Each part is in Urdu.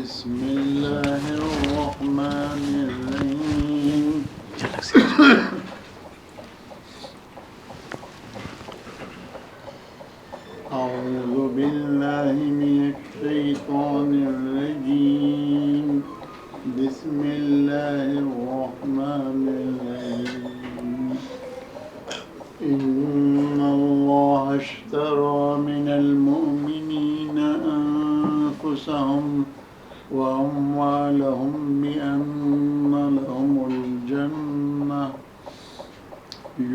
بسم الله الرحمن الرحيم أعوذ بالله من الشيطان الرجيم بسم الله الرحمن الرحيم إن الله اشترى من المؤمنين أنفسهم وأموالهم بأن لهم الجنة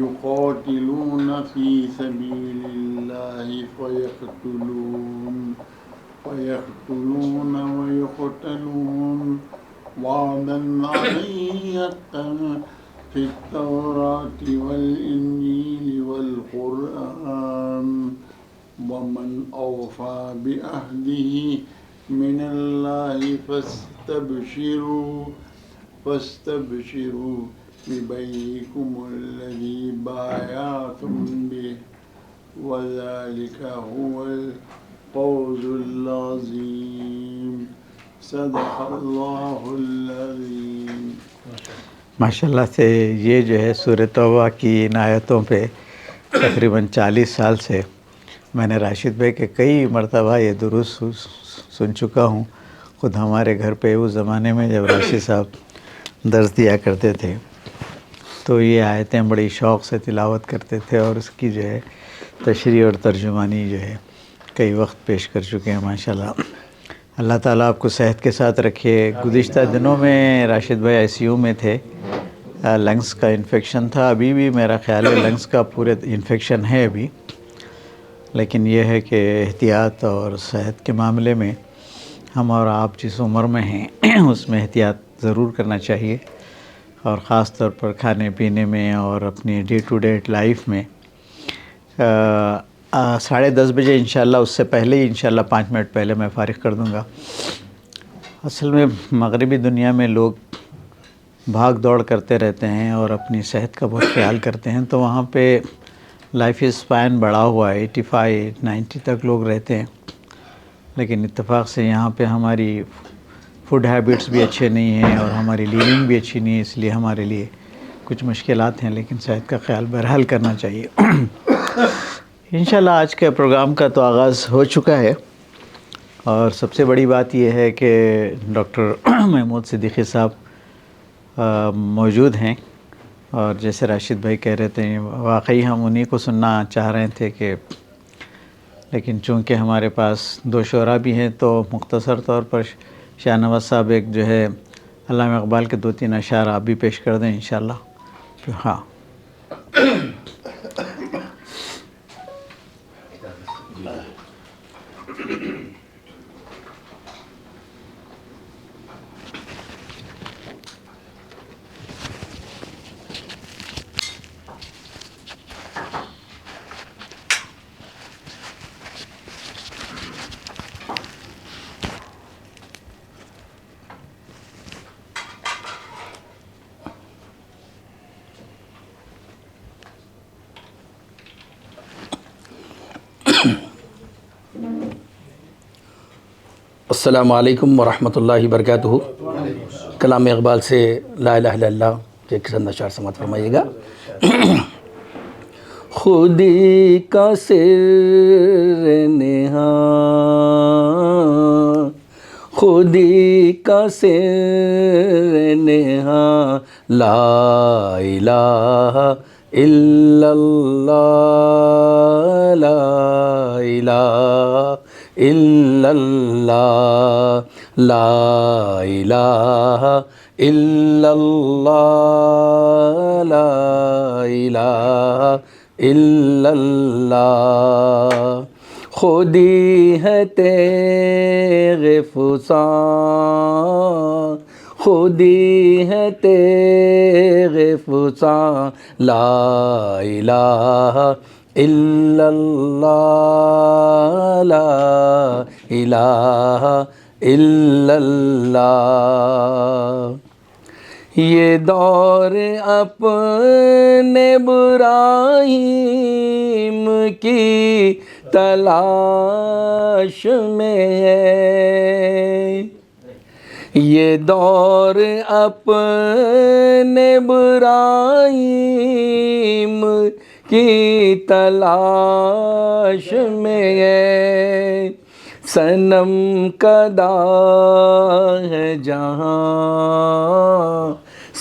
يقاتلون في سبيل الله فيقتلون ويقتلون وعدا عليه في التوراة والإنجيل والقرآن ومن أوفى بعهده من الله فاستبشروا ببيعكم الذي بايعتم به وذلك هو الفوز العظيم صدق اللہ العظیم۔ ماشاءاللہ سے یہ جو ہے سورہ توبہ کی ان آیتوں پہ تقریباً 40 سال سے میں نے راشد بھائی کے کئی مرتبہ یہ دروس سن چکا ہوں۔ خود ہمارے گھر پہ اس زمانے میں جب راشد صاحب درس دیا کرتے تھے تو یہ آیتیں بڑی شوق سے تلاوت کرتے تھے اور اس کی جو ہے تشریح اور ترجمانی جو ہے کئی وقت پیش کر چکے ہیں ماشاءاللہ۔ اللہ تعالیٰ آپ کو صحت کے ساتھ رکھے۔ گزشتہ دنوں میں راشد بھائی ICU میں تھے، لنگس کا انفیکشن تھا، ابھی بھی میرا خیال ہے لنگس کا پورے انفیکشن ہے ابھی، لیکن یہ ہے کہ احتیاط اور صحت کے معاملے میں ہم اور آپ جس عمر میں ہیں اس میں احتیاط ضرور کرنا چاہیے، اور خاص طور پر کھانے پینے میں اور اپنی ڈے ٹو ڈے لائف میں 10:30 بجے انشاءاللہ، اس سے پہلے ہی انشاءاللہ 5 منٹ پہلے میں فارغ کر دوں گا۔ اصل میں مغربی دنیا میں لوگ بھاگ دوڑ کرتے رہتے ہیں اور اپنی صحت کا بہت خیال کرتے ہیں، تو وہاں پہ لائف اسپین بڑھا ہوا ہے، 85 90 تک لوگ رہتے ہیں، لیکن اتفاق سے یہاں پہ ہماری فوڈ ہیبٹس بھی اچھے نہیں ہیں اور ہماری لیونگ بھی اچھی نہیں ہے، اس لیے ہمارے لیے کچھ مشکلات ہیں، لیکن صحت کا خیال بہرحال کرنا چاہیے۔ انشاءاللہ آج کے پروگرام کا تو آغاز ہو چکا ہے، اور سب سے بڑی بات یہ ہے کہ ڈاکٹر محمود صدیقی صاحب موجود ہیں، اور جیسے راشد بھائی کہہ رہے تھے واقعی ہم انہی کو سننا چاہ رہے تھے لیکن چونکہ ہمارے پاس 2 شعراء بھی ہیں تو مختصر طور پر شاہ نواز صاحب ایک جو ہے علامہ اقبال کے 2-3 اشعار آپ بھی پیش کر دیں انشاءاللہ۔ ہاں السلام علیکم ورحمۃ اللہ وبرکاتہ۔ کلام اقبال سے لا الہ الا اللہ کے ایک چند اشعار سماعت فرمائیے گا۔ خودی کا سر نہاں، خودی کا سر نہاں، لا الہ الا اللہ، لا الہ الا اللہ، لا الہ الا اللہ، لا الہ الا اللہ۔ خودی ہے تیغ فساں، خودی ہے تیغ فساں، لا الہ الا اللہ، لا الہ الا اللہ۔ یہ دور اپنے ابراہیم کی تلاش میں ہے، یہ دور اپنے ابراہیم کی تلاش میں ہے، صنم کدا ہے جہاں،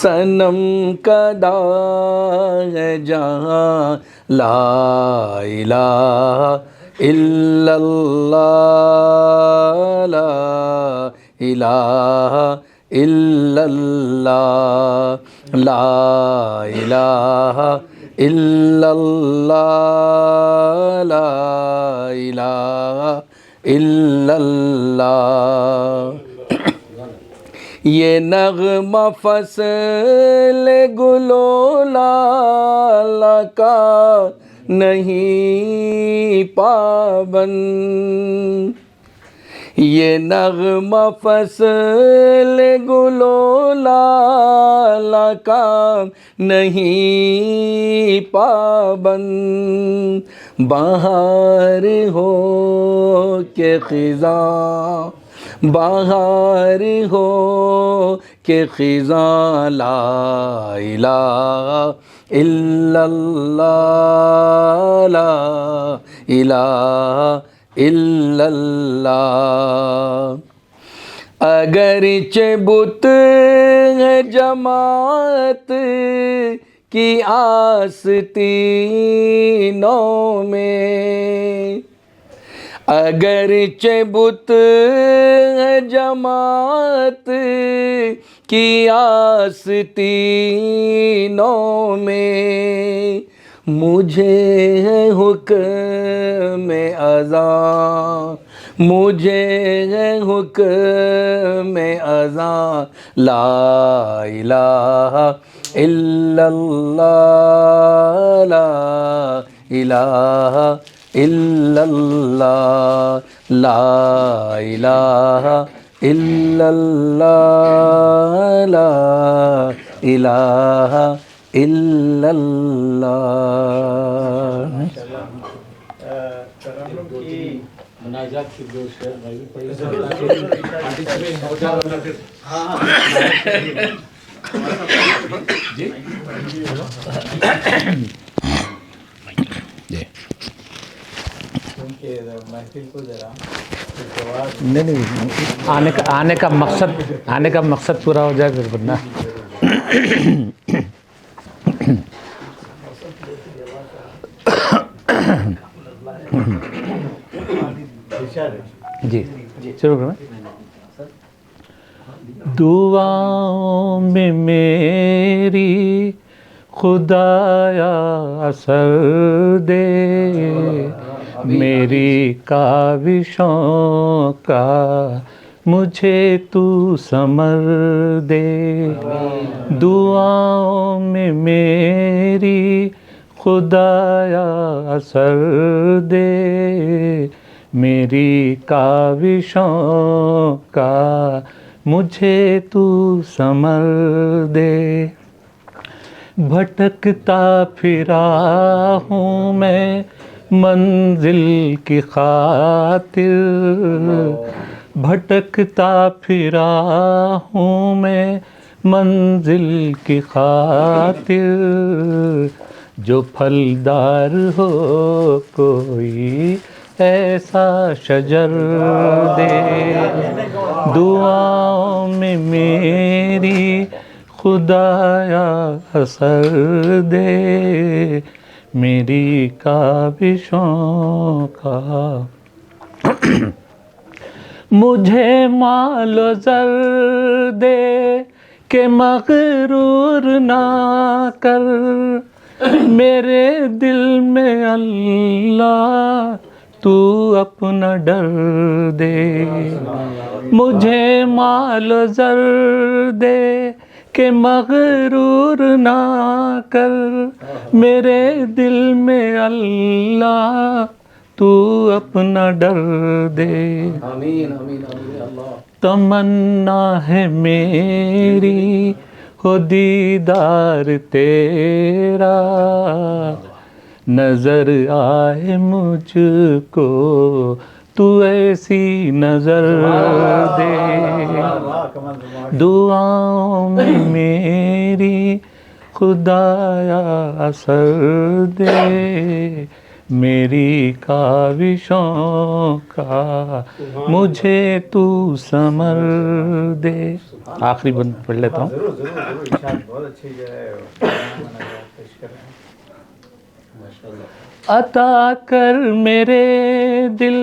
صنم کدا ہے جہاں، لا الہ الا اللہ، لا الہ الا اللہ، لا الہ الا اللہ، لا الہ الا اللہ۔ یہ نغمہ فصل گلو لالا کا نہیں پابند، یہ نغمہ فصل گلو لالا کا نہیں پابند، بہار ہو کہ خزاں، بہار ہو کہ خزاں، لا الہ الا اللہ، لا الہ الا اللہ۔ اگرچہ بت ہے جماعت کی آستینوں میں، اگرچہ بت ہے جماعت کی آستینوں میں، مجھے ہے حکم اذاں، مجھے ہے حکم اذاں، لا الہ الا اللہ، لا الہ الا اللہ، لا الہ الا اللہ، لا الہ الا اللہ۔ ترنم کی مناجات کی جو شعر غیبی پڑھی محفل کو ذرا نہیں آنے کا مقصد پورا ہو جائے پھر ورنہ جی شروع کریں۔ دعاؤں میں میری خدایا اثر دے، میری کاوشوں کا مجھے تو ثمر دے، دعاؤں میں میری خدایا اثر دے، میری کاوشوں کا مجھے تو ثمر دے، بھٹکتا پھرا ہوں میں منزل کی خاطر، بھٹکتا پھرا ہوں میں منزل کی خاطر، جو پھلدار ہو کوئی ایسا شجر دے، دعاؤں میں میری خدایا اثر دے، میری کاوشوں کا مجھے مال و زر دے کہ مغرور نہ کر، میرے دل میں اللہ تو اپنا ڈر دے، مجھے مال و زر دے کہ مغرور نہ کر، میرے دل میں اللہ تو اپنا ڈر دے، آمین آمین آمین اللہ۔ تمنا ہے میری ہو دیدار تیرا، نظر آئے مجھ کو تو ایسی نظر دے، دعاؤں میں میری خدایا اثر دے، میری کاوشوں کا مجھے تو ثمر دے. آخری بند پڑھ لیتا ہوں. ضرور ضرور ضرور ارشاد بہت اچھی جو ہے پیش کر رہے ہیں. عطا کر میرے دل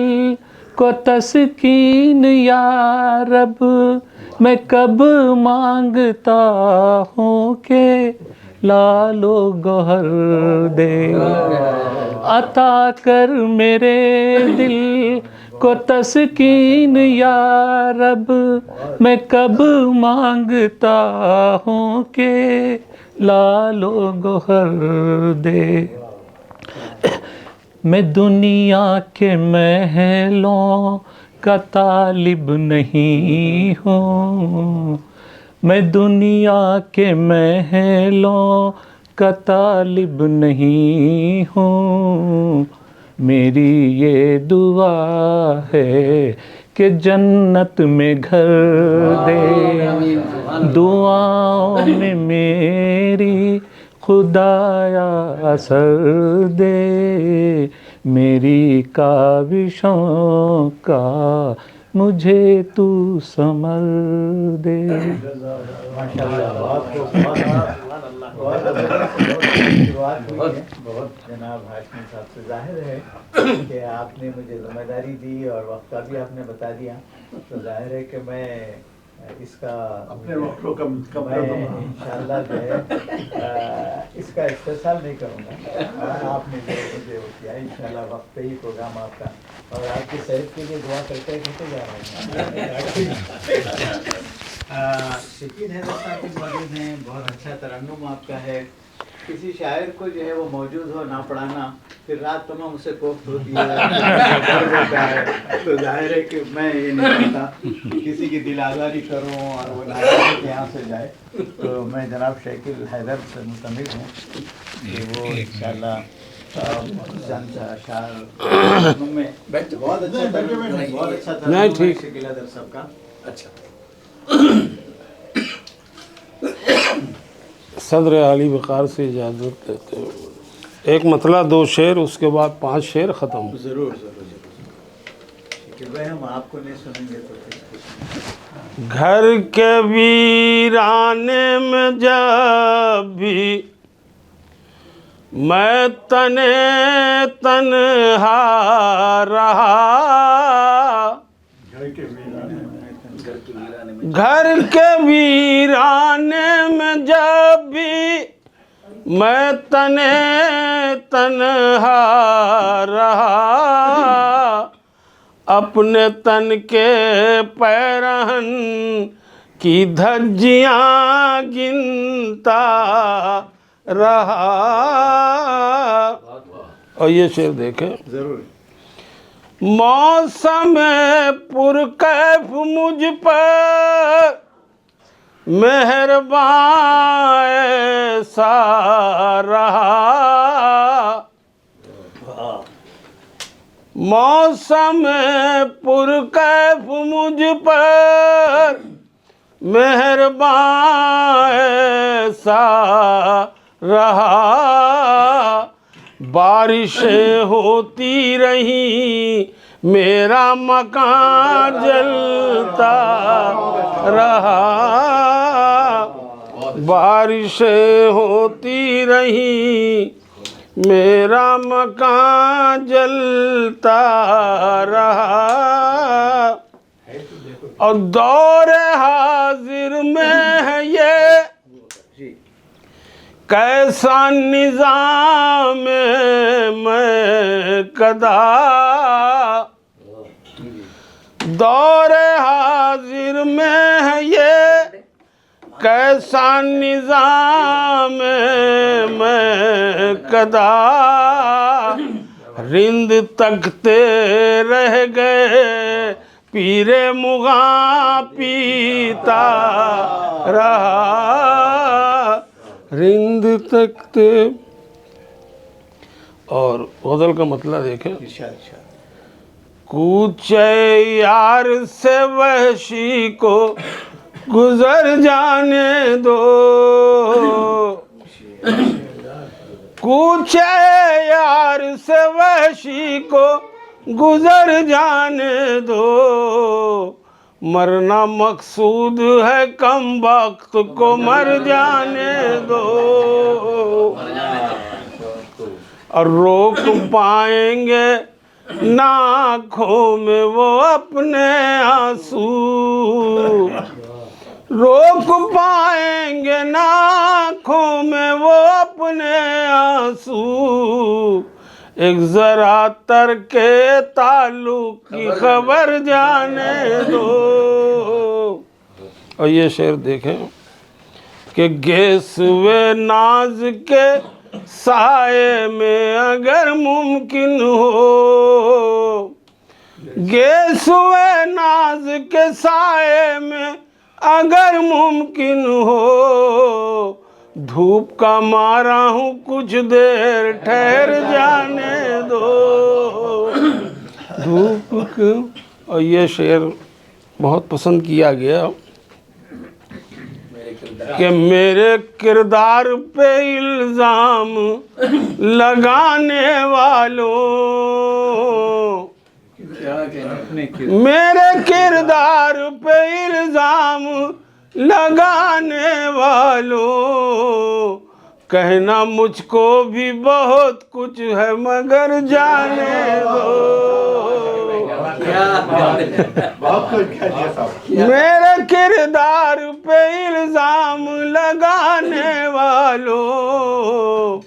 کو تسکین یا رب، میں کب مانگتا ہوں کہ لال و گوہر دے. عطا کر میرے دل کو تسکین یا رب، میں کب مانگتا ہوں کہ لال و گوہر دے. میں دنیا کے محلوں کا طالب نہیں ہوں، میں دنیا کے محلوں کا طالب نہیں ہوں. میری یہ دعا ہے کہ جنت میں گھر دے، دعاؤں میں میری خدایا اثر دے، میری کاوشوں کا مجھے تو ثمر دے. بہت جناب ہاشمی صاحب سے ظاہر ہے کہ آپ نے مجھے ذمہ داری دی اور وقت کا بھی آپ نے بتا دیا، تو ظاہر ہے کہ میں اس کا اپنے وقت کو کم میں انشاءاللہ جو ہے اس کا استحصال نہیں کروں گا. آپ نے جو مجھے وہ کیا انشاءاللہ وقت پہ ہی پروگرام آپ کا، اور آپ کی صحت کے لیے دعا کرتے کہتے جا رہے ہیں. شکیل حیدر صاحب بھی موجود ہیں، بہت اچھا ترنم آپ کا ہے. کسی شاعر کو جو ہے وہ موجود ہو نہ پڑھانا، پھر رات تمام اسے کوفت ہوتی ہے. تو ظاہر ہے کہ میں یہ نہیں چاہتا کسی کی دل آزاری کروں اور وہ ناراض کے یہاں سے جائے. تو میں جناب شکیل حیدر سے مطمئن ہوں کہ وہ انشاءاللہ چند اشعار میں بہت اچھا ترنم شکیل حیدر صاحب کا. اچھا صدر عالی وقار سے اجازت لیتے ہیں. ایک مطلع 2 شعر، اس کے بعد 5 شعر ختم. ضرور ضرور شکیل بھائی، ہم آپ کو نہیں سنیں گے تو گھر کے ویرانے میں جب بھی میں تنہا رہا، گھر کے ویرانے میں جب بھی میں تنہا رہا، اپنے تن کے پیرہن کی دھجیاں گنتا رہا. اور یہ شعر دیکھیں. ضرور. موسم پرکیف مجھ پر مہربان ایسا رہا، موسم پرکیف مجھ پر مہربان ایسا رہا. بارشیں ہوتی رہیں میرا مکان جلتا رہا، بارشیں ہوتی رہیں میرا مکان جلتا رہا. اور دور حاضر میں ہے یہ کیسا نظام میں قدا، دور حاضر میں ہے یہ کیسا نظام میں قدا. رند تکتے رہ گئے پیر مغاں پیتا رہا، رند تکتے. اور غزل کا مطلب دیکھیں. کوچے یار سے وحشی کو گزر جانے دو، کوچے یار سے وحشی کو گزر جانے دو، مرنا مقصود ہے کم وقت کو مر جانے دو، اور روک پائیں گے نہ آنکھوں میں وہ اپنے آنسو، روک پائیں گے نہ آنکھوں میں وہ اپنے آنسو، ایک ذرا ترک تعلق کی خبر جانے دو۔ اور یہ شعر دیکھیں کہ گیسوے ناز کے سائے میں اگر ممکن ہو، گیسوے ناز کے سائے میں اگر ممکن ہو، دھوپ کا مارا ہوں کچھ دیر ٹھہر جانے دو، دھوپ کو۔ اور یہ شعر بہت پسند کیا گیا کہ میرے کردار پہ الزام لگانے والوں، میرے کردار پہ الزام لگانے والوں، کہنا مجھ کو بھی بہت کچھ ہے مگر جانے دو، میرے کردار پہ الزام لگانے والوں،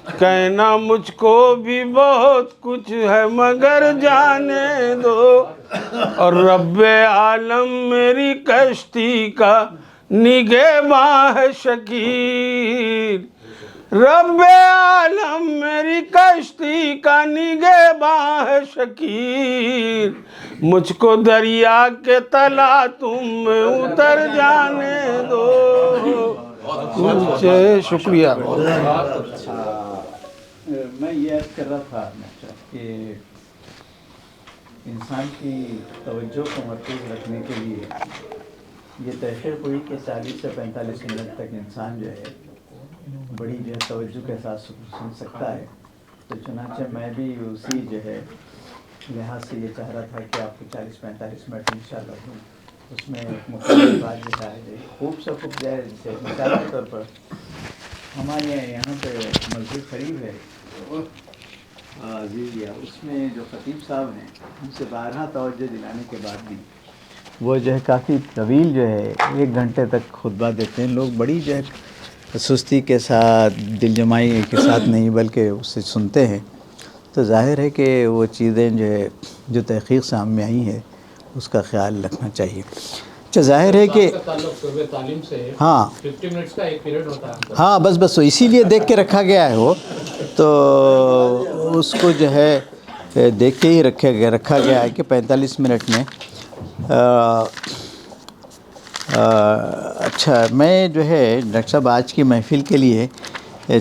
کہنا مجھ کو بھی بہت کچھ ہے مگر جانے دو، اور رب عالم میری کشتی کا نگہباں ہے شکیل، رب عالم میری کشتی کا نگہباں ہے شکیل، مجھ کو دریا کے تلا تم میں اتر جانے دو۔ شکریہ۔ میں یہ عرض کر رہا تھا کہ انسان کی توجہ کو مرکوز رکھنے کے لیے یہ تحقیق ہوئی کہ 40 سے 45 منٹ تک انسان جو ہے بڑی جو ہے توجہ کے ساتھ سن سکتا ہے، تو چنانچہ میں بھی اسی جو ہے لحاظ سے یہ چاہ رہا تھا کہ آپ کو 40-45 منٹ انشاءاللہ دوں، اس میں ایک مختلف بات جو ہے خوب سے خوب جائے، جیسے مثال کے طور پر ہمارے یہاں پہ مسجد قریب ہے عزیزیہ، اس میں جو خطیب صاحب ہیں ان سے بارہا توجہ دلانے کے بعد بھی وہ جو ہے کافی طویل جو ہے 1 گھنٹے تک خطبہ دیتے ہیں، لوگ بڑی جو ہے سستی کے ساتھ دل جمائی کے ساتھ نہیں بلکہ اس سے سنتے ہیں، تو ظاہر ہے کہ وہ چیزیں جو ہے جو تحقیق سامنے آئی ہے اس کا خیال رکھنا چاہیے۔ اچھا ظاہر ہے کہ تعلیم سے ہاں 50 منٹس کا ایک پیریڈ ہوتا ہے، ہاں بس اسی لیے دیکھ کے رکھا گیا ہے وہ، تو اس کو جو ہے دیکھ کے ہی رکھا گیا ہے کہ 45 منٹ میں اچھا میں جو ہے ڈاکٹر صاحب آج کی محفل کے لیے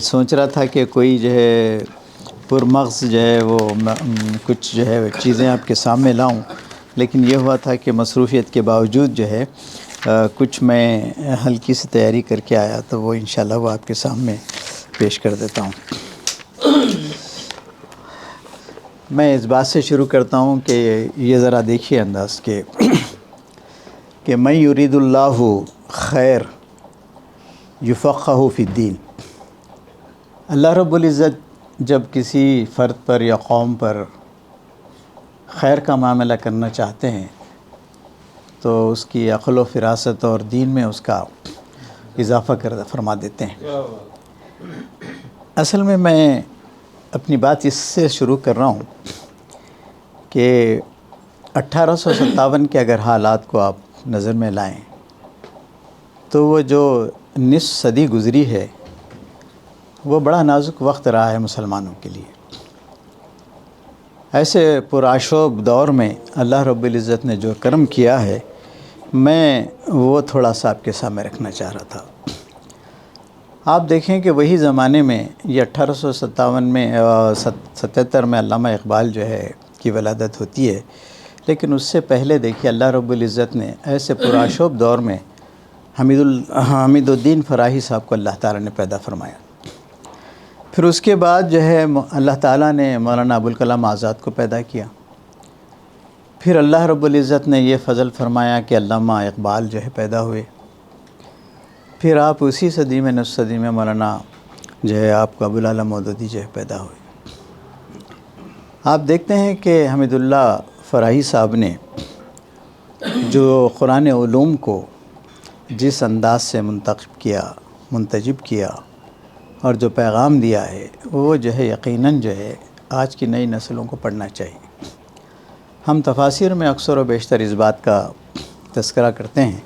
سوچ رہا تھا کہ کوئی جو ہے پرمغز جو ہے وہ کچھ جو ہے چیزیں آپ کے سامنے لاؤں، لیکن یہ ہوا تھا کہ مصروفیت کے باوجود جو ہے کچھ میں ہلکی سی تیاری کر کے آیا، تو وہ انشاءاللہ وہ آپ کے سامنے پیش کر دیتا ہوں۔ میں اس بات سے شروع کرتا ہوں کہ یہ ذرا دیکھیے انداز کہ من یرید اللہ خیر یفقہہ فی الدین، اللہ رب العزت جب کسی فرد پر یا قوم پر خیر کا معاملہ کرنا چاہتے ہیں تو اس کی عقل و فراست اور دین میں اس کا اضافہ فرما دیتے ہیں۔ اصل میں اپنی بات اس سے شروع کر رہا ہوں کہ 1857 کے اگر حالات کو آپ نظر میں لائیں تو وہ جو نصف صدی گزری ہے وہ بڑا نازک وقت رہا ہے مسلمانوں کے لیے۔ ایسے پرآشوب دور میں اللہ رب العزت نے جو کرم کیا ہے، میں وہ تھوڑا سا آپ کے سامنے رکھنا چاہ رہا تھا۔ آپ دیکھیں کہ وہی زمانے میں یہ 1857 میں 77 میں علامہ اقبال جو ہے کی ولادت ہوتی ہے، لیکن اس سے پہلے دیکھیے اللہ رب العزت نے ایسے پرآشوب دور میں حمید الدین فراہی صاحب کو اللہ تعالیٰ نے پیدا فرمایا. پھر اس کے بعد جو ہے اللہ تعالیٰ نے مولانا ابوالکلام آزاد کو پیدا کیا. پھر اللہ رب العزت نے یہ فضل فرمایا کہ علامہ اقبال جو ہے پیدا ہوئے. پھر آپ اسی صدی میں نصف صدی میں مولانا جو ہے آپ کو ابوالعلا مودودی جو ہے پیدا ہوئے. آپ دیکھتے ہیں کہ حمید اللہ فراہی صاحب نے جو قرآن علوم کو جس انداز سے منتجب کیا اور جو پیغام دیا ہے وہ جو ہے یقیناً جو ہے آج کی نئی نسلوں کو پڑھنا چاہیے. ہم تفاسیر میں اکثر و بیشتر اس بات کا تذکرہ کرتے ہیں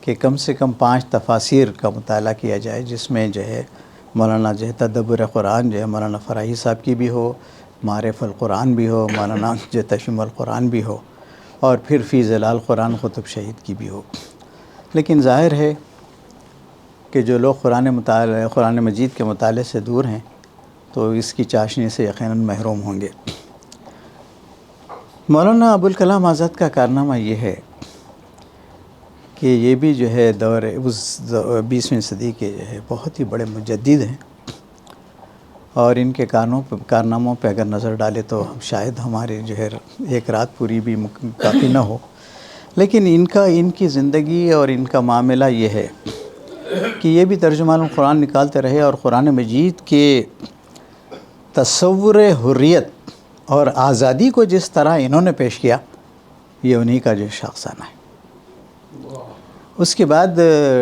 کہ کم سے کم 5 تفاسیر کا مطالعہ کیا جائے، جس میں جو ہے مولانا جو ہے تدبر قرآن جو ہے مولانا فراہی صاحب کی بھی ہو، معرف القرآن بھی ہو، مولانا جو تشمیم القرآن بھی ہو، اور پھر فی ظلال قرآن قطب شہید کی بھی ہو. لیکن ظاہر ہے کہ جو لوگ قرآن مجید کے مطالعے سے دور ہیں تو اس کی چاشنی سے یقیناً محروم ہوں گے. مولانا ابوالکلام آزاد کا کارنامہ یہ ہے کہ یہ بھی جو ہے دور اس 20ویں صدی کے جو ہے بہت ہی بڑے مجدد ہیں، اور ان کے کارناموں پہ اگر نظر ڈالے تو شاید ہمارے جو ہے ایک رات پوری بھی کافی نہ ہو. لیکن ان کی زندگی اور ان کا معاملہ یہ ہے کہ یہ بھی ترجمان القرآن نکالتے رہے، اور قرآن مجید کے تصور حریت اور آزادی کو جس طرح انہوں نے پیش کیا یہ انہی کا جو شاخسانہ ہے. اس کے بعد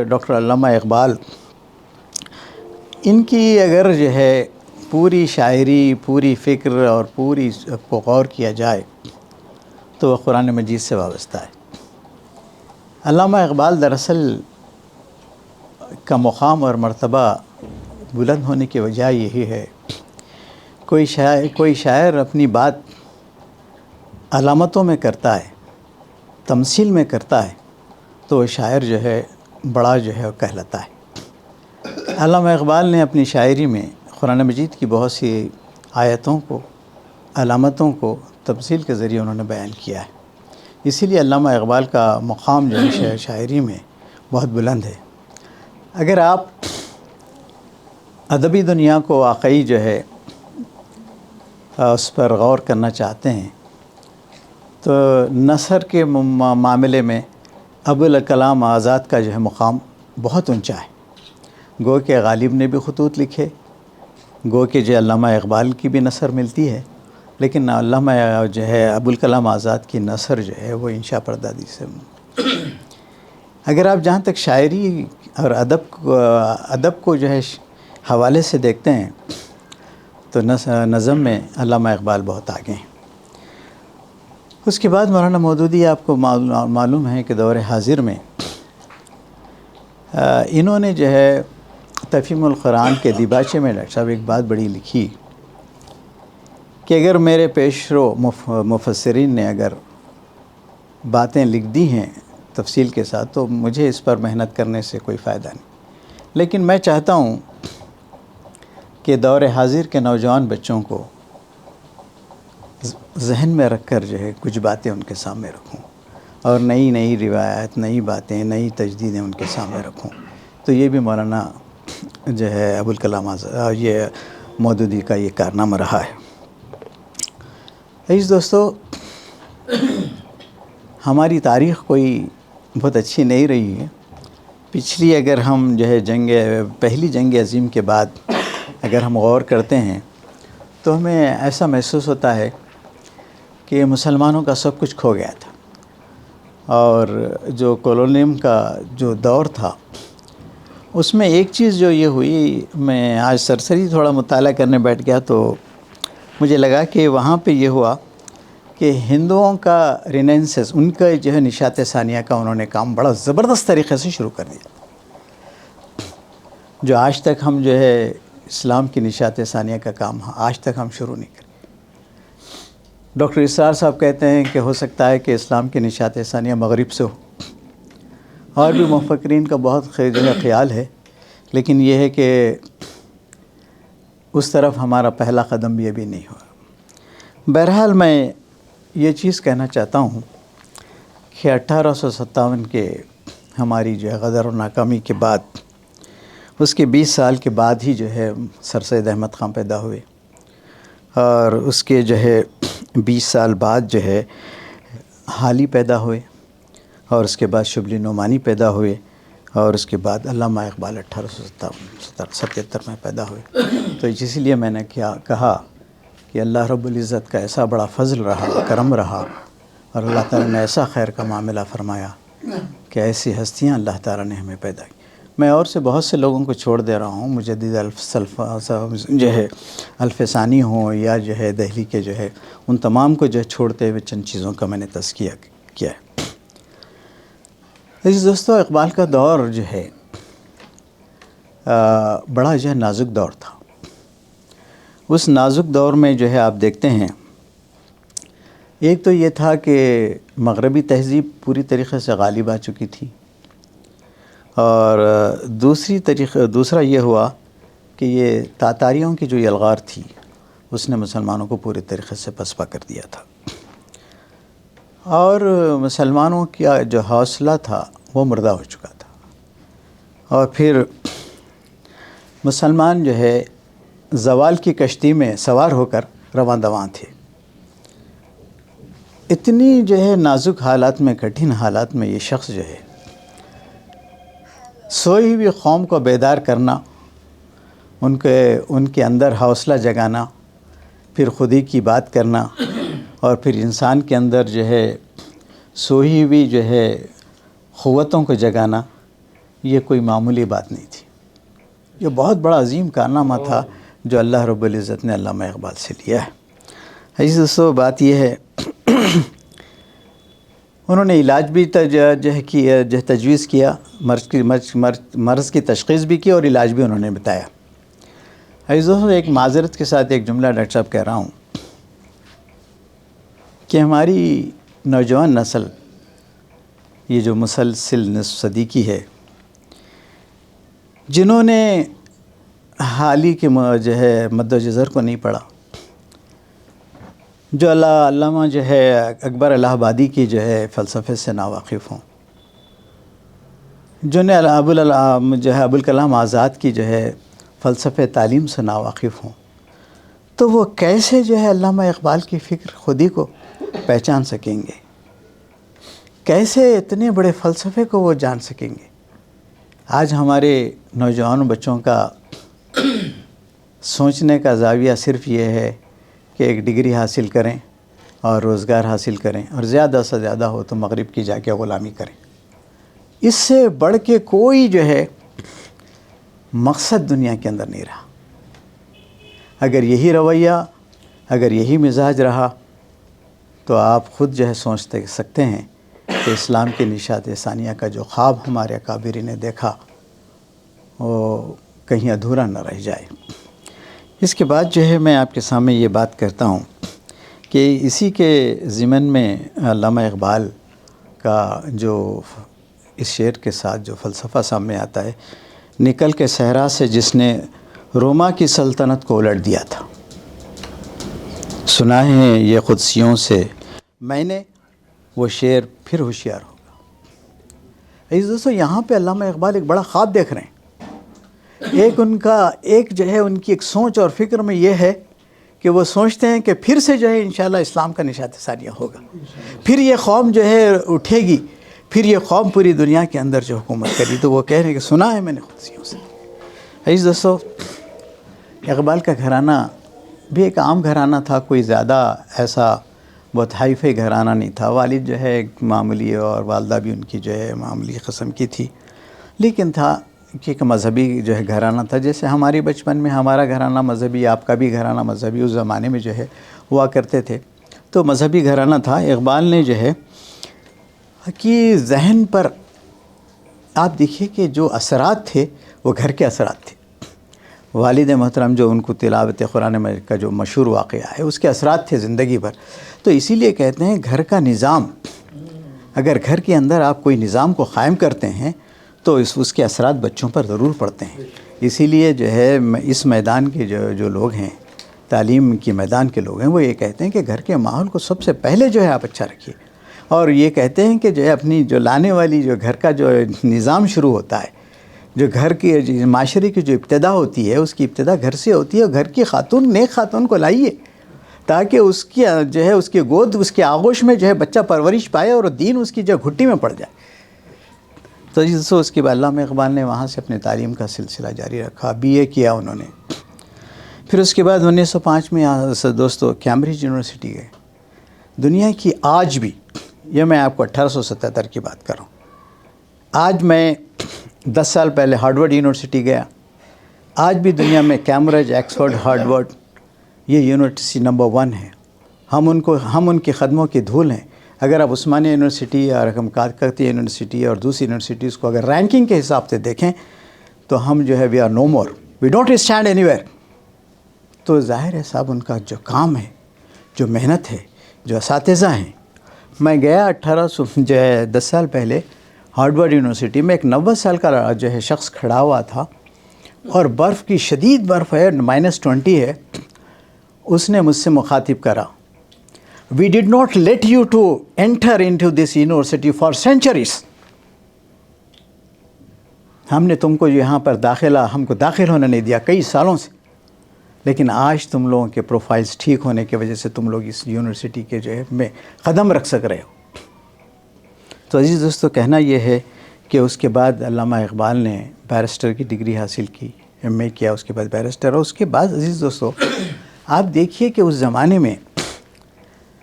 ڈاکٹر علامہ اقبال، ان کی اگر جو ہے پوری شاعری، پوری فکر اور پوری کو غور کیا جائے تو وہ قرآن مجید سے وابستہ ہے. علامہ اقبال دراصل کا مقام اور مرتبہ بلند ہونے کی وجہ یہی ہے، کوئی شاعر اپنی بات علامتوں میں کرتا ہے، تمثیل میں کرتا ہے، تو وہ شاعر جو ہے بڑا جو ہے کہلاتا ہے. علامہ اقبال نے اپنی شاعری میں قرآن مجید کی بہت سی آیتوں کو، علامتوں کو تمثیل کے ذریعے انہوں نے بیان کیا ہے. اسی لیے علامہ اقبال کا مقام جو ہے شاعری میں بہت بلند ہے. اگر آپ ادبی دنیا کو واقعی جو ہے اس پر غور کرنا چاہتے ہیں تو نثر کے معاملے میں ابوالکلام آزاد کا جو ہے مقام بہت اونچا ہے. گو کہ غالب نے بھی خطوط لکھے، گو کہ جو علامہ اقبال کی بھی نثر ملتی ہے، لیکن علامہ جو ہے ابوالکلام آزاد کی نثر جو ہے وہ انشاء پردادی سے. اگر آپ جہاں تک شاعری اور ادب کو جو ہے حوالے سے دیکھتے ہیں تو نظم میں علامہ اقبال بہت آگے ہیں. اس کے بعد مولانا مودودی، آپ کو معلوم ہے کہ دور حاضر میں انہوں نے جو ہے تفہیم القرآن کے دیباچے میں ڈاکٹر صاحب ایک بات بڑی لکھی کہ اگر میرے پیشرو مفسرین نے اگر باتیں لکھ دی ہیں تفصیل کے ساتھ تو مجھے اس پر محنت کرنے سے کوئی فائدہ نہیں، لیکن میں چاہتا ہوں کہ دور حاضر کے نوجوان بچوں کو ذہن میں رکھ کر جو ہے کچھ باتیں ان کے سامنے رکھوں، اور نئی روایات، نئی باتیں، نئی تجدیدیں ان کے سامنے رکھوں. تو یہ بھی مولانا جو ہے ابوالکلام آزاد، یہ مودودی کا یہ کارنامہ رہا ہے. عزیز دوستو، ہماری تاریخ کوئی بہت اچھی نہیں رہی ہے. پچھلی اگر ہم جو ہے پہلی جنگ عظیم کے بعد اگر ہم غور کرتے ہیں تو ہمیں ایسا محسوس ہوتا ہے کہ مسلمانوں کا سب کچھ کھو گیا تھا، اور جو کولونیم کا جو دور تھا اس میں ایک چیز جو یہ ہوئی، میں آج سرسری تھوڑا مطالعہ کرنے بیٹھ گیا تو مجھے لگا کہ وہاں پہ یہ ہوا کہ ہندوؤں کا رینیسنس، ان کا جو ہے نشاط ثانیہ کا انہوں نے کام بڑا زبردست طریقے سے شروع کر دیا، جو آج تک ہم جو ہے اسلام کی نشاط ثانیہ کا کام آج تک ہم شروع نہیں کرے. ڈاکٹر اسرار صاحب کہتے ہیں کہ ہو سکتا ہے کہ اسلام کی نشاط ثانیہ مغرب سے ہو، اور بھی مفکرین کا بہت جو ہے خیال ہے، لیکن یہ ہے کہ اس طرف ہمارا پہلا قدم بھی ابھی نہیں ہوا. بہرحال میں یہ چیز کہنا چاہتا ہوں کہ 1857 کے ہماری جو ہے غدر اور ناکامی کے بعد اس کے 20 سال کے بعد ہی جو ہے سر سید احمد خان پیدا ہوئے، اور اس کے جو ہے 20 سال بعد جو ہے حالی پیدا ہوئے، اور اس کے بعد شبلی نعمانی پیدا ہوئے، اور اس کے بعد علامہ اقبال 1877 میں پیدا ہوئے۔ تو اسی لیے میں نے کہا کہ اللہ رب العزت کا ایسا بڑا فضل رہا، کرم رہا، اور اللہ تعالیٰ نے ایسا خیر کا معاملہ فرمایا کہ ایسی ہستیاں اللہ تعالیٰ نے ہمیں پیدا کی۔ میں اور سے بہت سے لوگوں کو چھوڑ دے رہا ہوں، مجدد جو ہے الف ثانی ہوں یا جو ہے دہلی کے جو ہے، ان تمام کو جو ہے چھوڑتے ہوئے چند چیزوں کا میں نے تذکیہ کیا ہے۔ اس دوستو، اقبال کا دور جو ہے بڑا جو ہے نازک دور تھا۔ اس نازک دور میں جو ہے آپ دیکھتے ہیں، ایک تو یہ تھا کہ مغربی تہذیب پوری طریقے سے غالب آ چکی تھی، اور دوسرا یہ ہوا کہ یہ تاتاریوں کی جو یلغار تھی اس نے مسلمانوں کو پورے طریقے سے پسپا کر دیا تھا، اور مسلمانوں کا جو حوصلہ تھا وہ مردہ ہو چکا تھا، اور پھر مسلمان جو ہے زوال کی کشتی میں سوار ہو کر رواں دواں تھے۔ اتنی جو ہے نازک حالات میں، کٹھن حالات میں یہ شخص جو ہے سوئی ہوئی قوم کو بیدار کرنا، ان کے اندر حوصلہ جگانا، پھر خودی کی بات کرنا، اور پھر انسان کے اندر جو ہے سوئی ہوئی جو ہے قوتوں کو جگانا، یہ کوئی معمولی بات نہیں تھی۔ یہ بہت بڑا عظیم کارنامہ تھا جو اللہ رب العزت نے علامہ اقبال سے لیا ہے۔ ایسی دوستو بات یہ ہے، انہوں نے علاج بھی تجویز کیا، مرض کی تشخیص بھی کی، اور علاج بھی انہوں نے بتایا۔ عزیزو، ایک معذرت کے ساتھ ایک جملہ ڈاکٹر صاحب کہہ رہا ہوں کہ ہماری نوجوان نسل یہ جو مسلسل نصف صدی کی ہے، جنہوں نے حالی کے جو ہے مد و جزر کو نہیں پڑھا، جو علامہ جو ہے اکبر الہ آبادی کی جو ہے فلسفے سے ناواقف ہوں، جو نے ابوالکلام آزاد کی جو ہے فلسفے تعلیم سے ناواقف ہوں، تو وہ کیسے جو ہے علامہ اقبال کی فکر خودی کو پہچان سکیں گے؟ کیسے اتنے بڑے فلسفے کو وہ جان سکیں گے؟ آج ہمارے نوجوان بچوں کا سوچنے کا زاویہ صرف یہ ہے کہ ایک ڈگری حاصل کریں اور روزگار حاصل کریں، اور زیادہ سے زیادہ ہو تو مغرب کی جا کے غلامی کریں۔ اس سے بڑھ کے کوئی جو ہے مقصد دنیا کے اندر نہیں رہا۔ اگر یہی رویہ، اگر یہی مزاج رہا، تو آپ خود جو ہے سوچ سکتے ہیں کہ اسلام کی نشاط ثانیہ کا جو خواب ہمارے اکابرین نے دیکھا وہ کہیں ادھورا نہ رہ جائے۔ اس کے بعد جو ہے میں آپ کے سامنے یہ بات کرتا ہوں کہ اسی کے ضمن میں علامہ اقبال کا جو اس شعر کے ساتھ جو فلسفہ سامنے آتا ہے، نکل کے صحرا سے جس نے روما کی سلطنت کو الٹ دیا تھا، سنا ہے یہ قدسیوں سے میں نے وہ شعر پھر ہوشیار ہوگا۔ عزیز دوستو، یہاں پہ علامہ اقبال ایک بڑا خواب دیکھ رہے ہیں۔ ایک جو ہے ان کی ایک سوچ اور فکر میں یہ ہے کہ وہ سوچتے ہیں کہ پھر سے جو ہے انشاءاللہ اسلام کا نشاط ثانیہ ہوگا، پھر یہ قوم جو ہے اٹھے گی، پھر یہ قوم پوری دنیا کے اندر جو حکومت کری۔ تو وہ کہہ رہے ہیں کہ سنا ہے میں نے قدسیوں سے۔ عزیز دوستو، اقبال کا گھرانہ بھی ایک عام گھرانہ تھا، کوئی زیادہ ایسا بہت ہائی فائی گھرانہ نہیں تھا۔ والد جو ہے ایک معمولی، اور والدہ بھی ان کی جو ہے معمولی قسم کی تھی، لیکن تھا کہ ایک مذہبی جو ہے گھرانہ تھا، جیسے ہماری بچپن میں ہمارا گھرانہ مذہبی، آپ کا بھی گھرانہ مذہبی اس زمانے میں جو ہے ہوا کرتے تھے، تو مذہبی گھرانہ تھا۔ اقبال نے جو ہے کہ ذہن پر آپ دیکھیے کہ جو اثرات تھے وہ گھر کے اثرات تھے۔ والد محترم جو ان کو تلاوت قرآن مجید کا جو مشہور واقعہ ہے، اس کے اثرات تھے زندگی بھر۔ تو اسی لیے کہتے ہیں گھر کا نظام، اگر گھر کے اندر آپ کوئی نظام کو قائم کرتے ہیں تو اس کے اثرات بچوں پر ضرور پڑتے ہیں۔ اسی لیے جو ہے اس میدان کے جو لوگ ہیں، تعلیم کی میدان کے لوگ ہیں، وہ یہ کہتے ہیں کہ گھر کے ماحول کو سب سے پہلے جو ہے آپ اچھا رکھیے، اور یہ کہتے ہیں کہ جو ہے اپنی جو لانے والی جو گھر کا جو نظام شروع ہوتا ہے، جو گھر کی معاشرے کی جو ابتدا ہوتی ہے اس کی ابتدا گھر سے ہوتی ہے، اور گھر کی خاتون نیک خاتون کو لائیے تاکہ اس کی جو ہے اس کی گود اس کے آغوش میں جو ہے بچہ پرورش پائے اور دین اس کی جو گھٹی میں پڑ جائے۔ تو جس اس کے بعد علامہ اقبال نے وہاں سے اپنے تعلیم کا سلسلہ جاری رکھا، بی اے کیا انہوں نے۔ پھر اس کے بعد 1905 میں دوستو کیمبرج یونیورسٹی گئے۔ دنیا کی آج بھی، یہ میں آپ کو 1877 کی بات کر رہا ہوں، آج میں 10 سال پہلے ہارڈورڈ یونیورسٹی گیا، آج بھی دنیا میں کیمبرج، ایکسفورڈ، ہارڈورڈ یہ یونیورسٹی نمبر 1 ہے۔ ہم ان کے قدموں کی دھول ہیں۔ اگر آپ عثمانیہ یونیورسٹی اور کلکتہ یونیورسٹی اور دوسری یونیورسٹیز کو اگر رینکنگ کے حساب سے دیکھیں تو ہم جو ہے we are no more, we don't stand anywhere. تو ظاہر ہے صاحب ان کا جو کام ہے، جو محنت ہے، جو اساتذہ ہیں۔ میں گیا 10 سال پہلے ہارڈورڈ یونیورسٹی میں، ایک 90 سال کا جو ہے شخص کھڑا ہوا تھا اور برف کی شدید برف ہے، -20 ہے۔ اس نے مجھ سے مخاطب کرا، We did not let you to enter into this university for centuries. ہم نے تم کو یہاں پر ہم کو داخل ہونے نہیں دیا کئی سالوں سے، لیکن آج تم لوگوں کے پروفائلز ٹھیک ہونے کی وجہ سے تم لوگ اس یونیورسٹی کے جو ہے میں قدم رکھ سک رہے ہو۔ تو عزیز دوستو، کہنا یہ ہے کہ اس کے بعد علامہ اقبال نے بیرسٹر کی ڈگری حاصل کی، ایم اے کیا، اس کے بعد بیرسٹر، اور اس کے بعد عزیز دوستو آپ دیکھیے کہ اس زمانے میں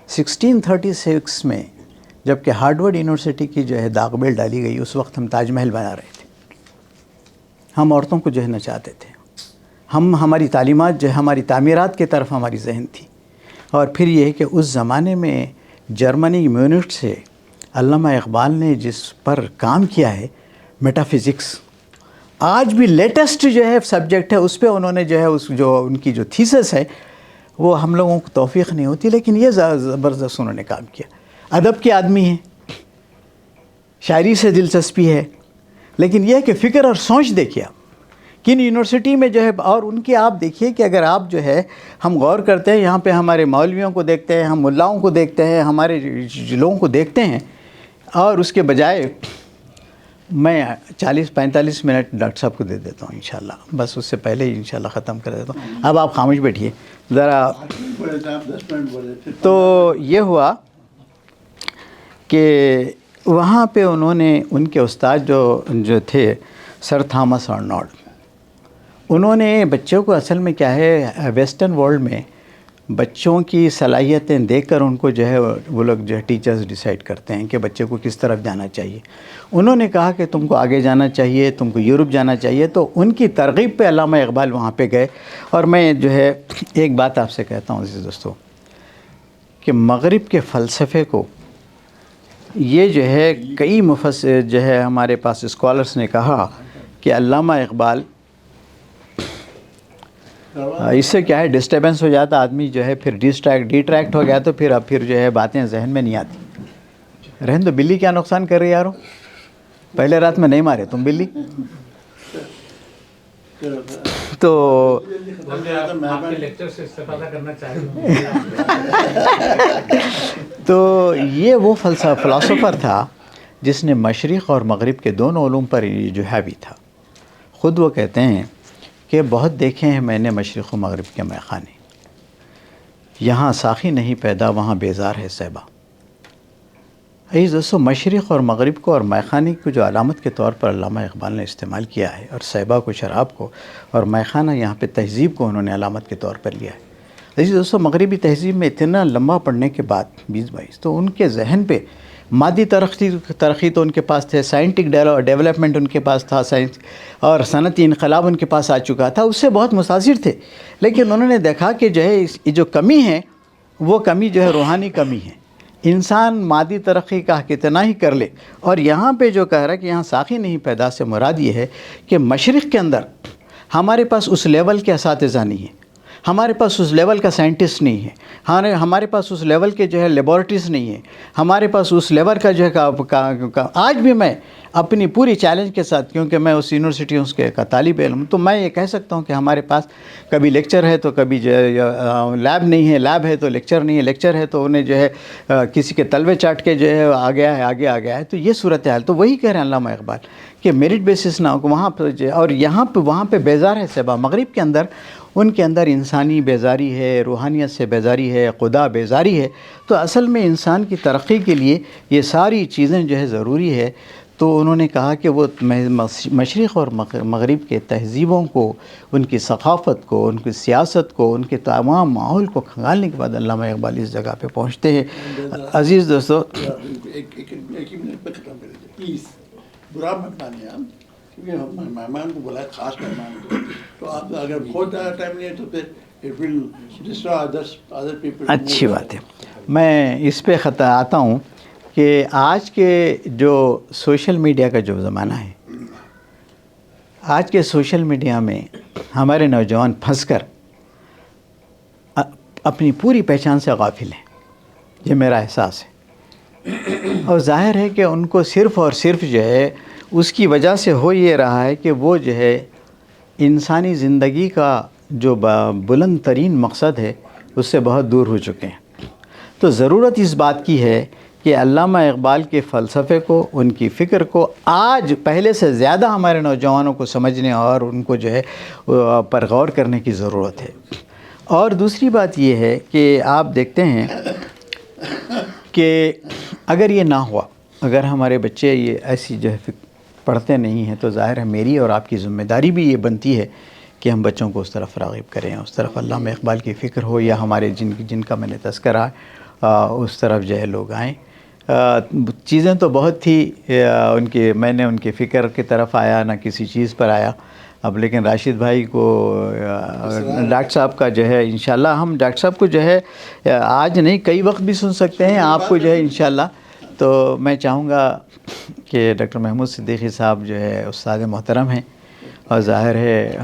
1636 میں جب کہ ہارڈورڈ یونیورسٹی کی جو ہے داغ بیل ڈالی گئی، اس وقت ہم تاج محل بنا رہے تھے، ہم عورتوں کو جو ہے نچاتے تھے، ہماری تعلیمات جو ہے ہماری تعمیرات کی طرف ہماری ذہن تھی۔ اور پھر یہ ہے کہ اس زمانے میں جرمنی میونٹ سے علامہ اقبال نے جس پر کام کیا ہے، میٹا فزکس، آج بھی لیٹسٹ جو ہے سبجیکٹ ہے، اس پہ انہوں نے جو ہے ان کی جو تھیسس ہے وہ ہم لوگوں کو توفیق نہیں ہوتی، لیکن یہ زبردست انہوں نے کام کیا۔ ادب کے آدمی ہیں، شاعری سے دلچسپی ہے، لیکن یہ ہے کہ فکر اور سوچ دیکھیے آپ کن یونیورسٹی میں جو ہے، اور ان کی آپ دیکھیے کہ اگر آپ جو ہے ہم غور کرتے ہیں یہاں پہ ہمارے مولویوں کو دیکھتے ہیں، ہم ملاؤں کو دیکھتے ہیں، ہمارے لوگوں کو دیکھتے ہیں، اور اس کے بجائے میں 40-45 منٹ ڈاکٹر صاحب کو دے دیتا ہوں انشاءاللہ، بس اس سے پہلے ہی انشاءاللہ ختم کر دیتا ہوں۔ اب آپ خاموش بیٹھیے ذرا۔ تو یہ ہوا کہ وہاں پہ انہوں نے ان کے استاد جو تھے سر تھامس آرنولڈ، انہوں نے بچوں کو اصل میں کیا ہے ویسٹرن ورلڈ میں بچوں کی صلاحیتیں دیکھ کر ان کو جو ہے وہ لوگ جو ہے ٹیچرز ڈیسائیڈ کرتے ہیں کہ بچے کو کس طرف جانا چاہیے۔ انہوں نے کہا کہ تم کو آگے جانا چاہیے، تم کو یورپ جانا چاہیے، تو ان کی ترغیب پہ علامہ اقبال وہاں پہ گئے۔ اور میں جو ہے ایک بات آپ سے کہتا ہوں عزیز دوستو کہ مغرب کے فلسفے کو یہ جو ہے کئی مفسر جو ہے ہمارے پاس اسکالرس نے کہا کہ علامہ اقبال اس سے کیا ہے ڈسٹربنس ہو جاتا آدمی جو ہے، پھر ڈیٹریکٹ ہو گیا تو پھر جو ہے باتیں ذہن میں نہیں آتی۔ رہن دو، بلی کیا نقصان کر رہی یارو، پہلے رات میں نہیں مارے تم بلی۔ تو آپ کے لیکچر سے استفادہ کرنا چاہیے۔ تو یہ وہ فلسفر تھا جس نے مشرق اور مغرب کے دونوں علوم پر جو حاوی تھا۔ خود وہ کہتے ہیں کہ بہت دیکھے ہیں میں نے مشرق و مغرب کے میخانے، یہاں ساقی نہیں پیدا وہاں بیزار ہے صیبہ۔ عزیز دوستو، مشرق اور مغرب کو اور میخانے کو جو علامت کے طور پر علامہ اقبال نے استعمال کیا ہے، اور صیبہ کو شراب کو، اور میخانہ یہاں پہ تہذیب کو انہوں نے علامت کے طور پر لیا ہے۔ عزیز دوستو، مغربی تہذیب میں اتنا لمبا پڑھنے کے بعد 20-22 تو ان کے ذہن پہ مادی ترقی تو ان کے پاس تھے، سائنٹک ڈیولپمنٹ ان کے پاس تھا، سائنس اور صنعتی انقلاب ان کے پاس آ چکا تھا، اس سے بہت متاثر تھے، لیکن انہوں نے دیکھا کہ جو ہے جو کمی ہے وہ کمی جو ہے روحانی کمی ہے۔ انسان مادی ترقی کا کتنا ہی کر لے، اور یہاں پہ جو کہہ رہا ہے کہ یہاں ساقی نہیں پیدا سے مراد یہ ہے کہ مشرق کے اندر ہمارے پاس اس لیول کے اساتذہ نہیں ہیں، ہمارے پاس اس لیول کا سائنٹسٹ نہیں ہے، ہمارے پاس اس لیول کے جو ہے لیبارٹریز نہیں ہیں، ہمارے پاس اس لیول کا جو ہے آج بھی میں اپنی پوری چیلنج کے ساتھ، کیونکہ میں اس یونیورسٹی کا طالب علم، تو میں یہ کہہ سکتا ہوں کہ ہمارے پاس کبھی لیکچر ہے تو کبھی جو ہے لیب نہیں ہے، لیب ہے تو لیکچر نہیں ہے، لیکچر ہے تو انہیں جو ہے کسی کے تلوے چاٹ کے جو ہے آگے آ گیا ہے. تو یہ صورتحال، تو وہی کہہ رہے ہیں علامہ اقبال کہ میرٹ بیسس نہ ہو وہاں پہ، اور یہاں پہ وہاں پہ بیزار ہے صحبہ. مغرب کے اندر ان کے اندر انسانی بیزاری ہے، روحانیت سے بیزاری ہے، خدا بیزاری ہے. تو اصل میں انسان کی ترقی کے لیے یہ ساری چیزیں جو ہے ضروری ہے. تو انہوں نے کہا کہ وہ مشرق اور مغرب کے تہذیبوں کو، ان کی ثقافت کو، ان کی سیاست کو، ان کے تمام ماحول کو کھنگالنے کے بعد علامہ اقبال اس جگہ پہ پہنچتے ہیں. عزیز دوستو، ایک منٹ پہ ختم کر دیجیے پلیز، برا مت مانیے آپ، کیونکہ ہم مہمان کو بلائے، خاص مہمان کو، تو آپ اگر بہت زیادہ ٹائم نہیں ہے تو پھر it will destroy other people. اچھی بات ہے. میں اس پہ آتا ہوں کہ آج کے جو سوشل میڈیا کا جو زمانہ ہے، آج کے سوشل میڈیا میں ہمارے نوجوان پھنس کر اپنی پوری پہچان سے غافل ہیں. یہ میرا احساس ہے، اور ظاہر ہے کہ ان کو صرف اور صرف جو ہے اس کی وجہ سے ہو یہ رہا ہے کہ وہ جو ہے انسانی زندگی کا جو بلند ترین مقصد ہے اس سے بہت دور ہو چکے ہیں. تو ضرورت اس بات کی ہے کہ علامہ اقبال کے فلسفے کو، ان کی فکر کو آج پہلے سے زیادہ ہمارے نوجوانوں کو سمجھنے اور ان کو جو ہے پر غور کرنے کی ضرورت ہے. اور دوسری بات یہ ہے کہ آپ دیکھتے ہیں کہ اگر یہ نہ ہوا، اگر ہمارے بچے یہ ایسی جو ہے پڑھتے نہیں ہیں، تو ظاہر ہے میری اور آپ کی ذمہ داری بھی یہ بنتی ہے کہ ہم بچوں کو اس طرف راغب کریں، اس طرف علامہ اقبال کی فکر ہو، یا ہمارے جن کا میں نے تذکرہ اس طرف جو ہے لوگ آئیں. چیزیں تو بہت تھی میں نے ان کی فکر کی طرف آیا، نہ کسی چیز پر آیا. اب لیکن راشد بھائی کو، ڈاکٹر صاحب کا جو ہے انشاءاللہ ہم ڈاکٹر صاحب کو جو ہے آج نہیں کئی وقت بھی سن سکتے ہیں آپ کو جو ہے انشاءاللہ. تو میں چاہوں گا کہ ڈاکٹر محمود صدیقی صاحب جو ہے استاد محترم ہیں، اور ظاہر ہے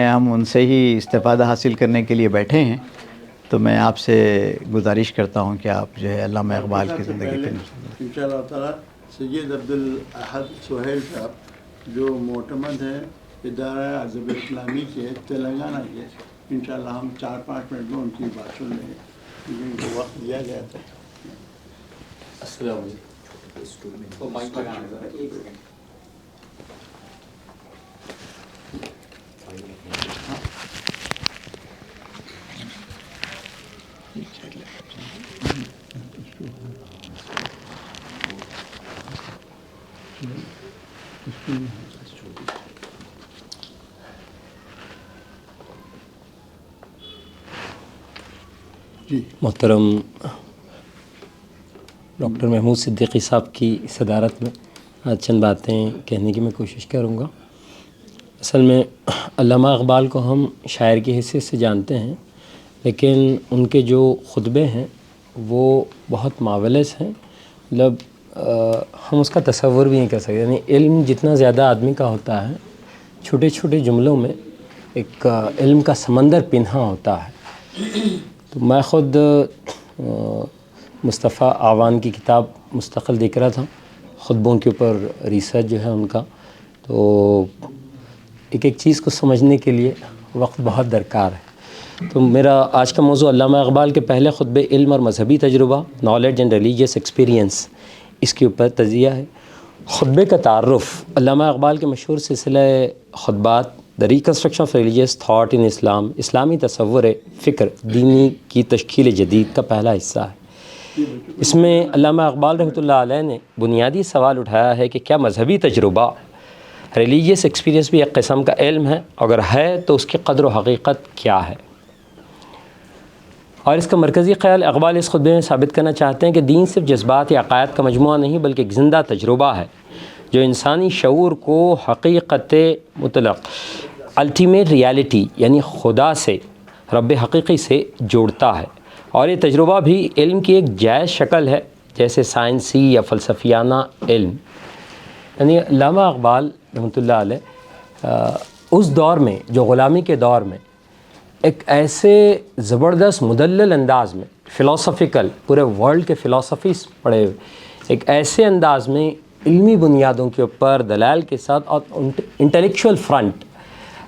ہم ان سے ہی استفادہ حاصل کرنے کے لیے بیٹھے ہیں. تو میں آپ سے گزارش کرتا ہوں کہ آپ جو ہے علامہ اقبال کی زندگی ان شاء اللہ تعالیٰ سید عبدالاحد سہیل صاحب جو معتمد ہیں ادارہ ادب اسلامی کے تلنگانہ کے، انشاءاللہ ہم 4-5 منٹ میں ان کی بات سن لیں گے کیونکہ ان کو وقت دیا گیا تھا. السلام علیکم. محترم ڈاکٹر محمود صدیقی صاحب کی صدارت میں آج چند باتیں کہنے کی میں کوشش کروں گا. اصل میں علامہ اقبال کو ہم شاعر کی حیثیت سے جانتے ہیں، لیکن ان کے جو خطبے ہیں وہ بہت ماولس ہیں. مطلب ہم اس کا تصور بھی نہیں کر سکتے. یعنی علم جتنا زیادہ آدمی کا ہوتا ہے، چھوٹے چھوٹے جملوں میں ایک علم کا سمندر پنہا ہوتا ہے. تو میں خود مصطفیٰ آوان کی کتاب مستقل دیکھ رہا تھا، خطبوں کے اوپر ریسرچ جو ہے ان کا. تو ایک ایک چیز کو سمجھنے کے لیے وقت بہت درکار ہے. تو میرا آج کا موضوع علامہ اقبال کے پہلے خطبے، علم اور مذہبی تجربہ، نالج اینڈ ریلیجیس ایکسپیرینس، اس کے اوپر تجزیہ ہے. خطبے کا تعارف. علامہ اقبال کے مشہور سلسلہ خطبات the reconstruction of religious thought in Islam, اسلامی تصور فکر دینی کی تشکیل جدید کا پہلا حصہ ہے. اس میں علامہ اقبال رحمۃ اللہ علیہ نے بنیادی سوال اٹھایا ہے کہ کیا مذہبی تجربہ، ریلیجیس ایکسپیرینس بھی ایک قسم کا علم ہے؟ اگر ہے تو اس کی قدر و حقیقت کیا ہے؟ اور اس کا مرکزی خیال اقبال اس خطبے میں ثابت کرنا چاہتے ہیں کہ دین صرف جذبات یا عقائد کا مجموعہ نہیں بلکہ ایک زندہ تجربہ ہے جو انسانی شعور کو حقیقت مطلق، الٹیمیٹ ریالٹی یعنی خدا سے، رب حقیقی سے جوڑتا ہے. اور یہ تجربہ بھی علم کی ایک جائز شکل ہے، جیسے سائنسی یا فلسفیانہ علم. یعنی علامہ اقبال رحمۃ اللہ علیہ اس دور میں جو غلامی کے دور میں ایک ایسے زبردست مدلل انداز میں فلاسفیکل پورے ورلڈ کے فلاسفیز پڑھے ہوئے ایک ایسے انداز میں علمی بنیادوں کے اوپر دلائل کے ساتھ اور انٹلیکچوئل فرنٹ.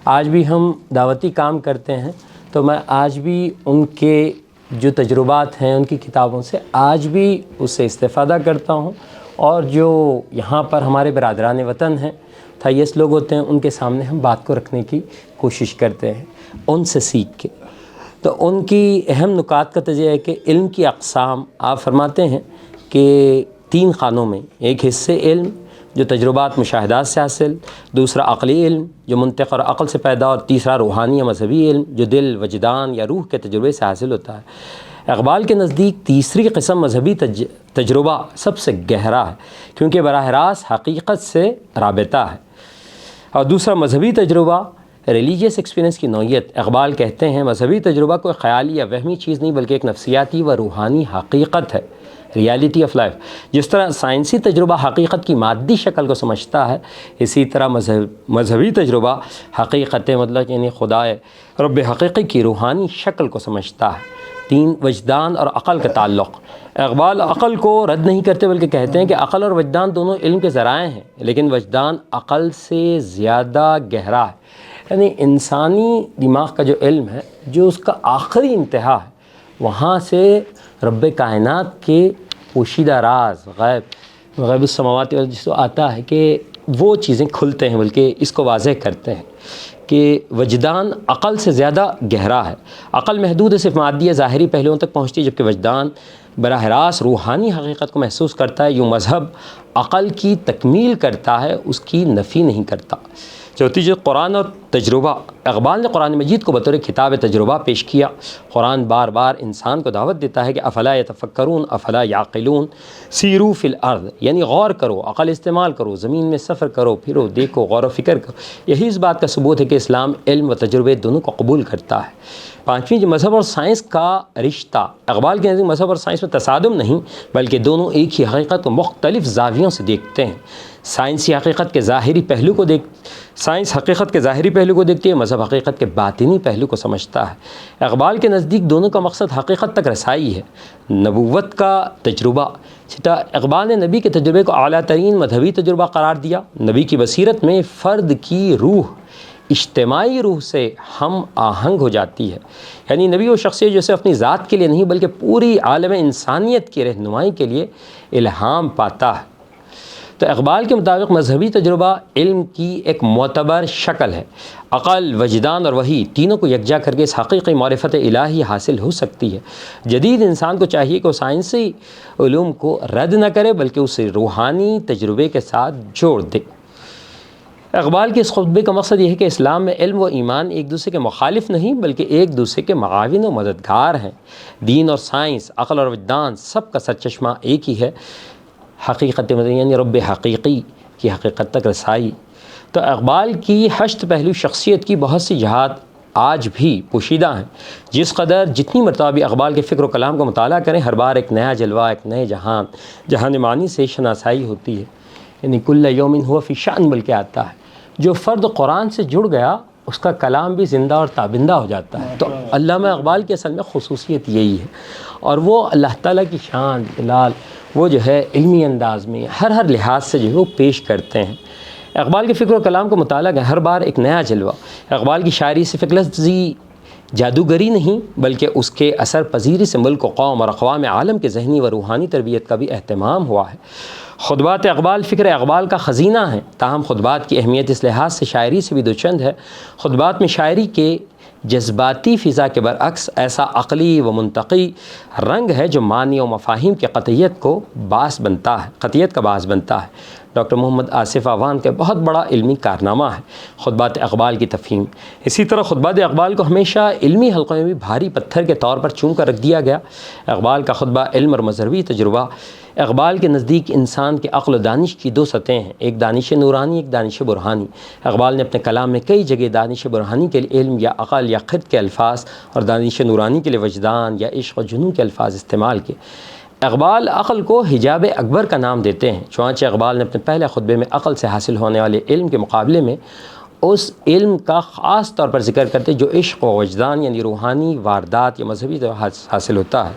آج بھی ہم دعوتی کام کرتے ہیں تو میں آج بھی ان کے جو تجربات ہیں ان کی کتابوں سے آج بھی اس سے استفادہ کرتا ہوں, اور جو یہاں پر ہمارے برادران وطن ہیں تھائیس لوگ ہوتے ہیں ان کے سامنے ہم بات کو رکھنے کی کوشش کرتے ہیں ان سے سیکھ کے. تو ان کی اہم نکات کا تجزیہ ہے کہ علم کی اقسام آپ فرماتے ہیں کہ 3 خانوں میں, ایک حصے علم جو تجربات مشاہدات سے حاصل, دوسرا عقلی علم جو منطق اور عقل سے پیدا, اور تیسرا روحانی یا مذہبی علم جو دل, وجدان یا روح کے تجربے سے حاصل ہوتا ہے. اقبال کے نزدیک تیسری قسم مذہبی تجربہ سب سے گہرا ہے کیونکہ براہ راست حقیقت سے رابطہ ہے, اور دوسرا مذہبی تجربہ ریلیجیس ایکسپیرینس کی نوعیت. اقبال کہتے ہیں مذہبی تجربہ کوئی خیالی یا وہمی چیز نہیں بلکہ ایک نفسیاتی و روحانی حقیقت ہے, ریالٹی آف لائف. جس طرح سائنسی تجربہ حقیقت کی مادی شکل کو سمجھتا ہے, اسی طرح مذہبی تجربہ حقیقت مطلق یعنی خدا رب حقیقی کی روحانی شکل کو سمجھتا ہے. 3 وجدان اور عقل کا تعلق. اقبال عقل کو رد نہیں کرتے بلکہ کہتے ہیں کہ عقل اور وجدان دونوں علم کے ذرائع ہیں, لیکن وجدان عقل سے زیادہ گہرا ہے. یعنی انسانی دماغ کا جو علم ہے جو اس کا آخری انتہا ہے, وہاں سے رب کائنات کے پوشیدہ راز غیب السماوات جس کو آتا ہے کہ وہ چیزیں کھلتے ہیں, بلکہ اس کو واضح کرتے ہیں کہ وجدان عقل سے زیادہ گہرا ہے. عقل محدود ہے, صرف مادی یا ظاہری پہلوؤں تک پہنچتی ہے, جبکہ وجدان براہ راست روحانی حقیقت کو محسوس کرتا ہے. یوں مذہب عقل کی تکمیل کرتا ہے, اس کی نفی نہیں کرتا. چوتھی چیز قرآن اور تجربہ. اقبال نے قرآن مجید کو بطور کتاب تجربہ پیش کیا. قرآن بار بار انسان کو دعوت دیتا ہے کہ افلا یتفکرون افلا یعقلون سیروا فی الارض, یعنی غور کرو, عقل استعمال کرو, زمین میں سفر کرو, پھرو, دیکھو, غور و فکر کرو. یہی اس بات کا ثبوت ہے کہ اسلام علم و تجربے دونوں کو قبول کرتا ہے. 5ویں جو مذہب اور سائنس کا رشتہ. اقبال کے نزدیک مذہب اور سائنس میں تصادم نہیں بلکہ دونوں ایک ہی حقیقت کو مختلف زاویوں سے دیکھتے ہیں. سائنس حقیقت کے ظاہری پہلو کو دیکھتی ہے, مذہب حقیقت کے باطنی پہلو کو سمجھتا ہے. اقبال کے نزدیک دونوں کا مقصد حقیقت تک رسائی ہے. نبوت کا تجربہ. اقبال نے نبی کے تجربے کو اعلیٰ ترین مذہبی تجربہ قرار دیا. نبی کی بصیرت میں فرد کی روح اجتماعی روح سے ہم آہنگ ہو جاتی ہے. یعنی نبی وہ شخصیت جسے اپنی ذات کے لیے نہیں بلکہ پوری عالم انسانیت کی رہنمائی کے لیے الہام پاتا ہے. تو اقبال کے مطابق مذہبی تجربہ علم کی ایک معتبر شکل ہے. عقل, وجدان اور وحی تینوں کو یکجا کر کے اس حقیقی معرفت الہی حاصل ہو سکتی ہے. جدید انسان کو چاہیے کہ وہ سائنسی علوم کو رد نہ کرے بلکہ اسے روحانی تجربے کے ساتھ جوڑ دے. اقبال کے اس خطبے کا مقصد یہ ہے کہ اسلام میں علم و ایمان ایک دوسرے کے مخالف نہیں بلکہ ایک دوسرے کے معاون و مددگار ہیں. دین اور سائنس, عقل اور وجدان سب کا سرچشمہ ایک ہی ہے, حقیقت یعنی رب حقیقی کی حقیقت تک رسائی. تو اقبال کی 8 پہلو شخصیت کی بہت سی جہات آج بھی پوشیدہ ہیں. جتنی مرتبہ بھی اقبال کے فکر و کلام کا مطالعہ کریں, ہر بار ایک نیا جلوہ, ایک نئے جہان معنی سے شناسائی ہوتی ہے. یعنی کل یوم ہوا فی شأن بلکہ آتا ہے. جو فرد قرآن سے جڑ گیا اس کا کلام بھی زندہ اور تابندہ ہو جاتا ہے. تو علامہ اقبال کی اصل میں خصوصیت یہی ہے, اور وہ اللہ تعالیٰ کی شان جلال وہ جو ہے علمی انداز میں ہر لحاظ سے جو ہے وہ پیش کرتے ہیں. اقبال کے فکر و کلام کا مطالعہ کریں, ہر بار ایک نیا جلوہ. اقبال کی شاعری صرف ایک لفظی جادوگری نہیں بلکہ اس کے اثر پذیری سے ملک و قوم اور اقوام عالم کے ذہنی و روحانی تربیت کا بھی اہتمام ہوا ہے. خطبات اقبال فکر اقبال کا خزینہ ہیں, تاہم خطبات کی اہمیت اس لحاظ سے شاعری سے بھی دوچند ہے. خطبات میں شاعری کے جذباتی فضا کے برعکس ایسا عقلی و منطقی رنگ ہے جو معنی و مفاہیم کی قطعیت کا باعث بنتا ہے. ڈاکٹر محمد آصف اعوان کا بہت بڑا علمی کارنامہ ہے خطبات اقبال کی تفہیم. اسی طرح خطبات اقبال کو ہمیشہ علمی حلقوں میں بھی بھاری پتھر کے طور پر چون کر رکھ دیا گیا. اقبال کا خطبہ علم اور مذہبی تجربہ. اقبال کے نزدیک انسان کے عقل و دانش کی 2 سطحیں ہیں, ایک دانش نورانی, ایک دانش برہانی. اقبال نے اپنے کلام میں کئی جگہ دانش برہانی کے لیے علم یا عقل یا خرد کے الفاظ اور دانش نورانی کے لیے وجدان یا عشق و جنون کے الفاظ استعمال کیے. اقبال عقل کو حجاب اکبر کا نام دیتے ہیں, چنانچہ اقبال نے اپنے پہلے خطبے میں عقل سے حاصل ہونے والے علم کے مقابلے میں اس علم کا خاص طور پر ذکر کرتے جو عشق و وجدان یعنی روحانی واردات یا مذہبی حاصل ہوتا ہے۔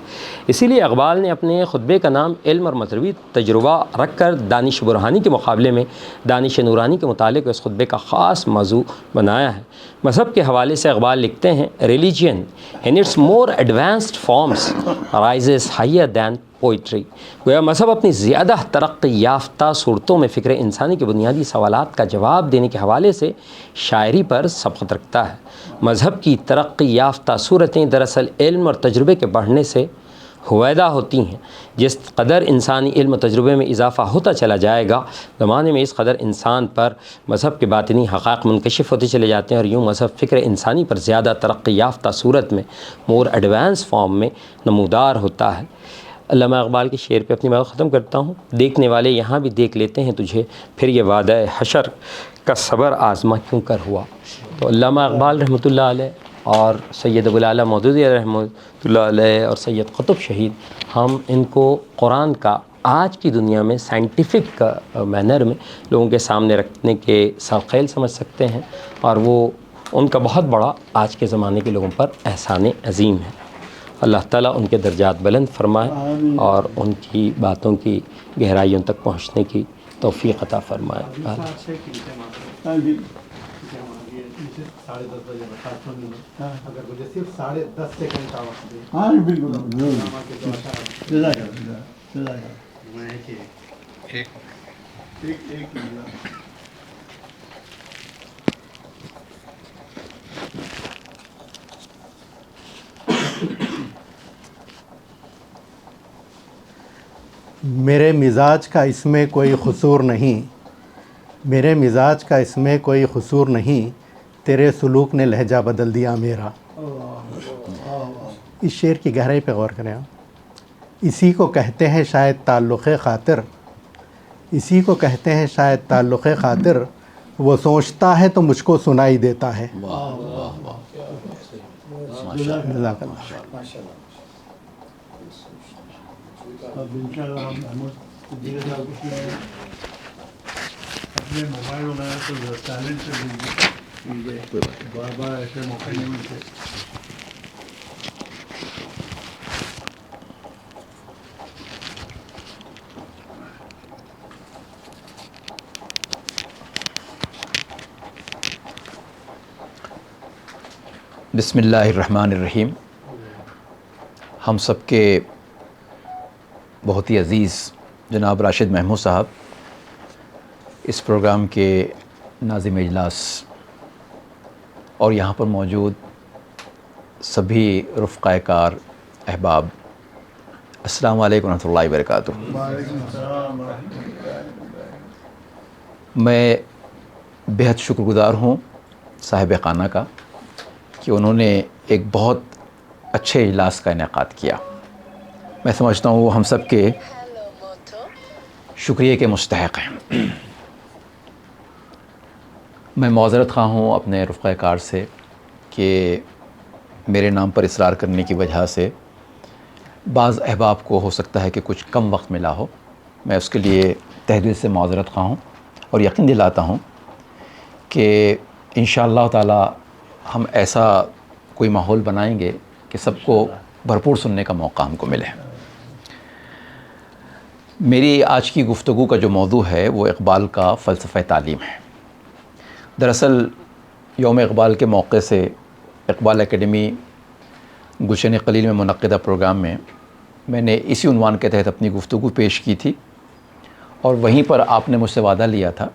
اسی لیے اقبال نے اپنے خطبے کا نام علم اور مذہبی تجربہ رکھ کر دانش برہانی کے مقابلے میں دانش نورانی کے متعلق اس خطبے کا خاص موضوع بنایا ہے۔ مذہب کے حوالے سے اقبال لکھتے ہیں religion in its more advanced forms rises higher than poetry, گویا مذہب اپنی زیادہ ترقی یافتہ صورتوں میں فکر انسانی کے بنیادی سوالات کا جواب دینے کے حوالے سے شاعری پر سبقت رکھتا ہے۔ مذہب کی ترقی یافتہ صورتیں دراصل علم اور تجربے کے بڑھنے سے ہویدہ ہوتی ہیں۔ جس قدر انسانی علم و تجربے میں اضافہ ہوتا چلا جائے گا، زمانے میں اس قدر انسان پر مذہب کے باطنی حقائق منکشف ہوتے چلے جاتے ہیں، اور یوں مذہب فکر انسانی پر زیادہ ترقی یافتہ صورت میں مور ایڈوانس فارم میں نمودار ہوتا ہے۔ علامہ اقبال کے شعر پہ اپنی بات ختم کرتا ہوں۔ دیکھنے والے یہاں بھی دیکھ لیتے ہیں تجھے، پھر یہ وعدہ حشر کا صبر آزما کیوں کر ہوا۔ تو علامہ اقبال رحمۃ اللہ علیہ اور سید ابو الاعلیٰ مودودی رحمۃ اللہ علیہ اور سید قطب شہید، ہم ان کو قرآن کا آج کی دنیا میں سائنٹیفک مینر میں لوگوں کے سامنے رکھنے کے ساخیل سمجھ سکتے ہیں، اور وہ ان کا بہت بڑا آج کے زمانے کے لوگوں پر احسان عظیم ہے۔ اللہ تعالیٰ ان کے درجات بلند فرمائے اور ان کی باتوں کی گہرائیوں تک پہنچنے کی توفیق عطا فرمائے۔ ہاں جی، 10:30 بجے بتا اگر مجھے صرف 10:30 سیکنڈ کا وقت دے۔ ہاں جی، بالکل جزاک اللہ، جزاک اللہ۔ میں ایک میرے مزاج کا اس میں کوئی قصور نہیں، میرے مزاج کا اس میں کوئی قصور نہیں، تیرے سلوک نے لہجہ بدل دیا میرا۔ اس شعر کی گہرائی پہ غور کریں آپ۔ اسی کو کہتے ہیں شاید تعلق خاطر، اسی کو کہتے ہیں شاید تعلق خاطر، وہ سوچتا ہے تو مجھ کو سنائی دیتا ہے۔ جزاک اللہ۔ اب انشاءاللہ ہم محمود دیر صاحب اس میں اپنے موبائل وغیرہ کو سائلنٹ کر دیں گے، بار بار ایسے موقع نہیں ملتے۔ بسم اللہ الرحمن الرحیم۔ ہم سب کے بہت ہی عزیز جناب راشد محمود صاحب اس پروگرام کے ناظم اجلاس اور یہاں پر موجود سبھی رفقائے کار احباب، السلام علیکم ورحمۃ اللہ وبرکاتہ۔ وعلیکم السلام ورحمۃ اللہ۔ میں بہت شکر گزار ہوں صاحب خانہ کا کہ انہوں نے ایک بہت اچھے اجلاس کا انعقاد کیا۔ میں سمجھتا ہوں وہ ہم سب کے شکریہ کے مستحق ہیں۔ میں معذرت خواہ ہوں اپنے رفقۂ کار سے کہ میرے نام پر اصرار کرنے کی وجہ سے بعض احباب کو ہو سکتا ہے کہ کچھ کم وقت ملا ہو۔ میں اس کے لیے تہ دل سے معذرت خواہ ہوں اور یقین دلاتا ہوں کہ انشاءاللہ تعالی ہم ایسا کوئی ماحول بنائیں گے کہ سب کو بھرپور سننے کا موقع ہم کو ملے۔ میری آج کی گفتگو کا جو موضوع ہے وہ اقبال کا فلسفہ تعلیم ہے۔ دراصل یوم اقبال کے موقع سے اقبال اکیڈمی گلشن قلیل میں منعقدہ پروگرام میں نے اسی عنوان کے تحت اپنی گفتگو پیش کی تھی، اور وہیں پر آپ نے مجھ سے وعدہ لیا تھا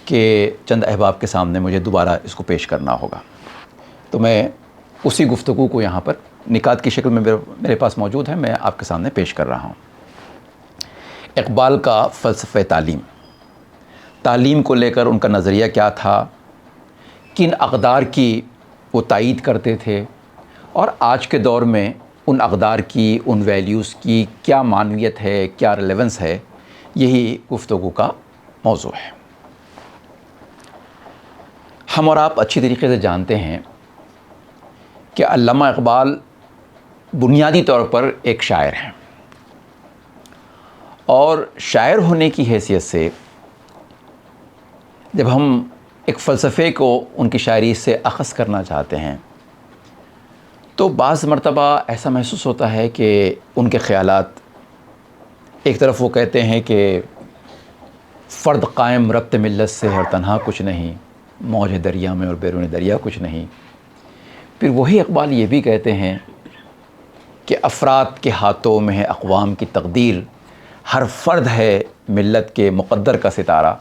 کہ چند احباب کے سامنے مجھے دوبارہ اس کو پیش کرنا ہوگا۔ تو میں اسی گفتگو کو یہاں پر نکات کی شکل میں میرے پاس موجود ہے، میں آپ کے سامنے پیش کر رہا ہوں۔ اقبال کا فلسفہ تعلیم کو لے کر ان کا نظریہ کیا تھا، کن اقدار کی وہ تائید کرتے تھے، اور آج کے دور میں ان اقدار کی، ان ویلیوز کی کیا معنویت ہے، کیا ریلیونس ہے، یہی گفتگو کا موضوع ہے۔ ہم اور آپ اچھی طریقے سے جانتے ہیں کہ علامہ اقبال بنیادی طور پر ایک شاعر ہیں، اور شاعر ہونے کی حیثیت سے جب ہم ایک فلسفے کو ان کی شاعری سے اخذ کرنا چاہتے ہیں تو بعض مرتبہ ایسا محسوس ہوتا ہے کہ ان کے خیالات ایک طرف وہ کہتے ہیں کہ فرد قائم ربط ملت سے ہر تنہا کچھ نہیں، موج دریا میں اور بیرون دریا کچھ نہیں، پھر وہی اقبال یہ بھی کہتے ہیں کہ افراد کے ہاتھوں میں ہے اقوام کی تقدیر، ہر فرد ہے ملت کے مقدر کا ستارہ۔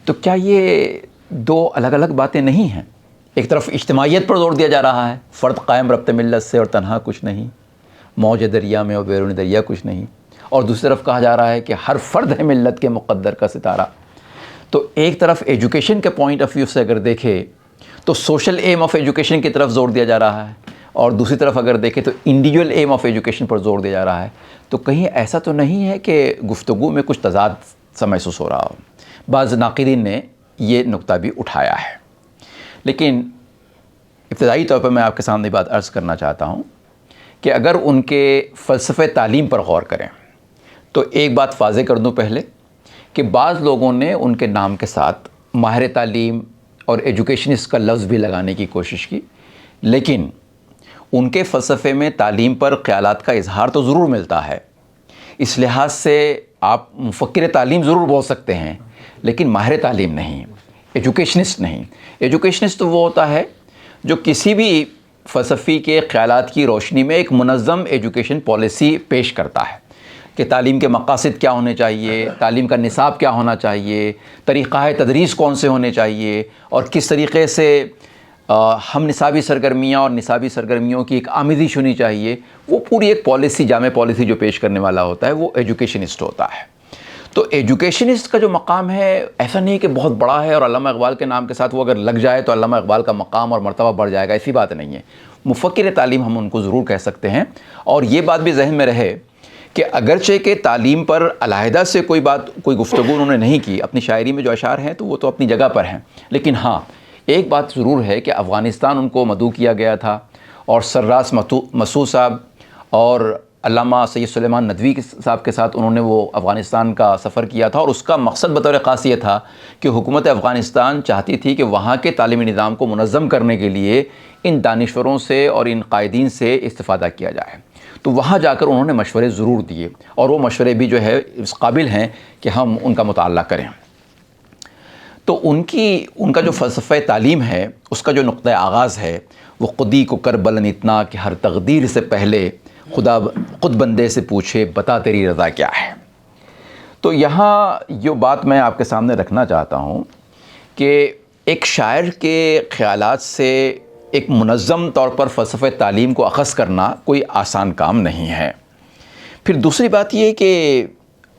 تو کیا یہ دو الگ الگ باتیں نہیں ہیں؟ ایک طرف اجتماعیت پر زور دیا جا رہا ہے، فرد قائم ربط ملت سے اور تنہا کچھ نہیں، موج دریا میں اور بیرون دریا کچھ نہیں، اور دوسری طرف کہا جا رہا ہے کہ ہر فرد ہے ملت کے مقدر کا ستارہ۔ تو ایک طرف ایجوکیشن کے پوائنٹ آف ویو سے اگر دیکھیں تو سوشل ایم آف ایجوکیشن کی طرف زور دیا جا رہا ہے، اور دوسری طرف اگر دیکھیں تو انڈیویجول ایم آف ایجوکیشن پر زور دیا جا رہا ہے۔ تو کہیں ایسا تو نہیں ہے کہ گفتگو میں کچھ تضاد سا محسوس ہو رہا ہو؟ بعض ناقدین نے یہ نقطہ بھی اٹھایا ہے، لیکن ابتدائی طور پر میں آپ کے سامنے بات عرض کرنا چاہتا ہوں کہ اگر ان کے فلسفہ تعلیم پر غور کریں تو ایک بات واضح کر دوں پہلے کہ بعض لوگوں نے ان کے نام کے ساتھ ماہر تعلیم اور ایجوکیشنسٹ کا لفظ بھی لگانے کی کوشش کی، لیکن ان کے فلسفے میں تعلیم پر خیالات کا اظہار تو ضرور ملتا ہے۔ اس لحاظ سے آپ مفکر تعلیم ضرور بول سکتے ہیں، لیکن ماہر تعلیم نہیں، ایجوکیشنسٹ نہیں۔ ایجوکیشنسٹ تو وہ ہوتا ہے جو کسی بھی فلسفی کے خیالات کی روشنی میں ایک منظم ایجوکیشن پالیسی پیش کرتا ہے کہ تعلیم کے مقاصد کیا ہونے چاہیے، تعلیم کا نصاب کیا ہونا چاہیے، طریقہ تدریس کون سے ہونے چاہیے، اور کس طریقے سے ہم نصابی سرگرمیاں اور نصابی سرگرمیوں کی ایک آمیزش ہونی چاہیے۔ وہ پوری ایک پالیسی، جامع پالیسی جو پیش کرنے والا ہوتا ہے وہ ایجوکیشنسٹ ہوتا ہے۔ تو ایجوکیشنسٹ کا جو مقام ہے ایسا نہیں کہ بہت بڑا ہے اور علامہ اقبال کے نام کے ساتھ وہ اگر لگ جائے تو علامہ اقبال کا مقام اور مرتبہ بڑھ جائے گا، ایسی بات نہیں ہے۔ مفکر تعلیم ہم ان کو ضرور کہہ سکتے ہیں، اور یہ بات بھی ذہن میں رہے کہ اگرچہ کہ تعلیم پر علیحدہ سے کوئی گفتگو انہوں نے نہیں کی، اپنی شاعری میں جو اشعار ہیں تو وہ تو اپنی جگہ پر ہیں، لیکن ہاں ایک بات ضرور ہے کہ افغانستان ان کو مدعو کیا گیا تھا، اور سراس مسعود صاحب اور علامہ سید سلیمان ندوی صاحب کے ساتھ انہوں نے وہ افغانستان کا سفر کیا تھا، اور اس کا مقصد بطور خاص یہ تھا کہ حکومت افغانستان چاہتی تھی کہ وہاں کے تعلیمی نظام کو منظم کرنے کے لیے ان دانشوروں سے اور ان قائدین سے استفادہ کیا جائے۔ تو وہاں جا کر انہوں نے مشورے ضرور دیے، اور وہ مشورے بھی جو ہے اس قابل ہیں کہ ہم ان کا مطالعہ کریں۔ تو ان کا جو فلسفہ تعلیم ہے اس کا جو نقطہ آغاز ہے وہ خودی کو کر بلند اتنا کہ ہر تقدیر سے پہلے خدا خود بندے سے پوچھے بتا تیری رضا کیا ہے۔ تو یہاں یہ بات میں آپ کے سامنے رکھنا چاہتا ہوں کہ ایک شاعر کے خیالات سے ایک منظم طور پر فلسفہ تعلیم کو اخذ کرنا کوئی آسان کام نہیں ہے۔ پھر دوسری بات یہ کہ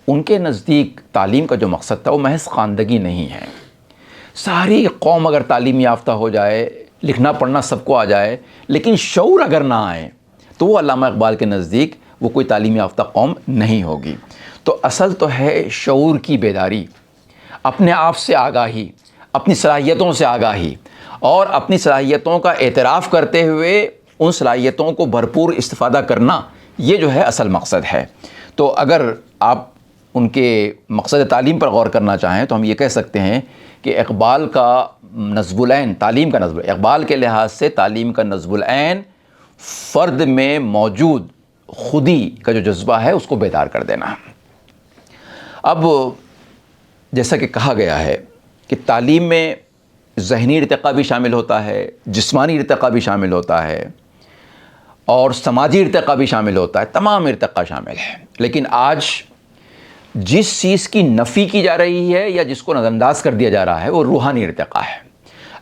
ان کے نزدیک تعلیم کا جو مقصد تھا وہ محض خواندگی نہیں ہے۔ ساری قوم اگر تعلیم یافتہ ہو جائے، لکھنا پڑھنا سب کو آ جائے، لیکن شعور اگر نہ آئے تو وہ علامہ اقبال کے نزدیک وہ کوئی تعلیم یافتہ قوم نہیں ہوگی۔ تو اصل تو ہے شعور کی بیداری، اپنے آپ سے آگاہی، اپنی صلاحیتوں سے آگاہی، اور اپنی صلاحیتوں کا اعتراف کرتے ہوئے ان صلاحیتوں کو بھرپور استفادہ کرنا، یہ جو ہے اصل مقصد ہے۔ تو اگر آپ ان کے مقصد تعلیم پر غور کرنا چاہیں تو ہم یہ کہہ سکتے ہیں کہ اقبال کا نصب العین، تعلیم کا نصب، اقبال کے لحاظ سے تعلیم کا نصب العین فرد میں موجود خودی کا جو جذبہ ہے اس کو بیدار کر دینا۔ اب جیسا کہ کہا گیا ہے کہ تعلیم میں ذہنی ارتقاء بھی شامل ہوتا ہے، جسمانی ارتقاء بھی شامل ہوتا ہے، اور سماجی ارتقاء بھی شامل ہوتا ہے، تمام ارتقاء شامل ہے۔ لیکن آج جس چیز کی نفی کی جا رہی ہے یا جس کو نظر انداز کر دیا جا رہا ہے وہ روحانی ارتقاء ہے۔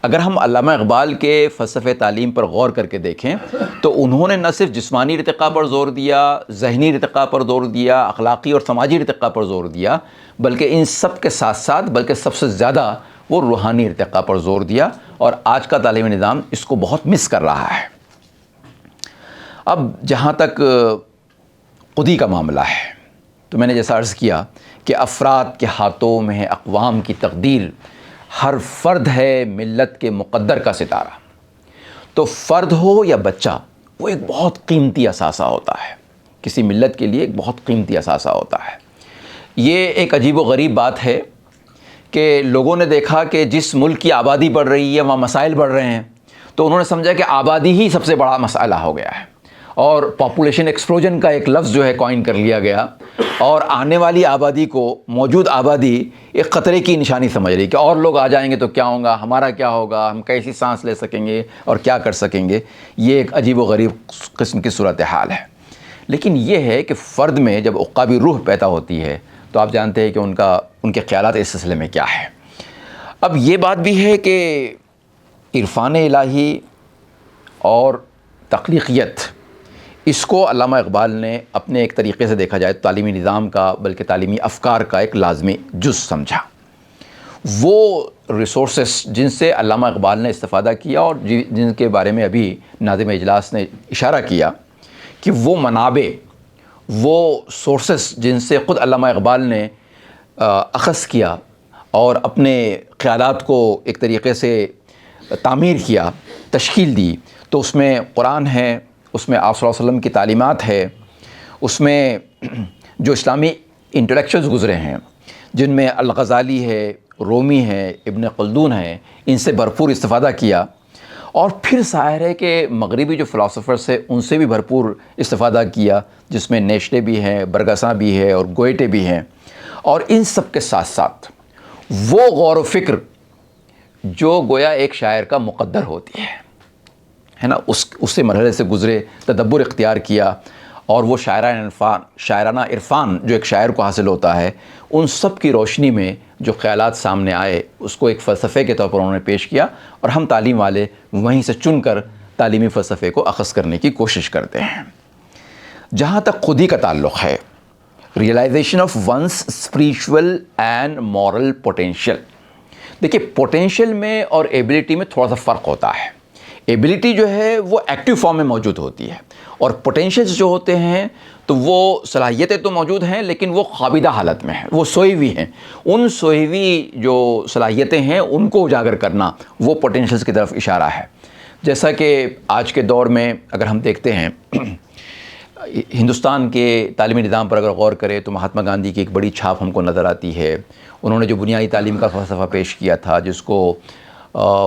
اگر ہم علامہ اقبال کے فلسفہ تعلیم پر غور کر کے دیکھیں تو انہوں نے نہ صرف جسمانی ارتقاء پر زور دیا، ذہنی ارتقاء پر زور دیا، اخلاقی اور سماجی ارتقاء پر زور دیا، بلکہ ان سب کے ساتھ ساتھ بلکہ سب سے زیادہ وہ روحانی ارتقاء پر زور دیا، اور آج کا تعلیمی نظام اس کو بہت مس کر رہا ہے۔ اب جہاں تک خودی کا معاملہ ہے تو میں نے جیسا عرض کیا کہ افراد کے ہاتھوں میں ہے اقوام کی تقدیر، ہر فرد ہے ملت کے مقدر کا ستارہ۔ تو فرد ہو یا بچہ، وہ ایک بہت قیمتی اثاثہ ہوتا ہے، کسی ملت کے لیے ایک بہت قیمتی اثاثہ ہوتا ہے۔ یہ ایک عجیب و غریب بات ہے کہ لوگوں نے دیکھا کہ جس ملک کی آبادی بڑھ رہی ہے وہاں مسائل بڑھ رہے ہیں، تو انہوں نے سمجھا کہ آبادی ہی سب سے بڑا مسئلہ ہو گیا ہے، اور پاپولیشن ایکسپلوژن کا ایک لفظ جو ہے کوائن کر لیا گیا، اور آنے والی آبادی کو موجود آبادی ایک خطرے کی نشانی سمجھ رہی کہ اور لوگ آ جائیں گے تو کیا ہوگا، ہمارا کیا ہوگا، ہم کیسی سانس لے سکیں گے اور کیا کر سکیں گے۔ یہ ایک عجیب و غریب قسم کی صورتحال ہے۔ لیکن یہ ہے کہ فرد میں جب عقابی روح پیدا ہوتی ہے تو آپ جانتے ہیں کہ ان کے خیالات اس سلسلے میں کیا ہے۔ اب یہ بات بھی ہے کہ عرفان الہی اور تخلیقیت، اس کو علامہ اقبال نے اپنے ایک طریقے سے دیکھا جائے تعلیمی نظام کا، بلکہ تعلیمی افکار کا ایک لازمی جز سمجھا۔ وہ ریسورسز جن سے علامہ اقبال نے استفادہ کیا اور جن کے بارے میں ابھی ناظم اجلاس نے اشارہ کیا کہ وہ منابع، وہ سورسز جن سے خود علامہ اقبال نے اخذ کیا اور اپنے خیالات کو ایک طریقے سے تعمیر کیا، تشکیل دی، تو اس میں قرآن ہے، اس میں آپ صلی اللہ علیہ وسلم کی تعلیمات ہے، اس میں جو اسلامی انٹلیکچوئلز گزرے ہیں جن میں الغزالی ہے، رومی ہے، ابن خلدون ہے، ان سے بھرپور استفادہ کیا، اور پھر ظاہر ہے کہ مغربی جو فلاسفرس ہیں ان سے بھی بھرپور استفادہ کیا، جس میں نیشلے بھی ہیں، برگساں بھی ہے اور گوئٹے بھی ہیں، اور ان سب کے ساتھ ساتھ وہ غور و فکر جو گویا ایک شاعر کا مقدر ہوتی ہے نا، اس سے مرحلے سے گزرے، تدبر اختیار کیا، اور وہ شاعرانہ عرفان جو ایک شاعر کو حاصل ہوتا ہے، ان سب کی روشنی میں جو خیالات سامنے آئے اس کو ایک فلسفے کے طور پر انہوں نے پیش کیا، اور ہم تعلیم والے وہیں سے چن کر تعلیمی فلسفے کو اخذ کرنے کی کوشش کرتے ہیں۔ جہاں تک خودی کا تعلق ہے، realisation of one's spiritual and moral potential, دیکھیے پوٹینشیل میں اور ایبلٹی میں تھوڑا سا فرق ہوتا ہے۔ ایبلٹی جو ہے وہ ایکٹیو فارم میں موجود ہوتی ہے، اور پوٹینشیلز جو ہوتے ہیں تو وہ صلاحیتیں تو موجود ہیں لیکن وہ خوابیدہ حالت میں ہیں، وہ سوئی ہوئی ہیں۔ ان سوئی ہوئی جو صلاحیتیں ہیں ان کو اجاگر کرنا، وہ پوٹینشیلز کی طرف اشارہ ہے۔ جیسا کہ آج کے دور میں اگر ہم دیکھتے ہیں ہندوستان کے تعلیمی نظام پر اگر غور کریں تو مہاتما گاندھی کی ایک بڑی چھاپ ہم کو نظر آتی ہے۔ انہوں نے جو بنیادی تعلیم کا فلسفہ پیش کیا تھا، جس کو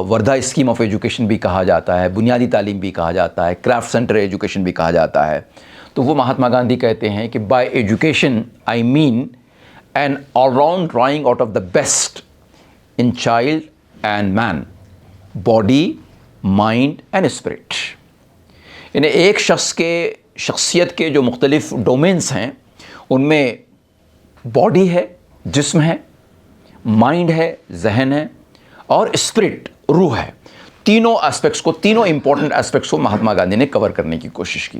وردھا اسکیم آف ایجوکیشن بھی کہا جاتا ہے، بنیادی تعلیم بھی کہا جاتا ہے، کرافٹ سینٹر ایجوکیشن بھی کہا جاتا ہے، تو وہ مہاتما گاندھی کہتے ہیں کہ by education I mean an all round drawing out of the best in child and man, body, mind and spirit. یعنی ایک شخص کے شخصیت کے جو مختلف ڈومینز ہیں ان میں باڈی ہے، جسم ہے، مائنڈ ہے، ذہن ہے، اور اسپرٹ، روح ہے۔ تینوں اسپیکٹس کو، تینوں امپورٹنٹ اسپیکٹس کو مہاتما گاندھی نے کور کرنے کی کوشش کی۔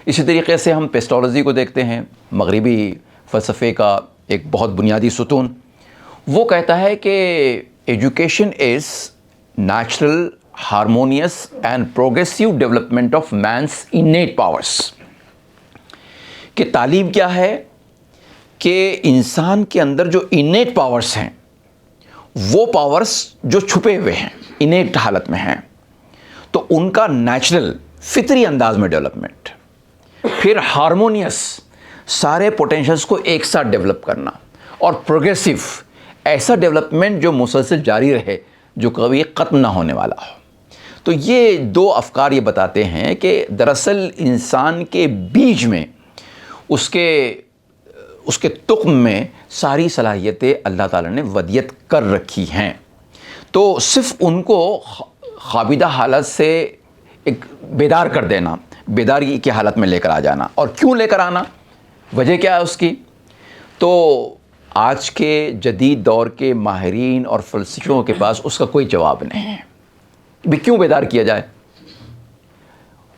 اسی طریقے سے ہم پیسٹالوجی کو دیکھتے ہیں، مغربی فلسفے کا ایک بہت بنیادی ستون۔ وہ کہتا ہے کہ education is natural, harmonious and progressive development of man's innate powers, کہ تعلیم کیا ہے کہ انسان کے اندر جو انیٹ پاورس ہیں، وہ پاورس جو چھپے ہوئے ہیں، انیٹ حالت میں ہیں، تو ان کا نیچرل، فطری انداز میں ڈیولپمنٹ، پھر ہارمونیس، سارے پوٹینشلز کو ایک ساتھ ڈیولپ کرنا، اور پروگریسو، ایسا ڈیولپمنٹ جو مسلسل جاری رہے، جو کبھی ختم نہ ہونے والا ہو۔ تو یہ دو افکار یہ بتاتے ہیں کہ دراصل انسان کے بیج میں، اس کے تخم میں ساری صلاحیتیں اللہ تعالیٰ نے ودیت کر رکھی ہیں، تو صرف ان کو خوابیدہ حالت سے ایک بیدار کر دینا، بیداری کی حالت میں لے کر آ جانا۔ اور کیوں لے کر آنا، وجہ کیا ہے اس کی؟ تو آج کے جدید دور کے ماہرین اور فلسفیوں کے پاس اس کا کوئی جواب نہیں ہے۔ بھی کیوں بیدار کیا جائے؟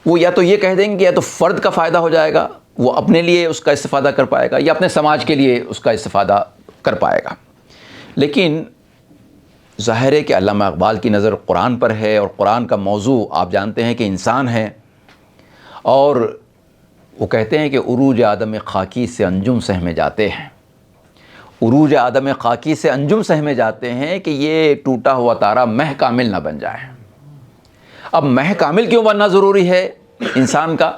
وہ یا تو یہ کہہ دیں گے کہ یا تو فرد کا فائدہ ہو جائے گا، وہ اپنے لیے اس کا استفادہ کر پائے گا، یا اپنے سماج کے لیے اس کا استفادہ کر پائے گا۔ لیکن ظاہر ہے کہ علامہ اقبال کی نظر قرآن پر ہے، اور قرآن کا موضوع آپ جانتے ہیں کہ انسان ہے، اور وہ کہتے ہیں کہ عروج آدم خاکی سے انجم سہمے جاتے ہیں، عروج آدم خاکی سے انجم سہمے جاتے ہیں کہ یہ ٹوٹا ہوا تارا مہ کامل نہ بن جائے۔ اب مہ کامل کیوں بننا ضروری ہے انسان کا؟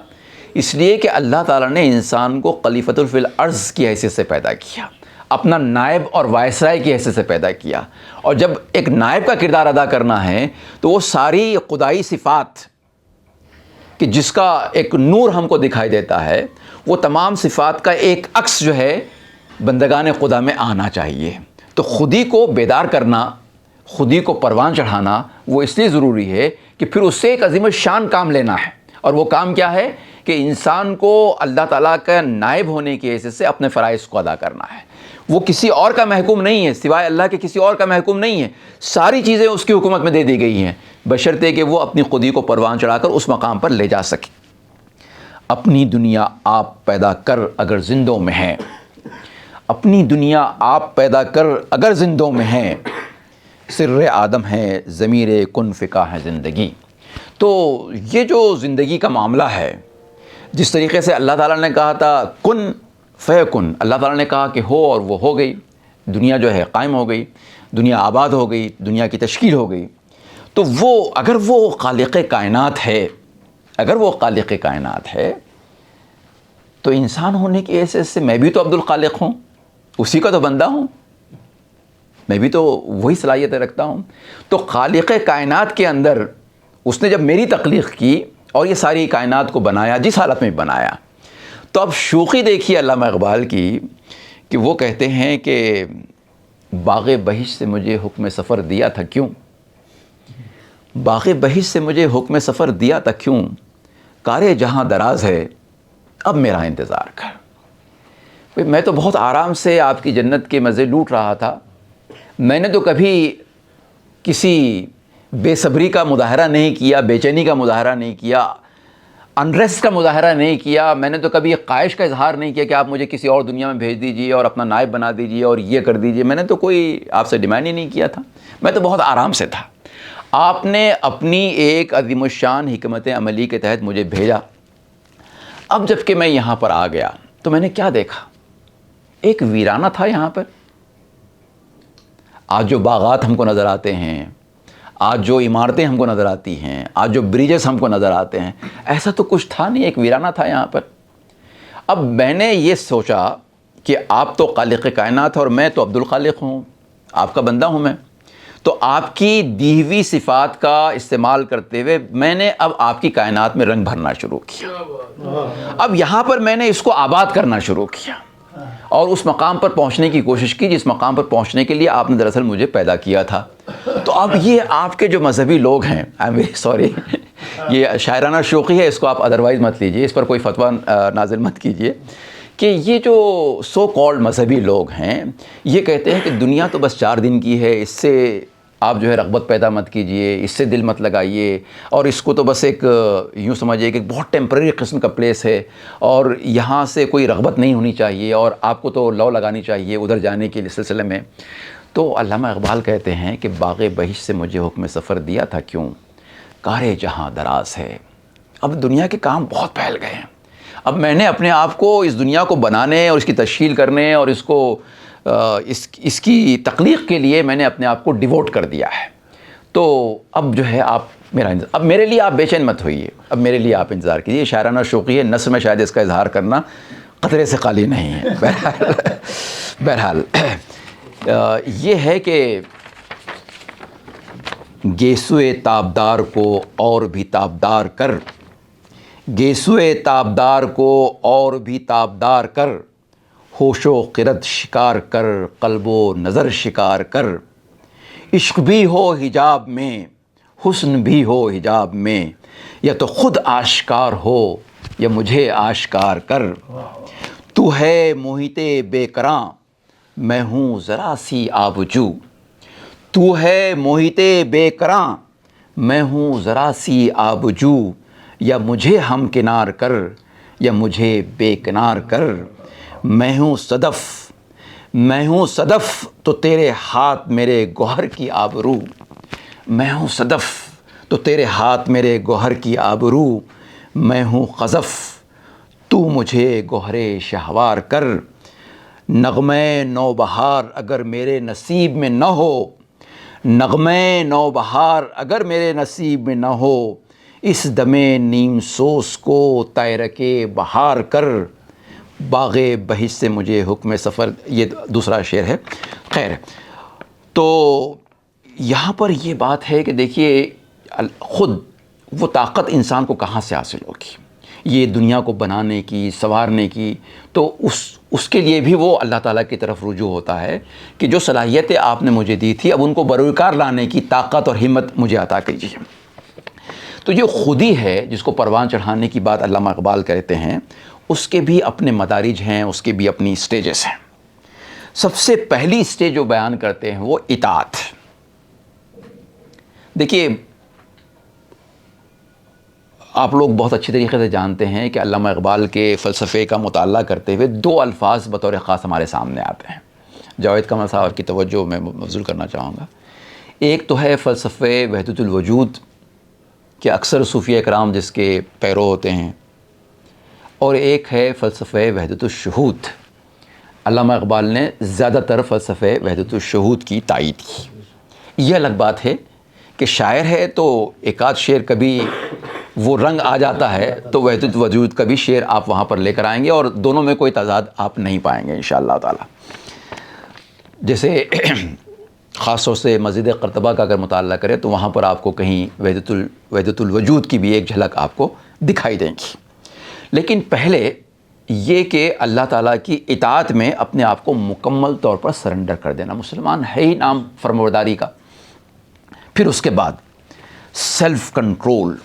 اس لیے کہ اللہ تعالیٰ نے انسان کو خلیفۃ فی الارض کی حیثیت سے پیدا کیا، اپنا نائب اور وائسرائے کی حیثیت سے پیدا کیا. اور جب ایک نائب کا کردار ادا کرنا ہے تو وہ ساری خدائی صفات کہ جس کا ایک نور ہم کو دکھائی دیتا ہے وہ تمام صفات کا ایک عکس جو ہے بندگان خدا میں آنا چاہیے. تو خودی کو بیدار کرنا، خودی کو پروان چڑھانا وہ اس لیے ضروری ہے کہ پھر اس سے ایک عظیم الشان کام لینا ہے. اور وہ کام کیا ہے کہ انسان کو اللہ تعالیٰ کا نائب ہونے کی حیثیت سے اپنے فرائض کو ادا کرنا ہے. وہ کسی اور کا محکوم نہیں ہے، سوائے اللہ کے کسی اور کا محکوم نہیں ہے. ساری چیزیں اس کی حکومت میں دے دی گئی ہیں، بشرطے کہ وہ اپنی خودی کو پروان چڑھا کر اس مقام پر لے جا سکے. اپنی دنیا آپ پیدا کر اگر زندوں میں ہیں، اپنی دنیا آپ پیدا کر اگر زندوں میں ہیں، سر آدم ہے ضمیر کن فکا ہے زندگی. تو یہ جو زندگی کا معاملہ ہے، جس طریقے سے اللہ تعالیٰ نے کہا تھا کن فیکن، اللہ تعالیٰ نے کہا کہ ہو اور وہ ہو گئی، دنیا جو ہے قائم ہو گئی، دنیا آباد ہو گئی، دنیا کی تشکیل ہو گئی. تو وہ اگر وہ خالق کائنات ہے، اگر وہ خالق کائنات ہے تو انسان ہونے کی حیثیت سے میں بھی تو عبد الخالق ہوں، اسی کا تو بندہ ہوں، میں بھی تو وہی صلاحیتیں رکھتا ہوں. تو خالق کائنات کے اندر اس نے جب میری تخلیق کی اور یہ ساری کائنات کو بنایا جس حالت میں بنایا، تو اب شوخی دیکھیے علامہ اقبال کی کہ وہ کہتے ہیں کہ باغ بہشت سے مجھے حکم سفر دیا تھا کیوں، باغ بہشت سے مجھے حکم سفر دیا تھا کیوں، کار جہاں دراز ہے اب میرا انتظار کر. میں تو بہت آرام سے آپ کی جنت کے مزے لوٹ رہا تھا، میں نے تو کبھی کسی بے صبری کا مظاہرہ نہیں کیا، بے چینی کا مظاہرہ نہیں کیا، انریسٹ کا مظاہرہ نہیں کیا، میں نے تو کبھی خواہش کا اظہار نہیں کیا کہ آپ مجھے کسی اور دنیا میں بھیج دیجئے اور اپنا نائب بنا دیجئے اور یہ کر دیجئے. میں نے تو کوئی آپ سے ڈیمانڈ ہی نہیں کیا تھا، میں تو بہت آرام سے تھا. آپ نے اپنی ایک عظیم الشان حکمت عملی کے تحت مجھے بھیجا. اب جب کہ میں یہاں پر آ گیا تو میں نے کیا دیکھا، ایک ویرانہ تھا یہاں پر. آج جو باغات ہم کو نظر آتے ہیں، آج جو عمارتیں ہم کو نظر آتی ہیں، آج جو بریجز ہم کو نظر آتے ہیں، ایسا تو کچھ تھا نہیں، ایک ویرانہ تھا یہاں پر. اب میں نے یہ سوچا کہ آپ تو خالق کائنات ہیں اور میں تو عبد الخالق ہوں، آپ کا بندہ ہوں میں. تو آپ کی دی ہوئی صفات کا استعمال کرتے ہوئے میں نے اب آپ کی کائنات میں رنگ بھرنا شروع کیا. اب یہاں پر میں نے اس کو آباد کرنا شروع کیا اور اس مقام پر پہنچنے کی کوشش کی جس مقام پر پہنچنے کے لیے آپ نے دراصل مجھے پیدا کیا تھا. تو اب یہ آپ کے جو مذہبی لوگ ہیں، آئی ایم ویری سوری، یہ شاعرانہ شوخی ہے، اس کو آپ ادروائز مت لیجئے، اس پر کوئی فتویٰ نازل مت کیجئے، کہ یہ جو سو کالڈ مذہبی لوگ ہیں یہ کہتے ہیں کہ دنیا تو بس 4 دن کی ہے، اس سے آپ جو ہے رغبت پیدا مت کیجئے، اس سے دل مت لگائیے، اور اس کو تو بس ایک یوں سمجھیے کہ بہت ٹیمپرری قسم کا پلیس ہے اور یہاں سے کوئی رغبت نہیں ہونی چاہیے اور آپ کو تو لو لگانی چاہیے ادھر جانے کے سلسلے میں. تو علامہ اقبال کہتے ہیں کہ باغ بہشت سے مجھے حکم سفر دیا تھا کیوں، کار جہاں دراز ہے. اب دنیا کے کام بہت پھیل گئے ہیں، اب میں نے اپنے آپ کو اس دنیا کو بنانے اور اس کی تشکیل کرنے اور اس کو اس کی تخلیق کے لیے میں نے اپنے آپ کو ڈیووٹ کر دیا ہے. تو اب جو ہے آپ اب میرے لیے آپ بے چین مت ہوئیے، اب میرے لیے آپ انتظار کیجیے. شاعرانہ شوقی ہے، نثر میں شاید اس کا اظہار کرنا قطرے سے خالی نہیں ہے. بہرحال یہ ہے کہ گیسوئے تابدار کو اور بھی تابدار کر، گیسوئے تابدار کو اور بھی تابدار کر، ہوش و خرد شکار کر، قلب و نظر شکار کر. عشق بھی ہو حجاب میں، حسن بھی ہو حجاب میں، یا تو خود آشکار ہو یا مجھے آشکار کر. تو ہے محیط بے کراں، میں ہوں ذرا سی آبجو. تو ہے محیط بے کراں، میں ہوں ذرا سی آبجو. یا مجھے ہم کنار کر یا مجھے بے کنار کر. میں ہوں صدف، میں ہوں صدف تو تیرے ہاتھ میرے گوہر کی آبرو. میں ہوں صدف تو تیرے ہاتھ میرے گوہر کی آبرو. میں ہوں خزف تو مجھے گوہر شہوار کر. نغمے نو بہار اگر میرے نصیب میں نہ ہو، نغمے نو بہار اگر میرے نصیب میں نہ ہو، اس دمے نیم سوز کو تیرکے بہار کر. باغ بہشت سے مجھے حکم سفر، یہ دوسرا شعر ہے. خیر، تو یہاں پر یہ بات ہے کہ دیکھیے خود وہ طاقت انسان کو کہاں سے حاصل ہوگی یہ دنیا کو بنانے کی، سنوارنے کی، تو اس کے لیے بھی وہ اللہ تعالیٰ کی طرف رجوع ہوتا ہے کہ جو صلاحیتیں آپ نے مجھے دی تھی اب ان کو بروکار لانے کی طاقت اور ہمت مجھے عطا کیجیے. تو یہ خودی ہے جس کو پروان چڑھانے کی بات علامہ اقبال کہتے ہیں، اس کے بھی اپنے مدارج ہیں، اس کے بھی اپنی سٹیجز ہیں. سب سے پہلی سٹیج جو بیان کرتے ہیں وہ اطاعت. دیکھیے آپ لوگ بہت اچھی طریقے سے جانتے ہیں کہ علامہ اقبال کے فلسفے کا مطالعہ کرتے ہوئے دو الفاظ بطور خاص ہمارے سامنے آتے ہیں. جاوید قمر صاحب کی توجہ میں مبذول کرنا چاہوں گا. ایک تو ہے فلسفے وحدت الوجود کہ اکثر صوفیہ کرام جس کے پیرو ہوتے ہیں، اور ایک ہے فلسفہ وحدت الشہود. علامہ اقبال نے زیادہ تر فلسفہ وحدت الشہود کی تائید کی. یہ الگ بات ہے کہ شاعر ہے تو ایک آدھ شعر کبھی وہ رنگ آ جاتا ہے تو وحدت الوجود کا بھی شعر آپ وہاں پر لے کر آئیں گے اور دونوں میں کوئی تضاد آپ نہیں پائیں گے انشاءاللہ تعالی. جیسے خاص طور سے مسجد قرطبہ کا اگر مطالعہ کرے تو وہاں پر آپ کو کہیں وحدت الوجود کی بھی ایک جھلک آپ کو دکھائی دیں گی. لیکن پہلے یہ کہ اللہ تعالیٰ کی اطاعت میں اپنے آپ کو مکمل طور پر سرنڈر کر دینا. مسلمان ہے ہی نام فرمانبرداری کا. پھر اس کے بعد self control,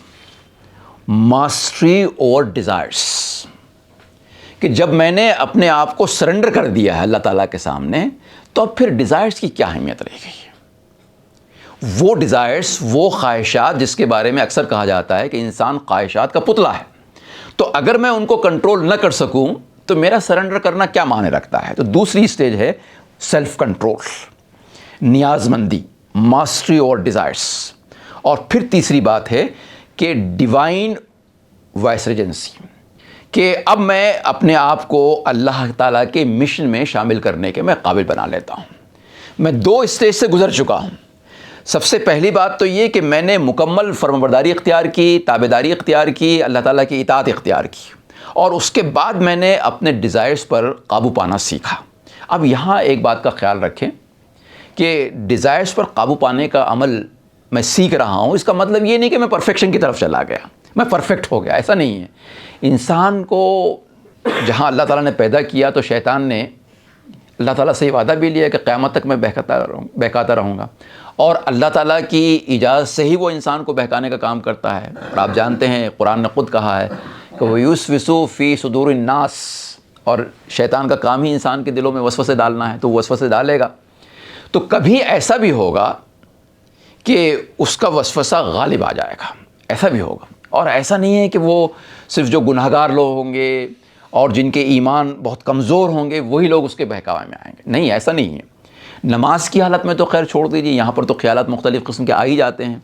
mastery over desires, کہ جب میں نے اپنے آپ کو سرنڈر کر دیا ہے اللہ تعالیٰ کے سامنے تو اب پھر ڈیزائرس کی کیا اہمیت رہ گئی ہے. وہ ڈیزائرس، وہ خواہشات جس کے بارے میں اکثر کہا جاتا ہے کہ انسان خواہشات کا پتلا ہے، تو اگر میں ان کو کنٹرول نہ کر سکوں تو میرا سرنڈر کرنا کیا معنی رکھتا ہے. تو دوسری سٹیج ہے سیلف کنٹرول، نیاز مندی، ماسٹری اوور ڈیزائرس. اور پھر تیسری بات ہے کہ ڈیوائن وائسرجنسی، کہ اب میں اپنے آپ کو اللہ تعالیٰ کے مشن میں شامل کرنے کے میں قابل بنا لیتا ہوں. میں دو اسٹیج سے گزر چکا ہوں. سب سے پہلی بات تو یہ کہ میں نے مکمل فرمانبرداری اختیار کی، تابعداری اختیار کی، اللہ تعالیٰ کی اطاعت اختیار کی، اور اس کے بعد میں نے اپنے ڈیزائرز پر قابو پانا سیکھا. اب یہاں ایک بات کا خیال رکھیں کہ ڈیزائرز پر قابو پانے کا عمل میں سیکھ رہا ہوں، اس کا مطلب یہ نہیں کہ میں پرفیکشن کی طرف چلا گیا، میں پرفیکٹ ہو گیا، ایسا نہیں ہے. انسان کو جہاں اللہ تعالیٰ نے پیدا کیا تو شیطان نے اللہ تعالیٰ سے یہ وعدہ بھی لیا کہ قیامت تک میں بہکاتا رہوں گا، اور اللہ تعالیٰ کی اجازت سے ہی وہ انسان کو بہکانے کا کام کرتا ہے. اور آپ جانتے ہیں قرآن نے خود کہا ہے کہ وَيُوسْوِسُ فِي صُدُورِ النَّاسِ، اور شیطان کا کام ہی انسان کے دلوں میں وسوسے ڈالنا ہے، تو وہ وسوسے ڈالے گا. تو کبھی ایسا بھی ہوگا کہ اس کا وسوسہ غالب آ جائے گا، ایسا بھی ہوگا. اور ایسا نہیں ہے کہ وہ صرف جو گناہگار لوگ ہوں گے اور جن کے ایمان بہت کمزور ہوں گے وہی لوگ اس کے بہکاوے میں آئیں گے. نہیں، ایسا نہیں ہے. نماز کی حالت میں تو خیر چھوڑ دیجیے، یہاں پر تو خیالات مختلف قسم کے آ ہی جاتے ہیں.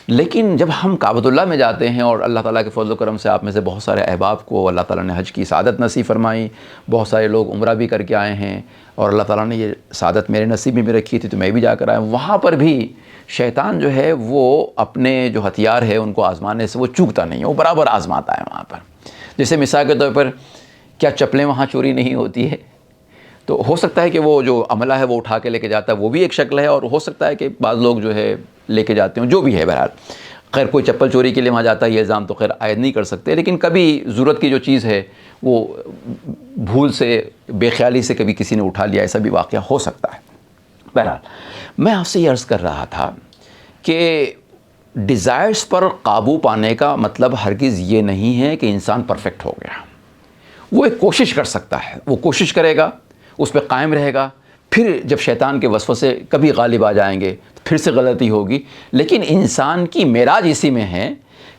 لیکن جب ہم کعبۃ اللہ میں جاتے ہیں اور اللہ تعالیٰ کے فضل و کرم سے آپ میں سے بہت سارے احباب کو اللہ تعالیٰ نے حج کی سعادت نصیب فرمائی، بہت سارے لوگ عمرہ بھی کر کے آئے ہیں، اور اللہ تعالیٰ نے یہ سعادت میرے نصیب میں بھی رکھی تھی تو میں بھی جا کر آیا. وہاں پر بھی شیطان جو ہے وہ اپنے جو ہتھیار ہے ان کو آزمانے سے وہ چوکتا نہیں ہے، وہ برابر آزماتا ہے وہاں پر. جیسے مثال کے طور پر کیا چپلیں وہاں چوری نہیں ہوتی ہے؟ تو ہو سکتا ہے کہ وہ جو عملہ ہے وہ اٹھا کے لے کے جاتا ہے، وہ بھی ایک شکل ہے، اور ہو سکتا ہے کہ بعض لوگ جو ہے لے کے جاتے ہوں، جو بھی ہے. بہرحال خیر کوئی چپل چوری کے لیے وہاں جاتا ہے، یہ الزام تو خیر عائد نہیں کر سکتے، لیکن کبھی ضرورت کی جو چیز ہے وہ بھول سے، بے خیالی سے کبھی کسی نے اٹھا لیا، ایسا بھی واقعہ ہو سکتا ہے. بہرحال میں آپ سے یہ عرض کر رہا تھا کہ ڈیزائرز پر قابو پانے کا مطلب ہرگز یہ نہیں ہے کہ انسان پرفیکٹ ہو گیا. وہ ایک کوشش کر سکتا ہے، وہ کوشش کرے گا، اس پہ قائم رہے گا. پھر جب شیطان کے وسوسے کبھی غالب آ جائیں گے تو پھر سے غلطی ہوگی. لیکن انسان کی معراج اسی میں ہے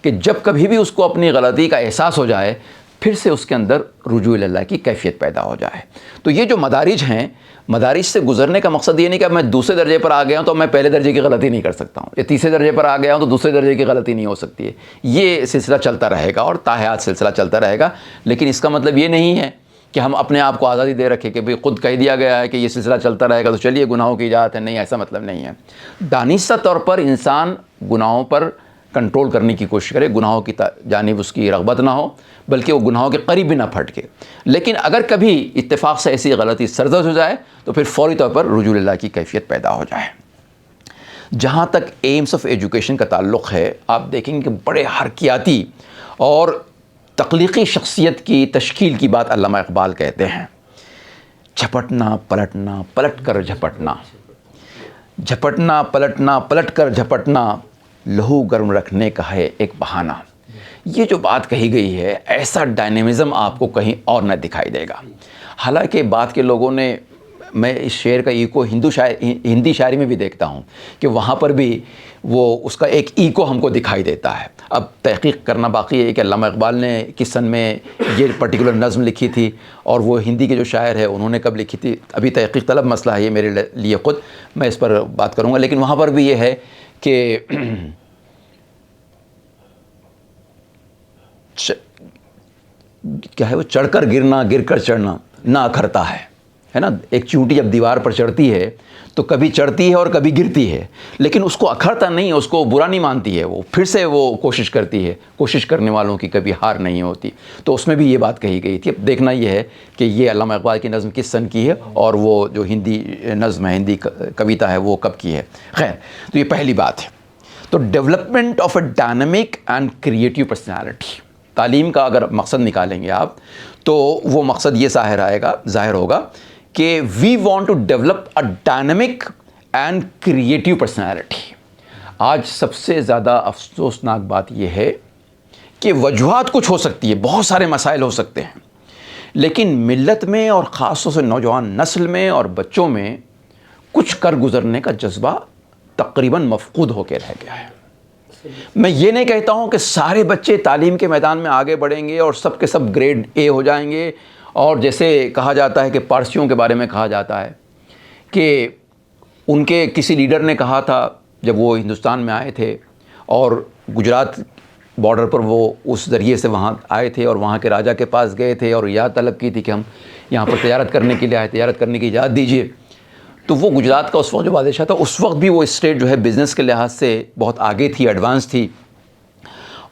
کہ جب کبھی بھی اس کو اپنی غلطی کا احساس ہو جائے پھر سے اس کے اندر رجوع اللہ کی کیفیت پیدا ہو جائے. تو یہ جو مدارج ہیں، مدارج سے گزرنے کا مقصد یہ نہیں کہ اب میں دوسرے درجے پر آ گیا ہوں تو میں پہلے درجے کی غلطی نہیں کر سکتا ہوں، یا تیسرے درجے پر آ گیا ہوں تو دوسرے درجے کی غلطی نہیں ہو سکتی ہے. یہ سلسلہ چلتا رہے گا اور تا حیات سلسلہ چلتا رہے گا. لیکن اس کا مطلب یہ نہیں ہے کہ ہم اپنے آپ کو آزادی دے رکھے کہ بھئی خود کہہ دیا گیا ہے کہ یہ سلسلہ چلتا رہے گا تو چلیے گناہوں کی اجازت ہے. نہیں، ایسا مطلب نہیں ہے. دانستہ طور پر انسان گناہوں پر کنٹرول کرنے کی کوشش کرے، گناہوں کی جانب اس کی رغبت نہ ہو، بلکہ وہ گناہوں کے قریب بھی نہ پھٹکے۔ لیکن اگر کبھی اتفاق سے ایسی غلطی سرزد ہو جائے تو پھر فوری طور پر رجوع اللہ کی کیفیت پیدا ہو جائے۔ جہاں تک ایمز آف ایجوکیشن کا تعلق ہے، آپ دیکھیں گے کہ بڑے حرکیاتی اور تخلیقی شخصیت کی تشکیل کی بات علامہ اقبال کہتے ہیں۔ جھپٹنا پلٹنا، پلٹ کر جھپٹنا، جھپٹنا پلٹنا، پلٹ کر جھپٹنا، لہو گرم رکھنے کا ہے ایک بہانہ۔ یہ جو بات کہی گئی ہے، ایسا ڈائنامزم آپ کو کہیں اور نہ دکھائی دے گا۔ حالانکہ بعد کے لوگوں نے، میں اس شعر کا ایکو ہندی شاعری میں بھی دیکھتا ہوں کہ وہاں پر بھی وہ اس کا ایک ایکو ہم کو دکھائی دیتا ہے۔ اب تحقیق کرنا باقی ہے کہ علامہ اقبال نے کس سن میں یہ پرٹیکولر نظم لکھی تھی اور وہ ہندی کے جو شاعر ہے انہوں نے کب لکھی تھی، ابھی تحقیق طلب مسئلہ ہے یہ میرے لیے خود، میں اس پر بات کروں گا۔ لیکن وہاں پر بھی یہ ہے کہ کیا ہے، وہ چڑھ کر گرنا، گر کر چڑھنا نہ اکھرتا ہے نا۔ ایک چونٹی جب دیوار پر چڑھتی ہے تو کبھی چڑھتی ہے اور کبھی گرتی ہے، لیکن اس کو اکھرتا نہیں ہے، اس کو برا نہیں مانتی ہے، وہ پھر سے وہ کوشش کرتی ہے۔ کوشش کرنے والوں کی کبھی ہار نہیں ہوتی۔ تو اس میں بھی یہ بات کہی گئی تھی۔ اب دیکھنا یہ ہے کہ یہ علامہ اقبال کی نظم کس سن کی ہے اور وہ جو ہندی نظم ہے، ہندی کویتا ہے، وہ کب کی ہے۔ خیر، تو یہ پہلی بات ہے۔ تو development of a dynamic and creative personality, تعلیم کا اگر مقصد نکالیں گے آپ تو وہ مقصد یہ ظاہر ہوگا کہ we want to develop a dynamic and creative personality. آج سب سے زیادہ افسوسناک بات یہ ہے کہ وجوہات کچھ ہو سکتی ہے، بہت سارے مسائل ہو سکتے ہیں، لیکن ملت میں اور خاص طور سے نوجوان نسل میں اور بچوں میں کچھ کر گزرنے کا جذبہ تقریباً مفقود ہو کے رہ گیا ہے۔ میں یہ نہیں کہتا ہوں کہ سارے بچے تعلیم کے میدان میں آگے بڑھیں گے اور سب کے سب گریڈ اے ہو جائیں گے، اور جیسے کہا جاتا ہے کہ پارسیوں کے بارے میں کہا جاتا ہے کہ ان کے کسی لیڈر نے کہا تھا جب وہ ہندوستان میں آئے تھے اور گجرات بارڈر پر وہ اس ذریعے سے وہاں آئے تھے اور وہاں کے راجا کے پاس گئے تھے اور اجازت طلب کی تھی کہ ہم یہاں پر تجارت کرنے کے لیے آئے، تجارت کرنے کی اجازت دیجیے۔ تو وہ گجرات کا اس وقت جو بادشاہ تھا، اس وقت بھی وہ اسٹیٹ جو ہے بزنس کے لحاظ سے بہت آگے تھی، ایڈوانس تھی،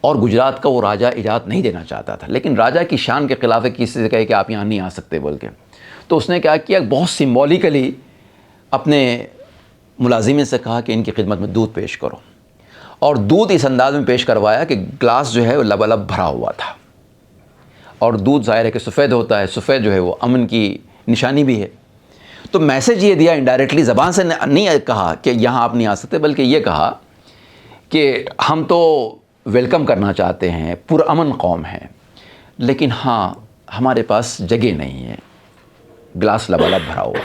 اور گجرات کا وہ راجہ اجازت نہیں دینا چاہتا تھا، لیکن راجہ کی شان کے خلاف ہے کسی سے کہے کہ آپ یہاں نہیں آ سکتے بول کے۔ تو اس نے کیا کیا، بہت سمبولیکلی اپنے ملازمین سے کہا کہ ان کی خدمت میں دودھ پیش کرو، اور دودھ اس انداز میں پیش کروایا کہ گلاس جو ہے وہ لبالب بھرا ہوا تھا، اور دودھ ظاہر ہے کہ سفید ہوتا ہے، سفید جو ہے وہ امن کی نشانی بھی ہے۔ تو میسج یہ دیا انڈائریکٹلی، زبان سے نہیں کہا کہ یہاں آپ نہیں آ سکتے، بلکہ یہ کہا کہ ہم تو ویلکم کرنا چاہتے ہیں، پرامن قوم ہے، لیکن ہاں ہمارے پاس جگہ نہیں ہے، گلاس لبالب بھرا ہوا۔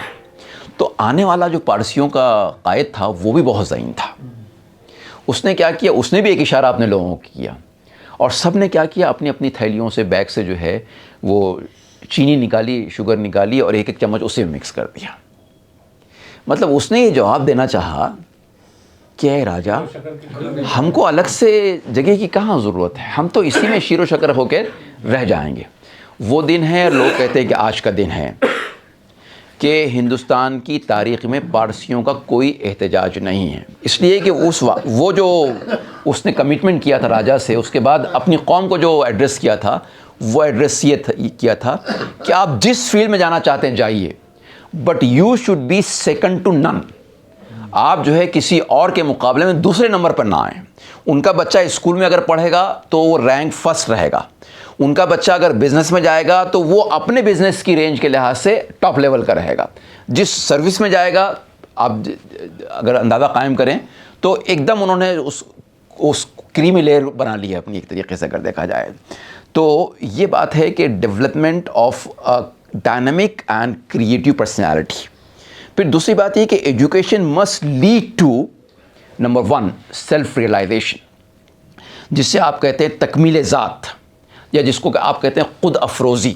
تو آنے والا جو پارسیوں کا قائد تھا وہ بھی بہت ذہین تھا، اس نے کیا کیا، اس نے بھی ایک اشارہ اپنے لوگوں کو کیا، اور سب نے کیا کیا، اپنی اپنی تھیلیوں سے، بیگ سے جو ہے وہ چینی نکالی، شوگر نکالی، اور ایک ایک چمچ اسے مکس کر دیا۔ مطلب اس نے یہ جواب دینا چاہا کہ اے راجہ، ہم کو الگ سے جگہ کی کہاں ضرورت ہے، ہم تو اسی میں شیر و شکر ہو کے رہ جائیں گے۔ وہ دن ہے، لوگ کہتے ہیں کہ آج کا دن ہے، کہ ہندوستان کی تاریخ میں پارسیوں کا کوئی احتجاج نہیں ہے، اس لیے کہ وہ جو اس نے کمٹمنٹ کیا تھا راجہ سے، اس کے بعد اپنی قوم کو جو ایڈریس کیا تھا، وہ ایڈریس یہ کیا تھا کہ آپ جس فیلڈ میں جانا چاہتے ہیں جائیے، but you should be second to none. آپ جو ہے کسی اور کے مقابلے میں دوسرے نمبر پر نہ آئیں۔ ان کا بچہ اسکول میں اگر پڑھے گا تو وہ رینک فرسٹ رہے گا، ان کا بچہ اگر بزنس میں جائے گا تو وہ اپنے بزنس کی رینج کے لحاظ سے ٹاپ لیول کا رہے گا، جس سروس میں جائے گا آپ اگر اندازہ قائم کریں تو ایک دم انہوں نے اس کریمی لیئر بنا لی ہے اپنی ایک طریقے سے اگر دیکھا جائے۔ تو یہ بات ہے کہ development of dynamic and creative personality. پھر دوسری بات یہ کہ education must lead to number 1 self realisation, جس سے آپ کہتے ہیں تکمیل ذات، یا جس کو آپ کہتے ہیں خود افروزی۔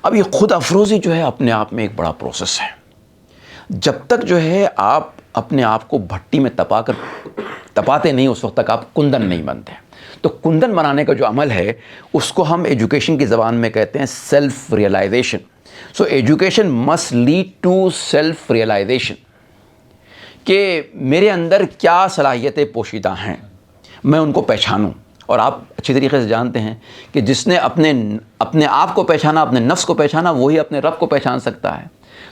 اب یہ خود افروزی جو ہے اپنے آپ میں ایک بڑا پروسیس ہے۔ جب تک جو ہے آپ اپنے آپ کو بھٹی میں تپاتے نہیں، اس وقت تک آپ کندن نہیں بنتے۔ تو کندن بنانے کا جو عمل ہے اس کو ہم ایجوکیشن کی زبان میں کہتے ہیں self realisation. So education must lead to self realisation, کہ میرے اندر کیا صلاحیتیں پوشیدہ ہیں، میں ان کو پہچانوں. اور آپ اچھی طریقے سے جانتے ہیں کہ جس نے اپنے آپ کو پہچانا، اپنے نفس کو پہچانا، وہی اپنے رب کو پہچان سکتا ہے.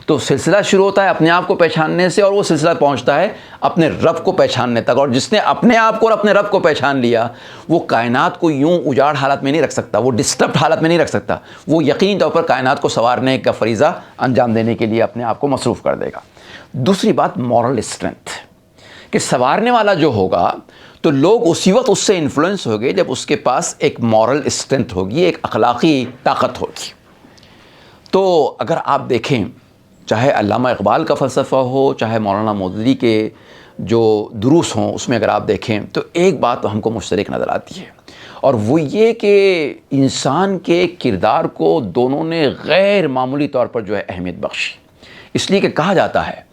تو سلسلہ شروع ہوتا ہے اپنے آپ کو پہچاننے سے، اور وہ سلسلہ پہنچتا ہے اپنے رب کو پہچاننے تک. اور جس نے اپنے آپ کو اور اپنے رب کو پہچان لیا، وہ کائنات کو یوں اجاڑ حالت میں نہیں رکھ سکتا، وہ ڈسٹربڈ حالت میں نہیں رکھ سکتا. وہ یقین طور پر کائنات کو سنوارنے کا فریضہ انجام دینے کے لیے اپنے آپ کو مصروف کر دے گا. دوسری بات مورل اسٹرینتھ، کہ سنوارنے والا جو ہوگا تو لوگ اسی وقت اس سے انفلوئنس ہوگے جب اس کے پاس ایک مورل اسٹرینتھ ہوگی، ایک اخلاقی طاقت ہوگی. تو اگر آپ دیکھیں، چاہے علامہ اقبال کا فلسفہ ہو، چاہے مولانا مودودی کے جو دروس ہوں، اس میں اگر آپ دیکھیں تو ایک بات ہم کو مشترک نظر آتی ہے، اور وہ یہ کہ انسان کے کردار کو دونوں نے غیر معمولی طور پر جو ہے اہمیت بخشی. اس لیے کہ کہا جاتا ہے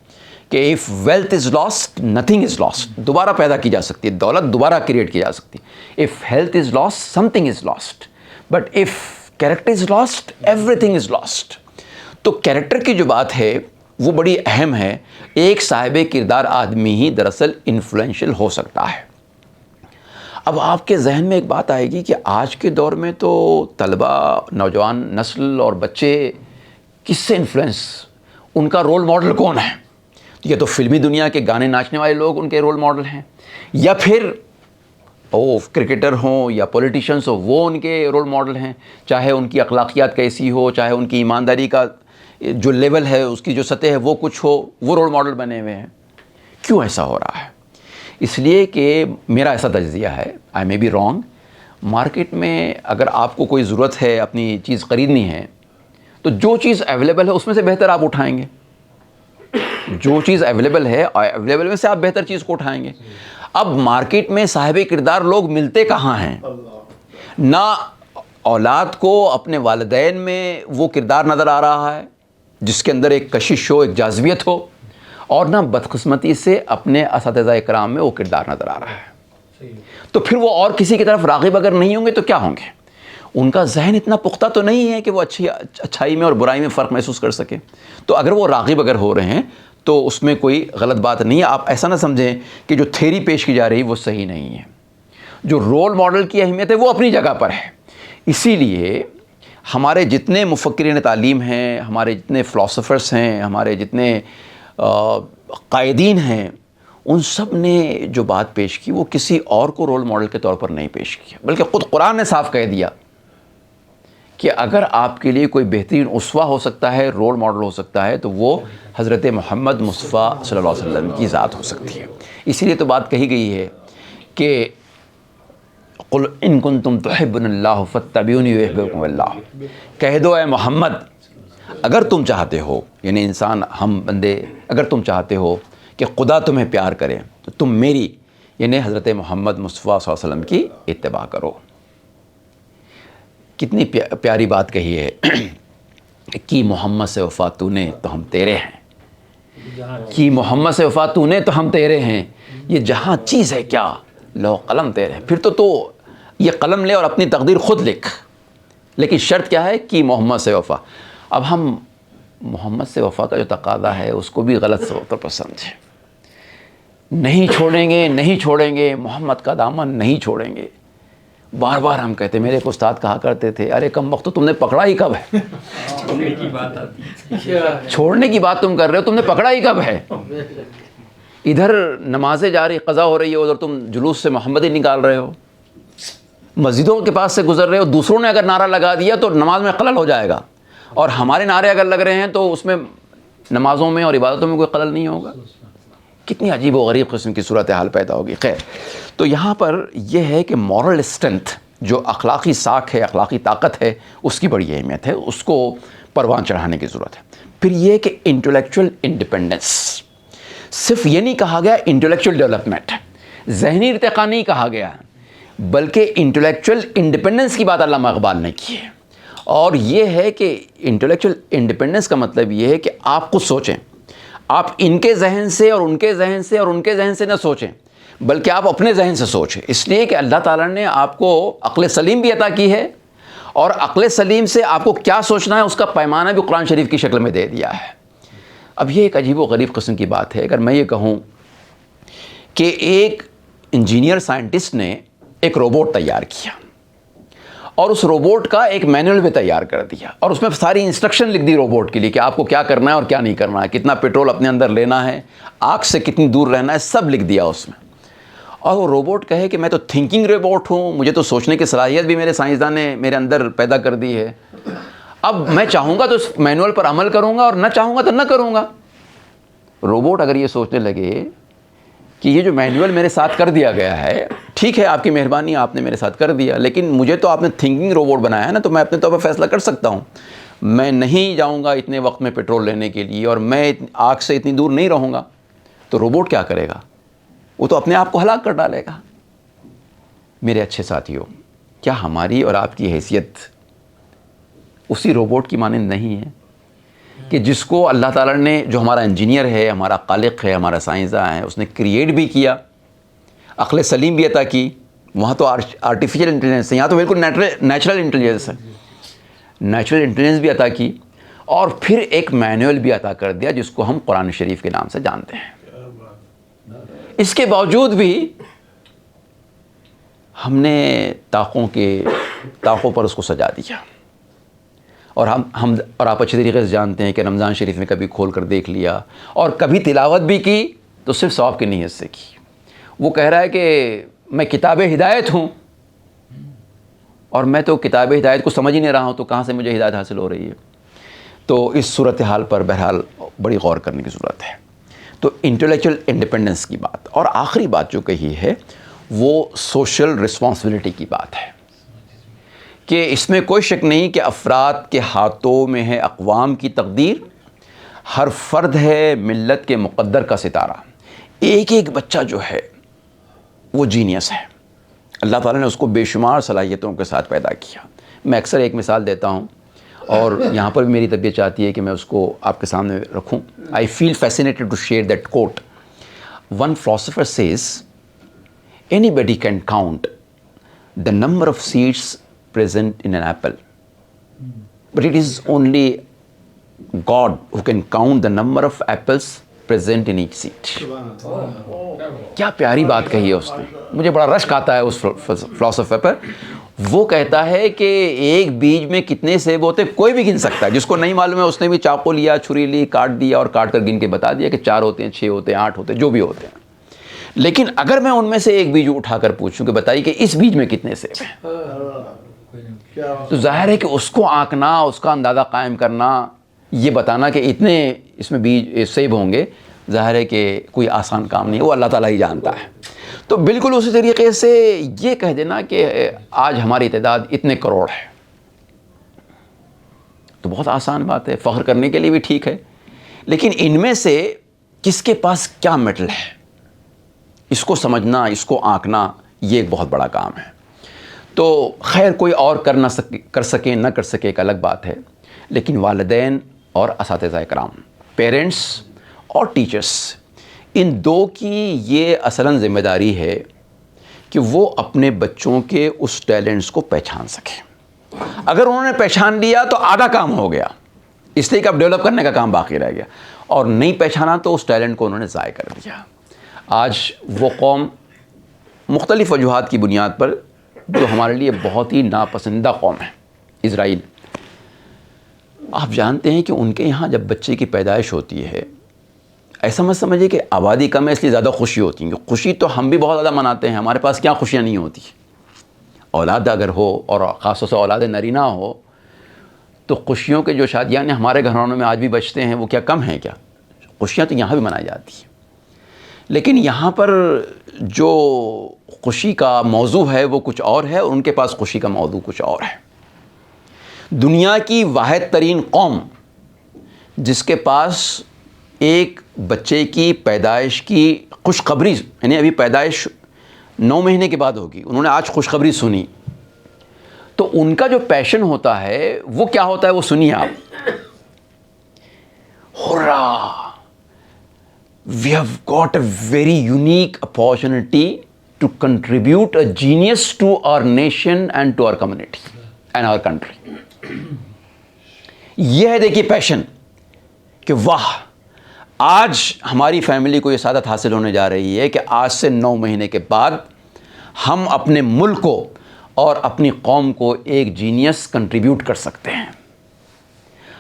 کہ if wealth is lost, nothing is lost. دوبارہ پیدا کی جا سکتی ہے، دولت دوبارہ کریٹ کی جا سکتی ہے. if health is lost, something is lost. but if character is lost, everything is lost. تو کیریکٹر کی جو بات ہے وہ بڑی اہم ہے. ایک صاحب کردار آدمی ہی دراصل انفلوئنشل ہو سکتا ہے. اب آپ کے ذہن میں ایک بات آئے گی کہ آج کے دور میں تو طلبہ، نوجوان نسل اور بچے کس سے انفلوئنس، ان کا رول ماڈل کون ہے؟ یا تو فلمی دنیا کے گانے ناچنے والے لوگ ان کے رول ماڈل ہیں، یا پھر وہ کرکٹر ہوں یا پولیٹیشنس ہو، وہ ان کے رول ماڈل ہیں. چاہے ان کی اخلاقیات کیسی ہو، چاہے ان کی ایمانداری کا جو لیول ہے، اس کی جو سطح ہے وہ کچھ ہو، وہ رول ماڈل بنے ہوئے ہیں. کیوں ایسا ہو رہا ہے؟ اس لیے کہ میرا ایسا تجزیہ ہے، آئی مے بی رانگ، مارکیٹ میں اگر آپ کو کوئی ضرورت ہے، اپنی چیز خریدنی ہے، تو جو چیز اویلیبل ہے اس میں سے بہتر آپ اٹھائیں گے. جو چیز اویلیبل ہے، اویلیبل میں سے آپ بہتر چیز کو اٹھائیں گے. اب مارکیٹ میں صاحب کردار لوگ ملتے کہاں ہیں؟ نہ اولاد کو اپنے والدین میں وہ کردار نظر آ رہا ہے جس کے اندر ایک کشش ہو، ایک جاذبیت ہو، اور نہ بدقسمتی سے اپنے اساتذہ اکرام میں وہ کردار نظر آ رہا ہے. تو پھر وہ اور کسی کی طرف راغب اگر نہیں ہوں گے تو کیا ہوں گے؟ ان کا ذہن اتنا پختہ تو نہیں ہے کہ وہ اچھائی میں اور برائی میں فرق محسوس کر سکیں. تو اگر وہ راغب اگر ہو رہے ہیں تو اس میں کوئی غلط بات نہیں ہے. آپ ایسا نہ سمجھیں کہ جو تھیری پیش کی جا رہی وہ صحیح نہیں ہے. جو رول ماڈل کی اہمیت ہے وہ اپنی جگہ پر ہے. اسی لیے ہمارے جتنے مفکرین تعلیم ہیں، ہمارے جتنے فلاسفرس ہیں، ہمارے جتنے قائدین ہیں، ان سب نے جو بات پیش کی وہ کسی اور کو رول ماڈل کے طور پر نہیں پیش کیا، بلکہ خود قرآن نے صاف کہہ دیا کہ اگر آپ کے لیے کوئی بہترین اسوہ ہو سکتا ہے، رول ماڈل ہو سکتا ہے، تو وہ حضرت محمد مصطفیٰ صلی اللہ علیہ وسلم کی ذات ہو سکتی ہے. اسی لیے تو بات کہی گئی ہے کہ قل ان کنتم تحبون اللہ فاتبعونی یحببکم اللہ. کہہ دو اے محمد، اگر تم چاہتے ہو، یعنی انسان، ہم بندے، اگر تم چاہتے ہو کہ خدا تمہیں پیار کرے تو تم میری، یعنی حضرت محمد مصطفیٰ صلی اللہ علیہ وسلم کی اتباع کرو. کتنی پیاری بات کہی ہے کہ محمد سے وفا تو نے تو ہم تیرے ہیں، کہ محمد سے وفا تو نے تو ہم تیرے ہیں، یہ جہاں چیز ہے کیا، لو قلم تیرے ہیں. پھر تو یہ قلم لے اور اپنی تقدیر خود لکھ، لیکن شرط کیا ہے کہ محمد سے وفا. اب ہم محمد سے وفا کا جو تقاضا ہے اس کو بھی غلط طور پر سمجھیں. نہیں چھوڑیں گے، نہیں چھوڑیں گے، محمد کا دامن نہیں چھوڑیں گے. بار بار ہم کہتے ہیں، میرے ایک استاد کہا کرتے تھے، ارے کم وقت تو تم نے پکڑا ہی کب ہے؟ چھوڑنے کی بات تم کر رہے ہو، تم نے پکڑا ہی کب ہے؟ ادھر نمازیں جاری قضا ہو رہی ہے، ادھر تم جلوس سے محمد ہی نکال رہے ہو. مسجدوں کے پاس سے گزر رہے ہو، دوسروں نے اگر نعرہ لگا دیا تو نماز میں خلل ہو جائے گا، اور ہمارے نعرے اگر لگ رہے ہیں تو اس میں نمازوں میں اور عبادتوں میں کوئی خلل نہیں ہوگا. کتنی عجیب و غریب قسم کی صورتحال پیدا ہوگی. خیر، تو یہاں پر یہ ہے کہ مورل اسٹرینتھ، جو اخلاقی ساکھ ہے، اخلاقی طاقت ہے، اس کی بڑی اہمیت ہے، اس کو پروان چڑھانے کی ضرورت ہے. پھر یہ کہ انٹلیکچوئل انڈیپینڈنس، صرف یہ نہیں کہا گیا انٹلیکچوئل ڈیولپمنٹ، ذہنی ارتقاء نہیں کہا گیا، بلکہ انٹلیکچوئل انڈیپینڈنس کی بات علامہ اقبال نے کی ہے. اور یہ ہے کہ انٹلیکچوئل انڈیپینڈنس کا مطلب یہ ہے کہ آپ خود سوچیں، آپ ان کے ذہن سے اور ان کے ذہن سے اور ان کے ذہن سے نہ سوچیں، بلکہ آپ اپنے ذہن سے سوچیں. اس لیے کہ اللہ تعالیٰ نے آپ کو عقل سلیم بھی عطا کی ہے، اور عقل سلیم سے آپ کو کیا سوچنا ہے اس کا پیمانہ بھی قرآن شریف کی شکل میں دے دیا ہے. اب یہ ایک عجیب و غریب قسم کی بات ہے. اگر میں یہ کہوں کہ ایک انجینئر سائنٹسٹ نے ایک روبوٹ تیار کیا اور اس روبوٹ کا ایک مینول بھی تیار کر دیا اور اس میں ساری انسٹرکشن لکھ دی روبوٹ کے لیے کہ آپ کو کیا کرنا ہے اور کیا نہیں کرنا ہے, کتنا پیٹرول اپنے اندر لینا ہے, آگ سے کتنی دور رہنا ہے, سب لکھ دیا اس میں. اور وہ روبوٹ کہے کہ میں تو تھنکنگ روبوٹ ہوں, مجھے تو سوچنے کی صلاحیت بھی میرے سائنسدان نے میرے اندر پیدا کر دی ہے, اب میں چاہوں گا تو اس مینول پر عمل کروں گا اور نہ چاہوں گا تو نہ کروں گا. روبوٹ اگر یہ سوچنے لگے کہ یہ جو مینول میرے ساتھ کر دیا گیا ہے, ٹھیک ہے آپ کی مہربانی, آپ نے میرے ساتھ کر دیا, لیکن مجھے تو آپ نے تھنکنگ روبوٹ بنایا ہے نا, تو میں اپنے طور پر فیصلہ کر سکتا ہوں. میں نہیں جاؤں گا اتنے وقت میں پیٹرول لینے کے لیے اور میں آگ سے اتنی دور نہیں رہوں گا. تو روبوٹ کیا کرے گا؟ وہ تو اپنے آپ کو ہلاک کر ڈالے گا. میرے اچھے ساتھیوں, کیا ہماری اور آپ کی حیثیت اسی روبوٹ کی مانند نہیں ہے کہ جس کو اللہ تعالیٰ نے, جو ہمارا انجینئر ہے, ہمارا خالق ہے, ہمارا سائنسداں ہے, اس نے کریٹ بھی کیا, عقل سلیم بھی عطا کی. وہاں تو آرٹیفیشل انٹیلیجنس ہے, یہاں تو بالکل نیچرل انٹیلیجنس ہے, نیچرل انٹیلیجنس بھی عطا کی اور پھر ایک مینول بھی عطا کر دیا جس کو ہم قرآن شریف کے نام سے جانتے ہیں. اس کے باوجود بھی ہم نے طاقوں پر اس کو سجا دیا. اور ہم اور آپ اچھی طریقے سے جانتے ہیں کہ رمضان شریف میں کبھی کھول کر دیکھ لیا اور کبھی تلاوت بھی کی تو صرف ثواب کی نیت سے کی. وہ کہہ رہا ہے کہ میں کتاب ہدایت ہوں اور میں تو کتاب ہدایت کو سمجھ ہی نہیں رہا ہوں, تو کہاں سے مجھے ہدایت حاصل ہو رہی ہے. تو اس صورتحال پر بہرحال بڑی غور کرنے کی ضرورت ہے. تو انٹلیکچوئل انڈیپینڈنس کی بات, اور آخری بات جو کہی ہے وہ سوشل رسپانسبلٹی کی بات ہے کہ اس میں کوئی شک نہیں کہ افراد کے ہاتھوں میں ہے اقوام کی تقدیر, ہر فرد ہے ملت کے مقدر کا ستارہ. ایک ایک بچہ جو ہے وہ جینیس ہے, اللہ تعالیٰ نے اس کو بے شمار صلاحیتوں کے ساتھ پیدا کیا. میں اکثر ایک مثال دیتا ہوں اور یہاں پر بھی میری طبیعت چاہتی ہے کہ میں اس کو آپ کے سامنے رکھوں. I feel fascinated to share that quote. One philosopher says anybody can count the number of seeds present in an apple, but it is only God who can count the number of apples present in each seed. کیا پیاری بات کہی ہے اس نے, مجھے بڑا رشک آتا ہے اس فلاسفر پر. وہ کہتا ہے کہ ایک بیج میں کتنے سیب ہوتے کوئی بھی گن سکتا ہے, جس کو نہیں معلوم ہے اس نے بھی چاقو لیا, چھری لی, کاٹ دیا اور کاٹ کر گن کے بتا دیا کہ 4 ہوتے ہیں, 6 ہوتے ہیں, 8 ہوتے ہیں, جو بھی ہوتے ہیں. لیکن اگر میں ان میں سے ایک بیج اٹھا کر پوچھوں کہ بتائیے کہ اس بیج میں کتنے سیب ہیں, تو ظاہر ہے کہ اس کو آنکنا, اس کا اندازہ قائم کرنا, یہ بتانا کہ اتنے اس میں بیج سیب ہوں گے, ظاہر ہے کہ کوئی آسان کام نہیں, وہ اللہ تعالیٰ ہی جانتا ہے. تو بالکل اسی طریقے سے یہ کہہ دینا کہ آج ہماری تعداد اتنے کروڑ ہے تو بہت آسان بات ہے, فخر کرنے کے لیے بھی ٹھیک ہے, لیکن ان میں سے کس کے پاس کیا میٹل ہے اس کو سمجھنا, اس کو آنکنا, یہ ایک بہت بڑا کام ہے. تو خیر کوئی اور کر سکے نہ کر سکے ایک الگ بات ہے, لیکن والدین اور اساتذہ اکرام, پیرنٹس اور ٹیچرس, ان دو کی یہ اصلاً ذمہ داری ہے کہ وہ اپنے بچوں کے اس ٹیلنٹس کو پہچان سکیں. اگر انہوں نے پہچان لیا تو آدھا کام ہو گیا, اس لیے کہ اب ڈیولپ کرنے کا کام باقی رہ گیا, اور نہیں پہچانا تو اس ٹیلنٹ کو انہوں نے ضائع کر دیا. آج وہ قوم مختلف وجوہات کی بنیاد پر جو ہمارے لیے بہت ہی ناپسندیدہ قوم ہے, اسرائیل. آپ جانتے ہیں کہ ان کے یہاں جب بچے کی پیدائش ہوتی ہے, ایسا مت سمجھے کہ آبادی کم ہے اس لیے زیادہ خوشی ہوتی ہے. خوشی تو ہم بھی بہت زیادہ مناتے ہیں, ہمارے پاس کیا خوشیاں نہیں ہوتی. اولاد اگر ہو اور خاص طور سے اولاد نرینہ ہو تو خوشیوں کے جو شادیاں ہمارے گھرانوں میں آج بھی بچتے ہیں وہ کیا کم ہیں کیا؟ خوشیاں تو یہاں بھی منائی جاتی ہیں, لیکن یہاں پر جو خوشی کا موضوع ہے وہ کچھ اور ہے اور ان کے پاس خوشی کا موضوع کچھ اور ہے. دنیا کی واحد ترین قوم جس کے پاس ایک بچے کی پیدائش کی خوشخبری, یعنی ابھی پیدائش 9 مہینے کے بعد ہوگی, انہوں نے آج خوشخبری سنی, تو ان کا جو پیشن ہوتا ہے وہ کیا ہوتا ہے وہ سنیے آپ. ہورا, we have got a very unique opportunity to contribute a genius to our nation and to our community and our country. یہ ہے دیکھیے پیشن کہ واہ آج ہماری فیملی کو یہ سعادت حاصل ہونے جا رہی ہے کہ آج سے 9 مہینے کے بعد ہم اپنے ملک کو اور اپنی قوم کو ایک جینیس کنٹریبیوٹ کر سکتے ہیں.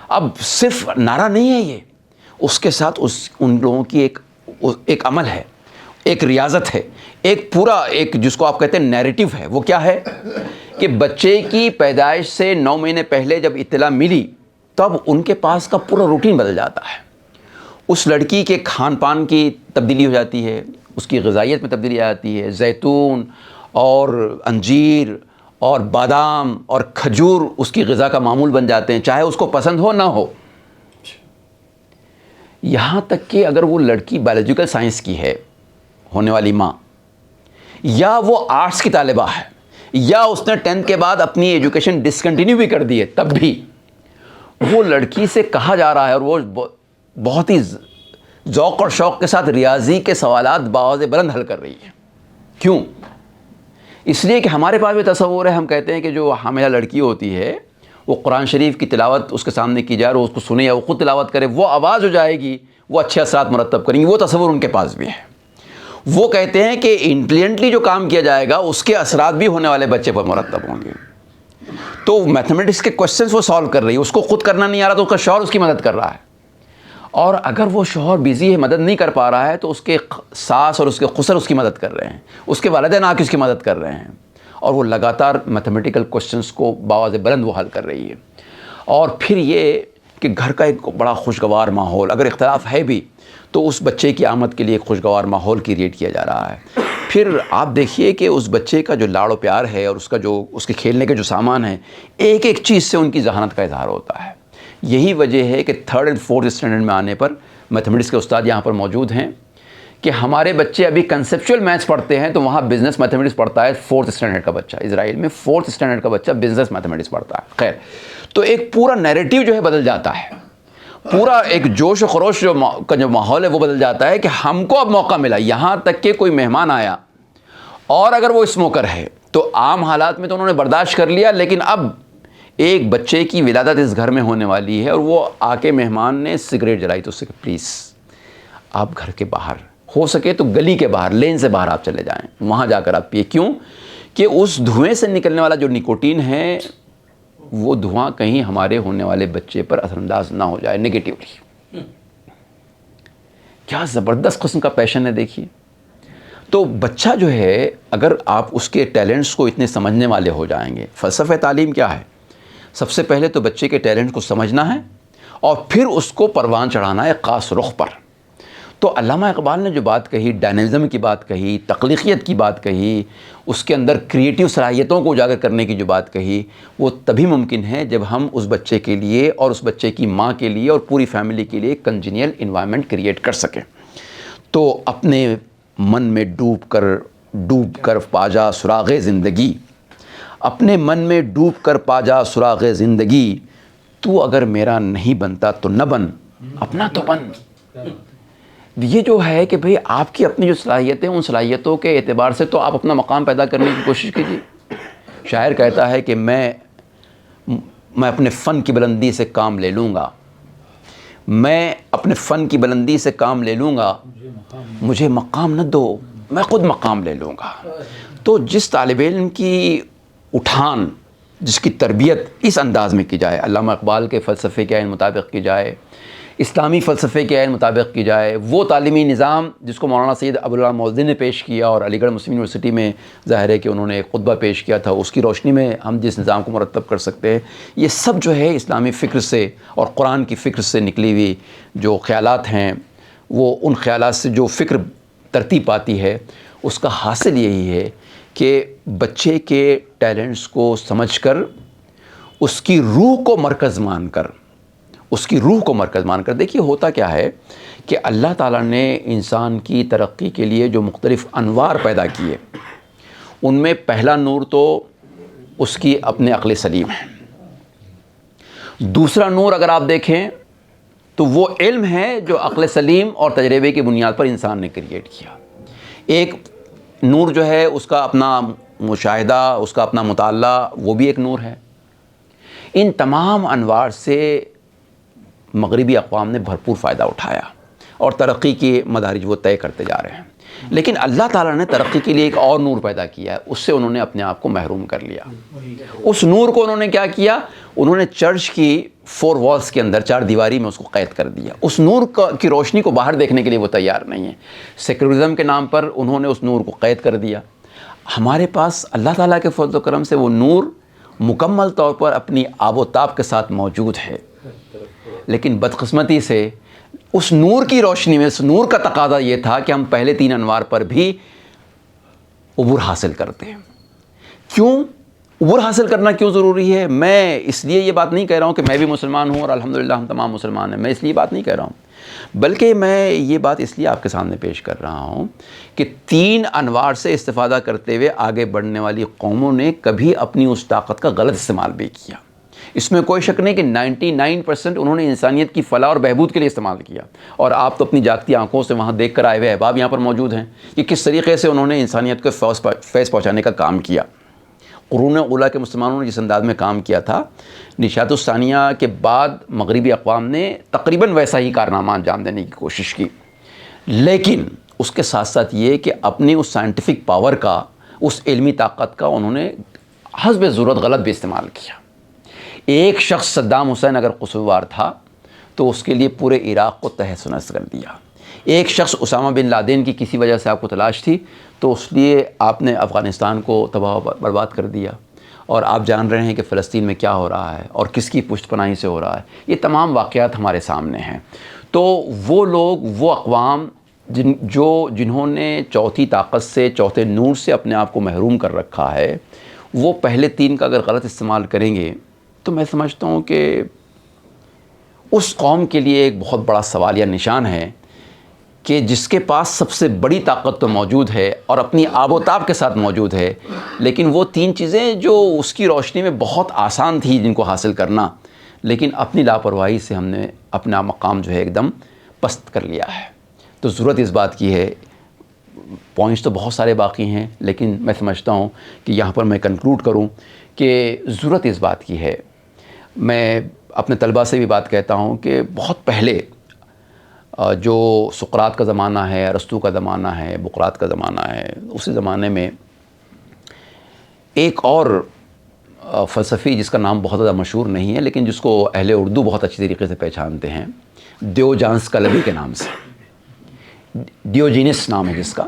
اب صرف نعرہ نہیں ہے یہ، اس کے ساتھ ان لوگوں کی ایک عمل ہے، ایک ریاضت ہے، ایک پورا ایک جس کو آپ کہتے ہیں نیریٹو ہے. وہ کیا ہے کہ بچے کی پیدائش سے 9 مہینے پہلے جب اطلاع ملی تب ان کے پاس کا پورا روٹین بدل جاتا ہے. اس لڑکی کے کھان پان کی تبدیلی ہو جاتی ہے، اس کی غذائیت میں تبدیلی آ جاتی ہے. زیتون اور انجیر اور بادام اور کھجور اس کی غذا کا معمول بن جاتے ہیں، چاہے اس کو پسند ہو نہ ہو. یہاں تک کہ اگر وہ لڑکی بایولوجیکل سائنس کی ہے ہونے والی ماں، یا وہ آرٹس کی طالبہ ہے، یا اس نے 10th کے بعد اپنی ایجوکیشن ڈسکنٹینیو بھی کر دی ہے، تب بھی وہ لڑکی سے کہا جا رہا ہے، اور وہ بہت ہی ذوق اور شوق کے ساتھ ریاضی کے سوالات بآواز بلند حل کر رہی ہے. کیوں؟ اس لیے کہ ہمارے پاس بھی تصور ہے، ہم کہتے ہیں کہ جو حاملہ لڑکی ہوتی ہے وہ قرآن شریف کی تلاوت اس کے سامنے کی جائے اور اس کو سنے یا وہ خود تلاوت کرے، وہ آواز ہو جائے گی، وہ اچھے اثرات مرتب کریں گی. وہ تصور ان کے پاس بھی ہے. وہ کہتے ہیں کہ انٹیلیجنٹلی جو کام کیا جائے گا اس کے اثرات بھی ہونے والے بچے پر مرتب ہوں گے. تو میتھمیٹکس کے کوشچنس وہ سالو کر رہی ہے، اس کو خود کرنا نہیں آ رہا تو اس کا شوہر اس کی مدد کر رہا ہے. اور اگر وہ شوہر بیزی ہے، مدد نہیں کر پا رہا ہے، تو اس کے ساس اور اس کے خسر اس کی مدد کر رہے ہیں، اس کے والدین آ کے اس کی مدد کر رہے ہیں، اور وہ لگاتار میتھمیٹیکل کوشچنس کو بآواز بلند وہ حل کر رہی ہے. اور پھر یہ کہ گھر کا ایک بڑا خوشگوار ماحول، اگر اختلاف ہے بھی تو اس بچے کی آمد کے لیے ایک خوشگوار ماحول کریٹ کیا جا رہا ہے. پھر آپ دیکھیے کہ اس بچے کا جو لاڑ و پیار ہے اور اس کے کھیلنے کے جو سامان ہیں، ایک ایک چیز سے ان کی ذہانت کا اظہار ہوتا ہے. یہی وجہ ہے کہ 3rd اور 4th اسٹینڈرڈ میں آنے پر میتھمیٹکس کے استاد یہاں پر موجود ہیں کہ ہمارے بچے ابھی کنسیپچول میتھس پڑھتے ہیں، تو وہاں بزنس میتھمیٹکس پڑھتا ہے 4th اسٹینڈرڈ کا بچہ. اسرائیل میں 4th اسٹینڈرڈ کا بچہ بزنس میتھمیٹکس پڑھتا ہے. خیر، تو ایک پورا نیریٹو جو ہے بدل جاتا ہے، پورا ایک جوش و خروش کا جو ماحول ہے وہ بدل جاتا ہے کہ ہم کو اب موقع ملا. یہاں تک کہ کوئی مہمان آیا اور اگر وہ اسموکر ہے تو عام حالات میں تو انہوں نے برداشت کر لیا، لیکن اب ایک بچے کی ولادت اس گھر میں ہونے والی ہے اور وہ آ کے مہمان نے سگریٹ جلائی تو اس سے کہ پلیز آپ گھر کے باہر، ہو سکے تو گلی کے باہر، لین سے باہر آپ چلے جائیں، وہاں جا کر آپ پیے. کیوں کہ اس دھوئیں سے نکلنے والا جو نکوٹین ہے وہ دھواں کہیں ہمارے ہونے والے بچے پر اثر انداز نہ ہو جائے نگیٹیولی. کیا زبردست قسم کا پیشن ہے دیکھیے. تو بچہ جو ہے اگر آپ اس کے ٹیلنٹس کو اتنے سمجھنے والے ہو جائیں گے، فلسفہ تعلیم کیا ہے؟ سب سے پہلے تو بچے کے ٹیلنٹ کو سمجھنا ہے اور پھر اس کو پروان چڑھانا ہے خاص رخ پر. تو علامہ اقبال نے جو بات کہی، ڈائنامزم کی بات کہی، تخلیقیت کی بات کہی، اس کے اندر کریٹیو صلاحیتوں کو اجاگر کرنے کی جو بات کہی، وہ تبھی ممکن ہے جب ہم اس بچے کے لیے اور اس بچے کی ماں کے لیے اور پوری فیملی کے لیے کنجینیل انوائرمنٹ کریٹ کر سکیں. تو اپنے من میں ڈوب کر پاجا سراغ زندگی، اپنے من میں ڈوب کر پاجا سراغ زندگی، تو اگر میرا نہیں بنتا تو نہ بن، اپنا تو بن. یہ جو ہے کہ بھئی آپ کی اپنی جو صلاحیتیں، ان صلاحیتوں کے اعتبار سے تو آپ اپنا مقام پیدا کرنے کی کوشش کیجیے. شاعر کہتا ہے کہ میں اپنے فن کی بلندی سے کام لے لوں گا، میں اپنے فن کی بلندی سے کام لے لوں گا، مجھے مقام نہ دو، میں خود مقام لے لوں گا. تو جس طالب علم کی اٹھان، جس کی تربیت اس انداز میں کی جائے، علامہ اقبال کے فلسفے کے عین مطابق کی جائے، اسلامی فلسفے کے عین مطابق کی جائے، وہ تعلیمی نظام جس کو مولانا سید ابوالعلا مودودی نے پیش کیا اور علی گڑھ مسلم یونیورسٹی میں ظاہر ہے کہ انہوں نے ایک خطبہ پیش کیا تھا، اس کی روشنی میں ہم جس نظام کو مرتب کر سکتے ہیں، یہ سب جو ہے اسلامی فکر سے اور قرآن کی فکر سے نکلی ہوئی جو خیالات ہیں، وہ ان خیالات سے جو فکر ترتیب پاتی ہے، اس کا حاصل یہی ہے کہ بچے کے ٹیلنٹس کو سمجھ کر، اس کی روح کو مرکز مان کر، دیکھیے ہوتا کیا ہے کہ اللہ تعالیٰ نے انسان کی ترقی کے لیے جو مختلف انوار پیدا کیے، ان میں پہلا نور تو اس کی اپنے عقل سلیم ہے. دوسرا نور اگر آپ دیکھیں تو وہ علم ہے جو عقل سلیم اور تجربے کی بنیاد پر انسان نے کریٹ کیا. ایک نور جو ہے اس کا اپنا مشاہدہ، اس کا اپنا مطالعہ، وہ بھی ایک نور ہے. ان تمام انوار سے مغربی اقوام نے بھرپور فائدہ اٹھایا اور ترقی کے مدارج وہ طے کرتے جا رہے ہیں. لیکن اللہ تعالیٰ نے ترقی کے لیے ایک اور نور پیدا کیا ہے، اس سے انہوں نے اپنے آپ کو محروم کر لیا۔ اس نور کو انہوں نے کیا کیا؟ انہوں نے چرچ کی 4 والز کے اندر، 4 دیواری میں اس کو قید کر دیا۔ اس نور کی روشنی کو باہر دیکھنے کے لیے وہ تیار نہیں ہے۔ سیکولرزم کے نام پر انہوں نے اس نور کو قید کر دیا۔ ہمارے پاس اللہ تعالیٰ کے فضل و کرم سے وہ نور مکمل طور پر اپنی آب و تاب کے ساتھ موجود ہے، لیکن بدقسمتی سے اس نور کی روشنی میں، اس نور کا تقاضا یہ تھا کہ ہم پہلے 3 انوار پر بھی عبور حاصل کرتے ہیں۔ کیوں عبور حاصل کرنا کیوں ضروری ہے؟ میں اس لیے یہ بات نہیں کہہ رہا ہوں کہ میں بھی مسلمان ہوں اور الحمدللہ ہم تمام مسلمان ہیں، میں اس لیے بات نہیں کہہ رہا ہوں، بلکہ میں یہ بات اس لیے آپ کے سامنے پیش کر رہا ہوں کہ 3 انوار سے استفادہ کرتے ہوئے آگے بڑھنے والی قوموں نے کبھی اپنی اس طاقت کا غلط استعمال بھی کیا۔ اس میں کوئی شک نہیں کہ 99% انہوں نے انسانیت کی فلاح اور بہبود کے لیے استعمال کیا، اور آپ تو اپنی جاگتی آنکھوں سے وہاں دیکھ کر آئے ہوئے احباب یہاں پر موجود ہیں کہ کس طریقے سے انہوں نے انسانیت کو فیض پہنچانے کا کام کیا۔ قرون اولیٰ کے مسلمانوں نے جس انداز میں کام کیا تھا، نشاط الثانیہ کے بعد مغربی اقوام نے تقریباً ویسا ہی کارنامہ انجام دینے کی کوشش کی، لیکن اس کے ساتھ ساتھ یہ کہ اپنی اس سائنٹیفک پاور کا، اس علمی طاقت کا انہوں نے حسب ضرورت غلط بھی استعمال کیا۔ ایک شخص صدام حسین اگر قصوروار تھا تو اس کے لیے پورے عراق کو تہس نہس کر دیا۔ ایک شخص اسامہ بن لادن کی کسی وجہ سے آپ کو تلاش تھی تو اس لیے آپ نے افغانستان کو تباہ و برباد کر دیا، اور آپ جان رہے ہیں کہ فلسطین میں کیا ہو رہا ہے اور کس کی پشت پناہی سے ہو رہا ہے۔ یہ تمام واقعات ہمارے سامنے ہیں۔ تو وہ لوگ، وہ اقوام جنہوں نے چوتھی طاقت سے، چوتھے نور سے اپنے آپ کو محروم کر رکھا ہے، وہ پہلے 3 کا اگر غلط استعمال کریں گے تو میں سمجھتا ہوں کہ اس قوم کے لیے ایک بہت بڑا سوالیہ نشان ہے کہ جس کے پاس سب سے بڑی طاقت تو موجود ہے اور اپنی آب و تاب کے ساتھ موجود ہے، لیکن وہ 3 چیزیں جو اس کی روشنی میں بہت آسان تھی جن کو حاصل کرنا، لیکن اپنی لاپرواہی سے ہم نے اپنا مقام جو ہے ایک دم پست کر لیا ہے۔ تو ضرورت اس بات کی ہے، پوائنٹس تو بہت سارے باقی ہیں، لیکن میں سمجھتا ہوں کہ یہاں پر میں کنکلوڈ کروں کہ ضرورت اس بات کی ہے۔ میں اپنے طلباء سے بھی بات کہتا ہوں کہ بہت پہلے جو سقراط کا زمانہ ہے، ارسطو کا زمانہ ہے، بقراط کا زمانہ ہے، اسی زمانے میں ایک اور فلسفی جس کا نام بہت زیادہ مشہور نہیں ہے لیکن جس کو اہل اردو بہت اچھی طریقے سے پہچانتے ہیں، ڈیوجانس کلبی کے نام سے، ڈیوجینس نام ہے جس کا،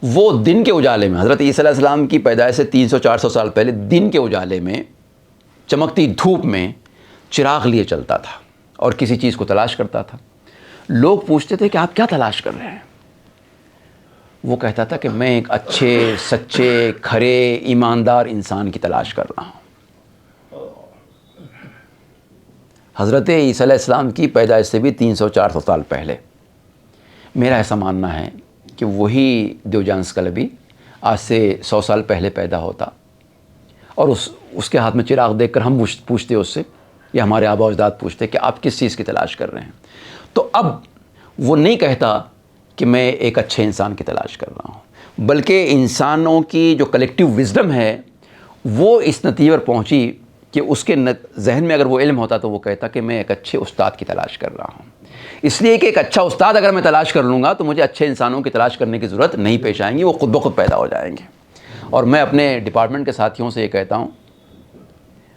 وہ دن کے اجالے میں، حضرت عیسیٰ علیہ السلام کی پیدائش سے 300-400 سال پہلے دن کے اجالے میں، چمکتی دھوپ میں چراغ لیے چلتا تھا اور کسی چیز کو تلاش کرتا تھا۔ لوگ پوچھتے تھے کہ آپ کیا تلاش کر رہے ہیں؟ وہ کہتا تھا کہ میں ایک اچھے، سچے، کھرے، ایماندار انسان کی تلاش کر رہا ہوں۔ حضرت عیسیٰ علیہ السلام کی پیدائش سے بھی 300-400 سال پہلے میرا ایسا ماننا ہے کہ وہی ڈیوجانس کلبی آج سے 100 سال پہلے پیدا ہوتا، اور اس کے ہاتھ میں چراغ دیکھ کر ہم پوچھتے اس سے، یا ہمارے آباء و اجداد پوچھتے کہ آپ کس چیز کی تلاش کر رہے ہیں؟ تو اب وہ نہیں کہتا کہ میں ایک اچھے انسان کی تلاش کر رہا ہوں، بلکہ انسانوں کی جو کلیکٹیو وزڈم ہے وہ اس نتیجے پر پہنچی کہ اس کے ذہن میں اگر وہ علم ہوتا تو وہ کہتا کہ میں ایک اچھے استاد کی تلاش کر رہا ہوں۔ اس لیے کہ ایک اچھا استاد اگر میں تلاش کر لوں گا تو مجھے اچھے انسانوں کی تلاش کرنے کی ضرورت نہیں پیش آئیں گی، وہ خود بخود پیدا ہو جائیں گے۔ اور میں اپنے ڈپارٹمنٹ کے ساتھیوں سے یہ کہتا ہوں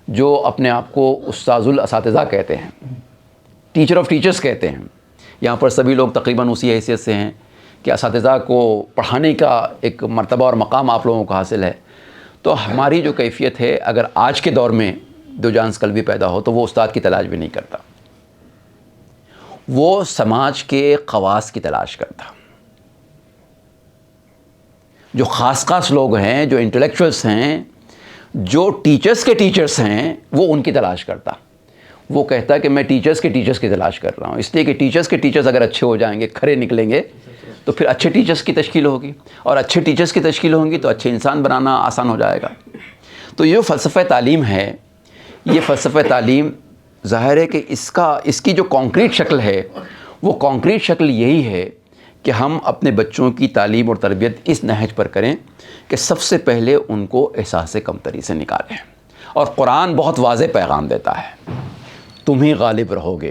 جو اپنے آپ کو استاذ الاساتذہ کہتے ہیں، ٹیچر آف ٹیچرز کہتے ہیں، یہاں پر سبھی لوگ تقریباً اسی حیثیت سے ہیں کہ اساتذہ کو پڑھانے کا ایک مرتبہ اور مقام آپ لوگوں کو حاصل ہے، تو ہماری جو کیفیت ہے اگر آج کے دور میں ڈیوجانس کلبی پیدا ہو تو وہ استاد کی تلاش بھی نہیں کرتا، وہ سماج کے خواص کی تلاش کرتا۔ جو خاص لوگ ہیں، جو انٹلیکچوئلس ہیں، جو ٹیچرز کے ٹیچرز ہیں، وہ ان کی تلاش کرتا۔ وہ کہتا کہ میں ٹیچرز کے ٹیچرز کی تلاش کر رہا ہوں، اس لیے کہ ٹیچرز کے ٹیچرز اگر اچھے ہو جائیں گے، کھرے نکلیں گے، تو پھر اچھے ٹیچرز کی تشکیل ہوگی، اور اچھے ٹیچرز کی تشکیل ہوں گی تو اچھے انسان بنانا آسان ہو جائے گا۔ تو یہ فلسفہ تعلیم ہے، یہ فلسفہ تعلیم ظاہر ہے کہ اس کی جو کانکریٹ شکل ہے، وہ کانکریٹ شکل یہی ہے کہ ہم اپنے بچوں کی تعلیم اور تربیت اس نہج پر کریں کہ سب سے پہلے ان کو احساس کمتری سے نکالیں۔ اور قرآن بہت واضح پیغام دیتا ہے، تم ہی غالب رہو گے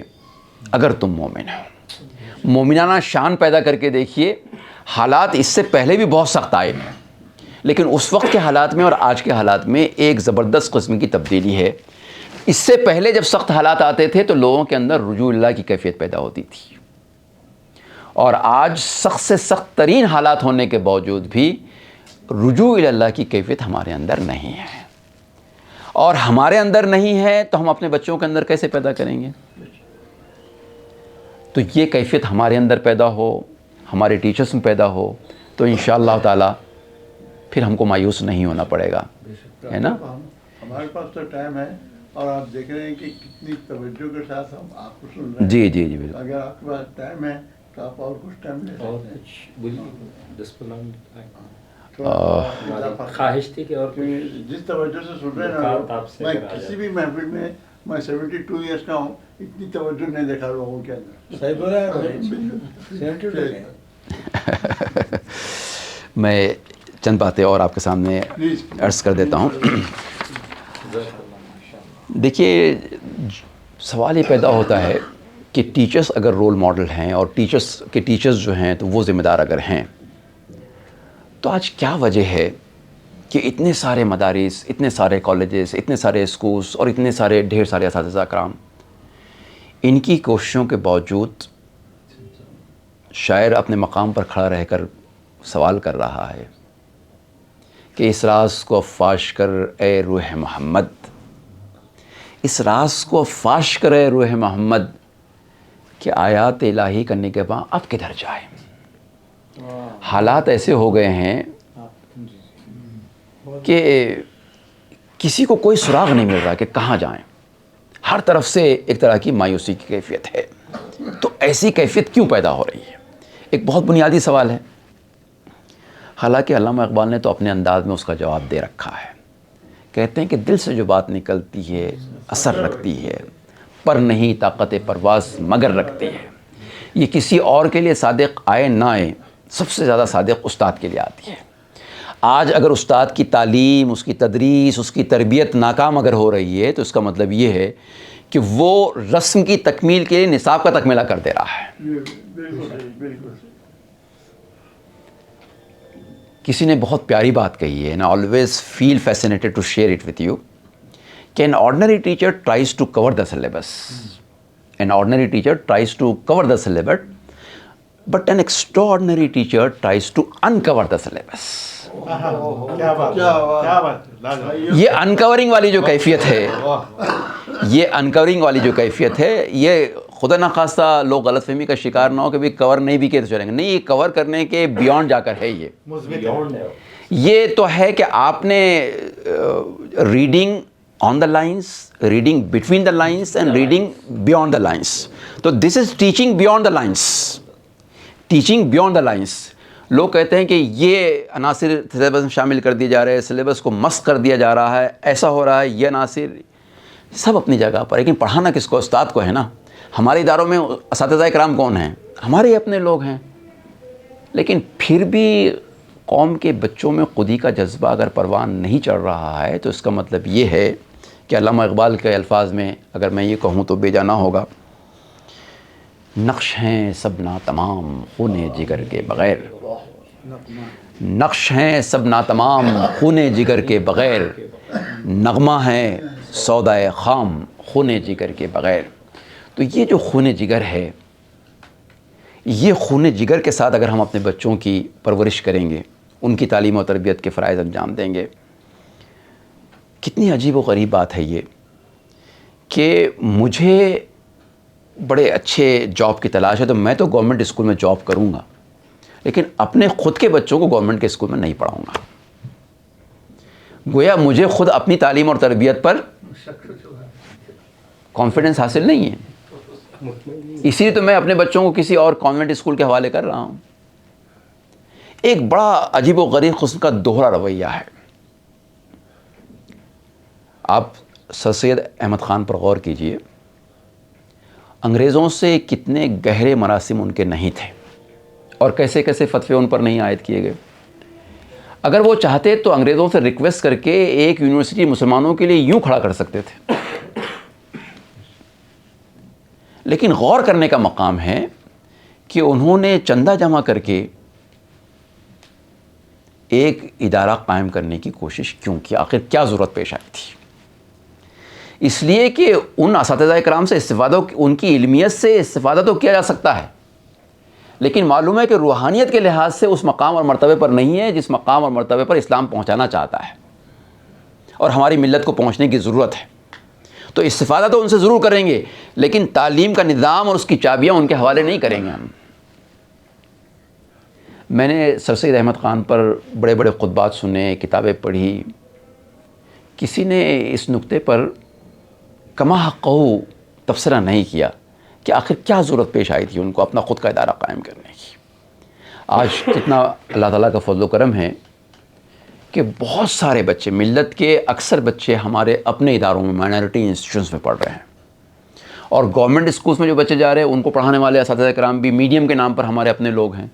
اگر تم مومن ہو۔ مومنانہ شان پیدا کر کے دیکھیے، حالات اس سے پہلے بھی بہت سخت آئے، لیکن اس وقت کے حالات میں اور آج کے حالات میں ایک زبردست قسم کی تبدیلی ہے۔ اس سے پہلے جب سخت حالات آتے تھے تو لوگوں کے اندر رجوع اللہ کی کیفیت پیدا ہوتی تھی، اور آج سخت سے سخت ترین حالات ہونے کے باوجود بھی رجوع اللہ کی کیفیت ہمارے اندر نہیں ہے، اور ہمارے اندر نہیں ہے تو ہم اپنے بچوں کے اندر کیسے پیدا کریں گے؟ تو یہ کیفیت ہمارے اندر پیدا ہو، ہمارے ٹیچرز میں پیدا ہو تو انشاءاللہ تعالی پھر ہم کو مایوس نہیں ہونا پڑے گا، ہے نا؟ ہمارے پاس تو ٹائم ہے، اور آپ دیکھ رہے ہیں کہ کتنی توجہ کے ساتھ ہم آپ کو سن رہے ہیں۔ جی جی جی بالکل۔ اگر آپ کے پاس ٹائم ہے تو آپ اور کچھ ٹائم لے سکتے ہیں۔ خواہش تھی کہ اور جس توجہ سے سن رہے ہیں نا، میں کسی بھی محفل میں، میں 72 ایئرس کا ہوں، اتنی توجہ نہیں دیکھا لوگوں کے اندر۔ صحیح بولا ہے۔ میں چند باتیں اور آپ کے سامنے عرض کر دیتا ہوں۔ دیکھیے، سوال یہ پیدا ہوتا ہے کہ ٹیچرز اگر رول ماڈل ہیں اور ٹیچرز جو ہیں تو وہ ذمہ دار اگر ہیں، تو آج کیا وجہ ہے کہ اتنے سارے مدارس، اتنے سارے کالجز، اتنے سارے اسکولز اور اتنے سارے ڈھیر سارے اساتذہ کرام، ان کی کوششوں کے باوجود شاعر اپنے مقام پر کھڑا رہ کر سوال کر رہا ہے کہ اس راز کو فاش کر اے روح محمد، اس راز کو فاش کر اے روح محمد، کہ آیات الہی کرنے کے بعد اب کدھر جائیں؟ حالات ایسے ہو گئے ہیں کہ کسی کو کوئی سراغ نہیں مل رہا کہ کہاں جائیں، ہر طرف سے ایک طرح کی مایوسی کی کیفیت ہے۔ تو ایسی کیفیت کیوں پیدا ہو رہی ہے؟ ایک بہت بنیادی سوال ہے، حالانکہ علامہ اقبال نے تو اپنے انداز میں اس کا جواب دے رکھا ہے۔ کہتے ہیں کہ دل سے جو بات نکلتی ہے اثر رکھتی ہے، پر نہیں طاقت پرواز مگر رکھتی ہے۔ یہ کسی اور کے لیے صادق آئے نہ آئے، سب سے زیادہ صادق استاد کے لیے آتی ہے۔ آج اگر استاد کی تعلیم، اس کی تدریس، اس کی تربیت ناکام اگر ہو رہی ہے تو اس کا مطلب یہ ہے کہ وہ رسم کی تکمیل کے لیے نصاب کا تکملہ کر دے رہا ہے۔ بالکل۔ کسی نے بہت پیاری بات کہی ہے، and I always feel fascinated to share it with you، کہ an ordinary teacher tries to cover the syllabus. An ordinary teacher tries to cover the syllabus, but an extraordinary teacher tries to uncover the syllabus. کیا بات، کیا بات۔ یہ انکورنگ والی جو کیفیت ہے، یہ انکورنگ والی جو کیفیت ہے، یہ خدا نخواستہ لوگ غلط فہمی کا شکار نہ ہو کہ بھی کور نہیں بھی کیے تو چلیں گے، نہیں، یہ کور کرنے کے بیونڈ جا کر ہے۔ یہ تو ہے کہ آپ نے reading on the lines, reading between the lines and reading beyond the lines. تو this is teaching beyond the lines, teaching beyond the lines. لوگ کہتے ہیں کہ یہ عناصر سلیبس میں شامل کر دیے جا رہے ہیں، سلیبس کو مسخ کر دیا جا رہا ہے، ایسا ہو رہا ہے، یہ عناصر سب اپنی جگہ پر، لیکن پڑھانا کس کو؟ استاد کو ہے نا۔ ہمارے اداروں میں اساتذہ کرام کون ہیں؟ ہمارے ہی اپنے لوگ ہیں۔ لیکن پھر بھی قوم کے بچوں میں خودی کا جذبہ اگر پروان نہیں چڑھ رہا ہے تو اس کا مطلب یہ ہے کہ علامہ اقبال کے الفاظ میں اگر میں یہ کہوں تو بے جا نہ ہوگا، نقش ہیں سب ناتمام خون جگر کے بغیر، نقش ہیں سب ناتمام خون جگر کے بغیر، نغمہ ہے سودائے خام خون جگر کے بغیر۔ تو یہ جو خون جگر ہے، یہ خون جگر کے ساتھ اگر ہم اپنے بچوں کی پرورش کریں گے، ان کی تعلیم و تربیت کے فرائض انجام دیں گے، کتنی عجیب و غریب بات ہے یہ کہ مجھے بڑے اچھے جاب کی تلاش ہے تو میں تو گورنمنٹ اسکول میں جاب کروں گا، لیکن اپنے خود کے بچوں کو گورنمنٹ کے اسکول میں نہیں پڑھاؤں گا۔ گویا مجھے خود اپنی تعلیم اور تربیت پر کانفیڈنس حاصل نہیں ہے، اسی لیے تو میں اپنے بچوں کو کسی اور کانوینٹ اسکول کے حوالے کر رہا ہوں۔ ایک بڑا عجیب و غریب قسم کا دوہرا رویہ ہے۔ آپ سر سید احمد خان پر غور کیجئے، انگریزوں سے کتنے گہرے مراسم ان کے نہیں تھے اور کیسے کیسے فتوے ان پر نہیں عائد کیے گئے۔ اگر وہ چاہتے تو انگریزوں سے ریکویسٹ کر کے ایک یونیورسٹی مسلمانوں کے لیے یوں کھڑا کر سکتے تھے، لیکن غور کرنے کا مقام ہے کہ انہوں نے چندہ جمع کر کے ایک ادارہ قائم کرنے کی کوشش کیوں کی؟ آخر کیا ضرورت پیش آئی تھی؟ اس لیے کہ ان اساتذہ کرام سے استفادہ، ان کی علمیت سے استفادہ تو کیا جا سکتا ہے، لیکن معلوم ہے کہ روحانیت کے لحاظ سے اس مقام اور مرتبے پر نہیں ہے جس مقام اور مرتبے پر اسلام پہنچانا چاہتا ہے اور ہماری ملت کو پہنچنے کی ضرورت ہے۔ تو استفادہ تو ان سے ضرور کریں گے، لیکن تعلیم کا نظام اور اس کی چابیاں ان کے حوالے نہیں کریں گے ہم۔ میں نے سر سید احمد خان پر بڑے بڑے خطبات سنے، کتابیں پڑھی، کسی نے اس نقطے پر کما حقہ تبصرہ نہیں کیا کہ آخر کیا ضرورت پیش آئی تھی ان کو اپنا خود کا ادارہ قائم کرنے کی۔ آج کتنا اللہ تعالیٰ کا فضل و کرم ہے کہ بہت سارے بچے، ملت کے اکثر بچے ہمارے اپنے اداروں میں، مائنارٹی انسٹیٹیوشنس میں پڑھ رہے ہیں، اور گورنمنٹ اسکولس میں جو بچے جا رہے ہیں ان کو پڑھانے والے اساتذہ کرام بھی میڈیم کے نام پر ہمارے اپنے لوگ ہیں،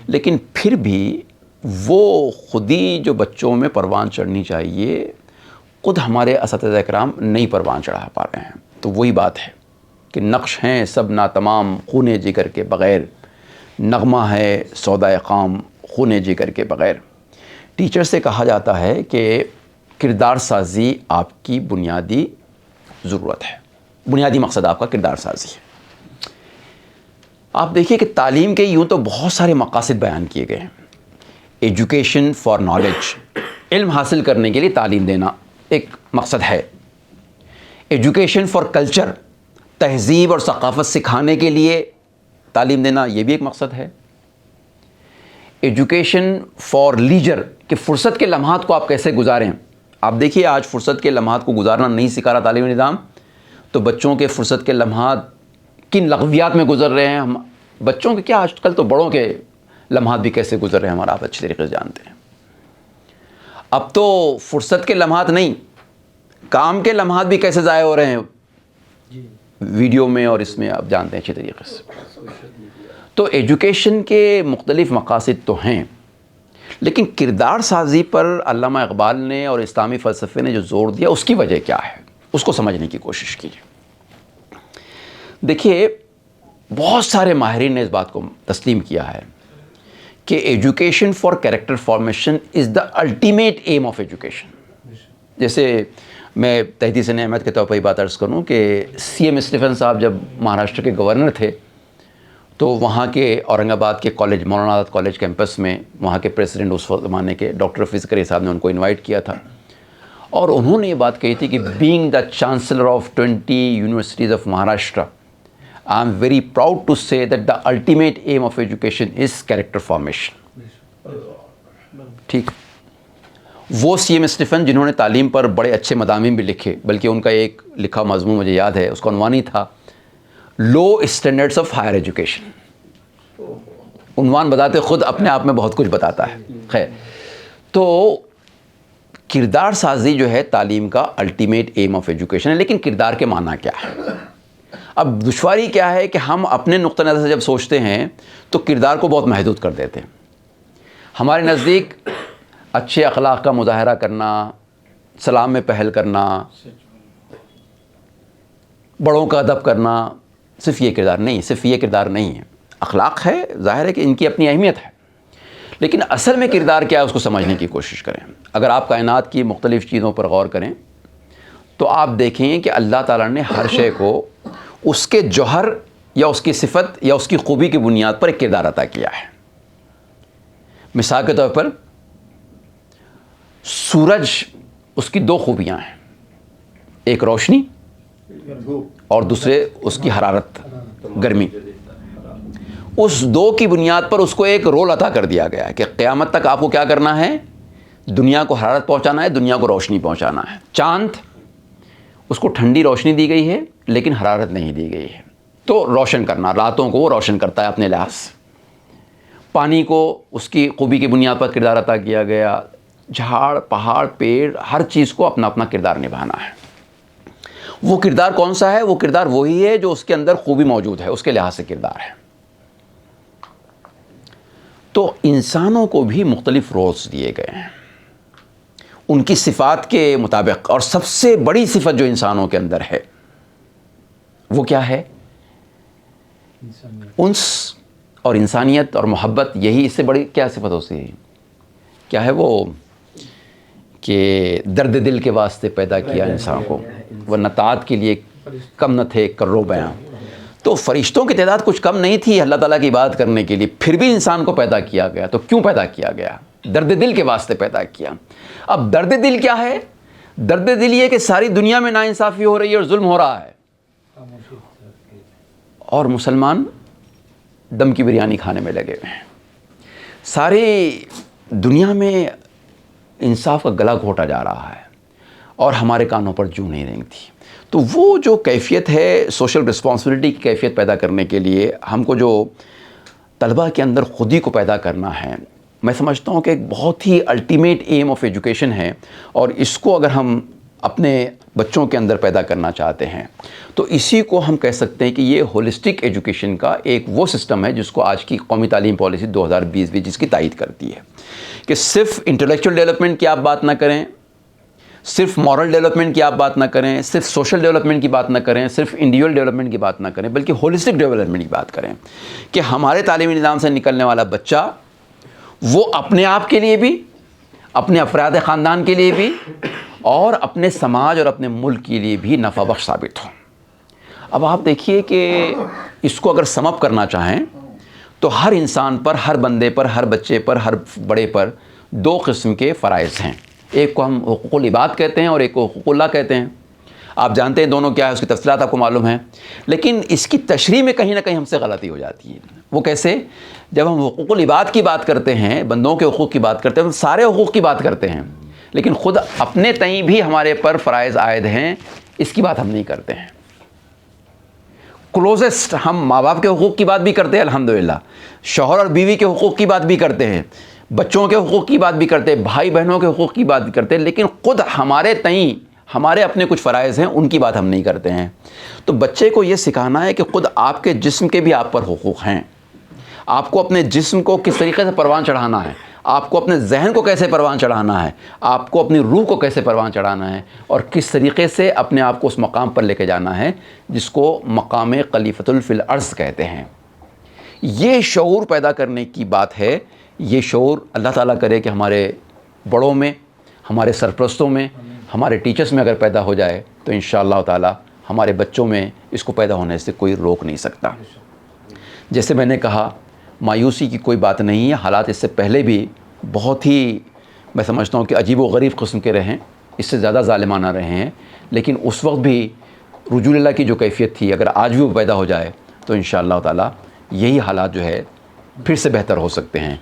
لیکن پھر بھی وہ خودی جو بچوں میں پروان چڑھنی چاہیے خود ہمارے اساتذہ کرام نہیں پروان چڑھا پا رہے ہیں۔ تو وہی بات ہے کہ نقش ہیں سب ناتمام خون جگر کے بغیر، نغمہ ہے سودائے خام خون جگر کے بغیر۔ ٹیچر سے کہا جاتا ہے کہ کردار سازی آپ کی بنیادی ضرورت ہے، بنیادی مقصد آپ کا کردار سازی ہے۔ آپ دیکھیے کہ تعلیم کے یوں تو بہت سارے مقاصد بیان کیے گئے ہیں۔ ایجوکیشن فار نالج، علم حاصل کرنے کے لیے تعلیم دینا ایک مقصد ہے۔ ایجوکیشن فار کلچر، تہذیب اور ثقافت سکھانے کے لیے تعلیم دینا، یہ بھی ایک مقصد ہے۔ ایجوکیشن فار لیجر، کہ فرصت کے لمحات کو آپ کیسے گزاریں۔ آپ دیکھیے آج فرصت کے لمحات کو گزارنا نہیں سکھا رہا تعلیمی نظام، تو بچوں کے فرصت کے لمحات کن لغویات میں گزر رہے ہیں، ہم بچوں کے کیا آج کل تو بڑوں کے لمحات بھی کیسے گزر رہے ہیں ہمارا آپ اچھی طریقے سے جانتے ہیں۔ اب تو فرصت کے لمحات نہیں، کام کے لمحات بھی کیسے ضائع ہو رہے ہیں ویڈیو میں اور اس میں، آپ جانتے ہیں اچھی طریقے سے۔ تو ایجوکیشن کے مختلف مقاصد تو ہیں، لیکن کردار سازی پر علامہ اقبال نے اور اسلامی فلسفے نے جو زور دیا اس کی وجہ کیا ہے، اس کو سمجھنے کی کوشش کیجیے۔ دیکھیے بہت سارے ماہرین نے اس بات کو تسلیم کیا ہے کہ education for character formation is the ultimate aim of education. جیسے میں تحدید سے نعمت کے طور پر یہ بات عرض کروں کہ سی ایم اسٹیفن صاحب جب مہاراشٹر کے گورنر تھے تو وہاں کے اورنگ آباد کے college, Maulana Azad college campus میں وہاں کے پریزیڈنٹ اس زمانے کے ڈاکٹر فزکری صاحب نے ان کو انوائٹ کیا تھا، اور انہوں نے یہ بات کہی تھی کہ being the chancellor of 20 universities of Maharashtra, I am very proud to say that the ultimate aim of education is character formation۔ ٹھیک، وہ سی ایم اسٹیفن جنہوں نے تعلیم پر بڑے اچھے مضامین بھی لکھے، بلکہ ان کا ایک لکھا مضمون مجھے یاد ہے، اس کا عنوان ہی تھا لو اسٹینڈرڈس آف ہائر ایجوکیشن۔ عنوان بتاتے خود اپنے آپ میں بہت کچھ بتاتا ہے۔ خیر، تو کردار سازی جو ہے تعلیم کا الٹیمیٹ ایم آف ایجوکیشن ہے، لیکن کردار کے معنی کیا ہے؟ اب دشواری کیا ہے کہ ہم اپنے نقطہ نظر سے جب سوچتے ہیں تو کردار کو بہت محدود کر دیتے ہیں۔ ہمارے نزدیک اچھے اخلاق کا مظاہرہ کرنا، سلام میں پہل کرنا، بڑوں کا ادب کرنا، صرف یہ کردار نہیں، صرف یہ کردار نہیں ہے۔ اخلاق ہے، ظاہر ہے کہ ان کی اپنی اہمیت ہے، لیکن اصل میں کردار کیا ہے اس کو سمجھنے کی کوشش کریں۔ اگر آپ کائنات کی مختلف چیزوں پر غور کریں تو آپ دیکھیں گے کہ اللہ تعالیٰ نے ہر شے کو اس کے جوہر یا اس کی صفت یا اس کی خوبی کی بنیاد پر ایک کردار عطا کیا ہے۔ مثال کے طور پر سورج، اس کی دو خوبیاں ہیں، ایک روشنی اور دوسرے اس کی حرارت، گرمی۔ اس دو کی بنیاد پر اس کو ایک رول عطا کر دیا گیا ہے کہ قیامت تک آپ کو کیا کرنا ہے، دنیا کو حرارت پہنچانا ہے، دنیا کو روشنی پہنچانا ہے۔ چاند، اس کو ٹھنڈی روشنی دی گئی ہے لیکن حرارت نہیں دی گئی ہے، تو روشن کرنا، راتوں کو وہ روشن کرتا ہے اپنے لحاظ سے۔ پانی کو اس کی خوبی کی بنیاد پر کردار عطا کیا گیا، جھاڑ، پہاڑ، پیڑ، ہر چیز کو اپنا اپنا کردار نبھانا ہے۔ وہ کردار کون سا ہے؟ وہ کردار وہی ہے جو اس کے اندر خوبی موجود ہے، اس کے لحاظ سے کردار ہے۔ تو انسانوں کو بھی مختلف رولز دیے گئے ہیں ان کی صفات کے مطابق، اور سب سے بڑی صفت جو انسانوں کے اندر ہے وہ کیا ہے؟ انس اور انسانیت اور محبت۔ یہی اس سے بڑی کیا صفت ہوتی ہے؟ کیا ہے وہ کہ درد دل کے واسطے پیدا کیا انسان کو، ورنہ طاعت کے لیے کم نہ تھے کرو بیاں. تو فرشتوں کی تعداد کچھ کم نہیں تھی اللہ تعالیٰ کی عبادت کرنے کے لیے، پھر بھی انسان کو پیدا کیا گیا. تو کیوں پیدا کیا گیا؟ درد دل کے واسطے پیدا کیا. اب درد دل کیا ہے؟ درد دل یہ کہ ساری دنیا میں ناانصافی ہو رہی ہے اور ظلم ہو رہا ہے، اور مسلمان دم کی بریانی کھانے میں لگے ہوئے ہیں. ساری دنیا میں انصاف کا گلا گھونٹا جا رہا ہے اور ہمارے کانوں پر جوں نہیں رینگتی. تو وہ جو کیفیت ہے سوشل رسپانسبلٹی کی کیفیت پیدا کرنے کے لیے ہم کو جو طلبہ کے اندر خودی کو پیدا کرنا ہے، میں سمجھتا ہوں کہ ایک بہت ہی الٹیمیٹ ایم آف ایجوکیشن ہے، اور اس کو اگر ہم اپنے بچوں کے اندر پیدا کرنا چاہتے ہیں تو اسی کو ہم کہہ سکتے ہیں کہ یہ ہولسٹک ایجوکیشن کا ایک وہ سسٹم ہے جس کو آج کی قومی تعلیم پالیسی 2020 بھی جس کی تائید کرتی ہے کہ صرف انٹلیکچوئل ڈیولپمنٹ کی آپ بات نہ کریں، صرف مورل ڈیولپمنٹ کی آپ بات نہ کریں، صرف سوشل ڈیولپمنٹ کی بات نہ کریں، صرف انڈیویجول ڈیولپمنٹ کی بات نہ کریں، بلکہ ہولسٹک ڈیولپمنٹ کی بات کریں کہ ہمارے تعلیمی نظام سے نکلنے والا بچہ وہ اپنے آپ کے لیے بھی، اپنے افراد خاندان کے لیے بھی، اور اپنے سماج اور اپنے ملک کے لیے بھی نفع بخش ثابت ہو. اب آپ دیکھیے کہ اس کو اگر سم اپ کرنا چاہیں تو ہر انسان پر، ہر بندے پر، ہر بچے پر، ہر بڑے پر دو قسم کے فرائض ہیں. ایک کو ہم حقوق العباد کہتے ہیں اور ایک کو حقوق اللہ کہتے ہیں. آپ جانتے ہیں دونوں کیا ہے، اس کی تفصیلات آپ کو معلوم ہیں، لیکن اس کی تشریح میں کہیں نہ کہیں ہم سے غلطی ہو جاتی ہے. وہ کیسے؟ جب ہم حقوق العباد کی بات کرتے ہیں، بندوں کے حقوق کی بات کرتے ہیں، تو سارے حقوق کی بات کرتے ہیں، لیکن خود اپنے تئیں بھی ہمارے پر فرائض عائد ہیں، اس کی بات ہم نہیں کرتے ہیں. کلوزسٹ ہم ماں باپ کے حقوق کی بات بھی کرتے ہیں الحمدللہ، شوہر اور بیوی کے حقوق کی بات بھی کرتے ہیں، بچوں کے حقوق کی بات بھی کرتے ہیں، بھائی بہنوں کے حقوق کی بات بھی کرتے ہیں، لیکن خود ہمارے تئیں ہمارے اپنے کچھ فرائض ہیں، ان کی بات ہم نہیں کرتے ہیں. تو بچے کو یہ سکھانا ہے کہ خود آپ کے جسم کے بھی آپ پر حقوق ہیں. آپ کو اپنے جسم کو کس طریقے سے پروان چڑھانا ہے، آپ کو اپنے ذہن کو کیسے پروان چڑھانا ہے، آپ کو اپنی روح کو کیسے پروان چڑھانا ہے، اور کس طریقے سے اپنے آپ کو اس مقام پر لے کے جانا ہے جس کو مقام خلیفۃ فی الارض کہتے ہیں. یہ شعور پیدا کرنے کی بات ہے. یہ شعور اللہ تعالیٰ کرے کہ ہمارے بڑوں میں، ہمارے سرپرستوں میں، ہمارے ٹیچرز میں اگر پیدا ہو جائے تو انشاءاللہ تعالیٰ ہمارے بچوں میں اس کو پیدا ہونے سے کوئی روک نہیں سکتا. جیسے میں نے کہا مایوسی کی کوئی بات نہیں ہے. حالات اس سے پہلے بھی بہت ہی میں سمجھتا ہوں کہ عجیب و غریب قسم کے رہیں، اس سے زیادہ ظالمانہ رہے ہیں، لیکن اس وقت بھی رجوع اللہ کی جو کیفیت تھی اگر آج بھی وہ پیدا ہو جائے تو انشاءاللہ تعالیٰ یہی حالات جو ہے پھر سے بہتر ہو سکتے ہیں.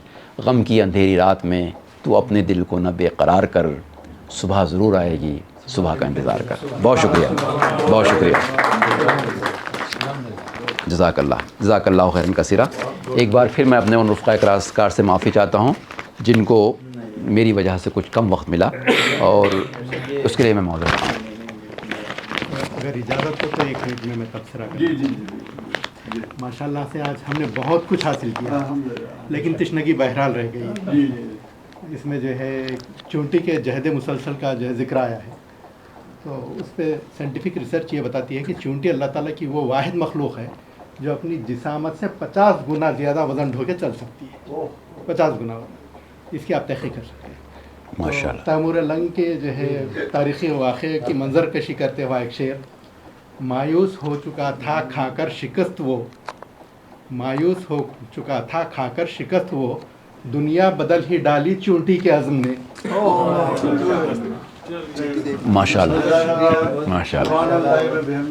غم کی اندھیری رات میں تو اپنے دل کو نہ بے قرار کر، صبح ضرور آئے گی، صبح کا انتظار کر. بہت شکریہ، بہت شکریہ. جزاک اللہ خیرن کثیرہ. ایک بار پھر میں اپنے ان رفقا کار سے معافی چاہتا ہوں جن کو میری وجہ سے کچھ کم وقت ملا، اور اس کے لیے میں معذرت ہوں. اگر اجازت ہو تو ایک منٹ میں تبصرہ کروں. جی. ماشاءاللہ سے آج ہم نے بہت کچھ حاصل کیا، لیکن تشنگی بہرحال رہ گئی. اس میں جو ہے چونٹی کے جہد مسلسل کا جو ہے ذکر آیا ہے، تو اس پہ سائنٹیفک ریسرچ یہ بتاتی ہے کہ چونٹی اللہ تعالیٰ کی وہ واحد مخلوق ہے جو اپنی جسامت سے 50 گنا زیادہ وزن ڈھو کے چل سکتی ہے. 50 گنا وزن، اس کی آپ تحقیق کر سکتے ہیں. ماشاءاللہ. تیمور لنگ کے جو ہے تاریخی واقعے کی منظر کشی کرتے ہوا ایک شعر: مایوس ہو چکا تھا کھا کر شکست وہ، مایوس ہو چکا تھا کھا کر شکست وہ، دنیا بدل ہی ڈالی چونٹی کے عزم نے. ماشاءاللہ.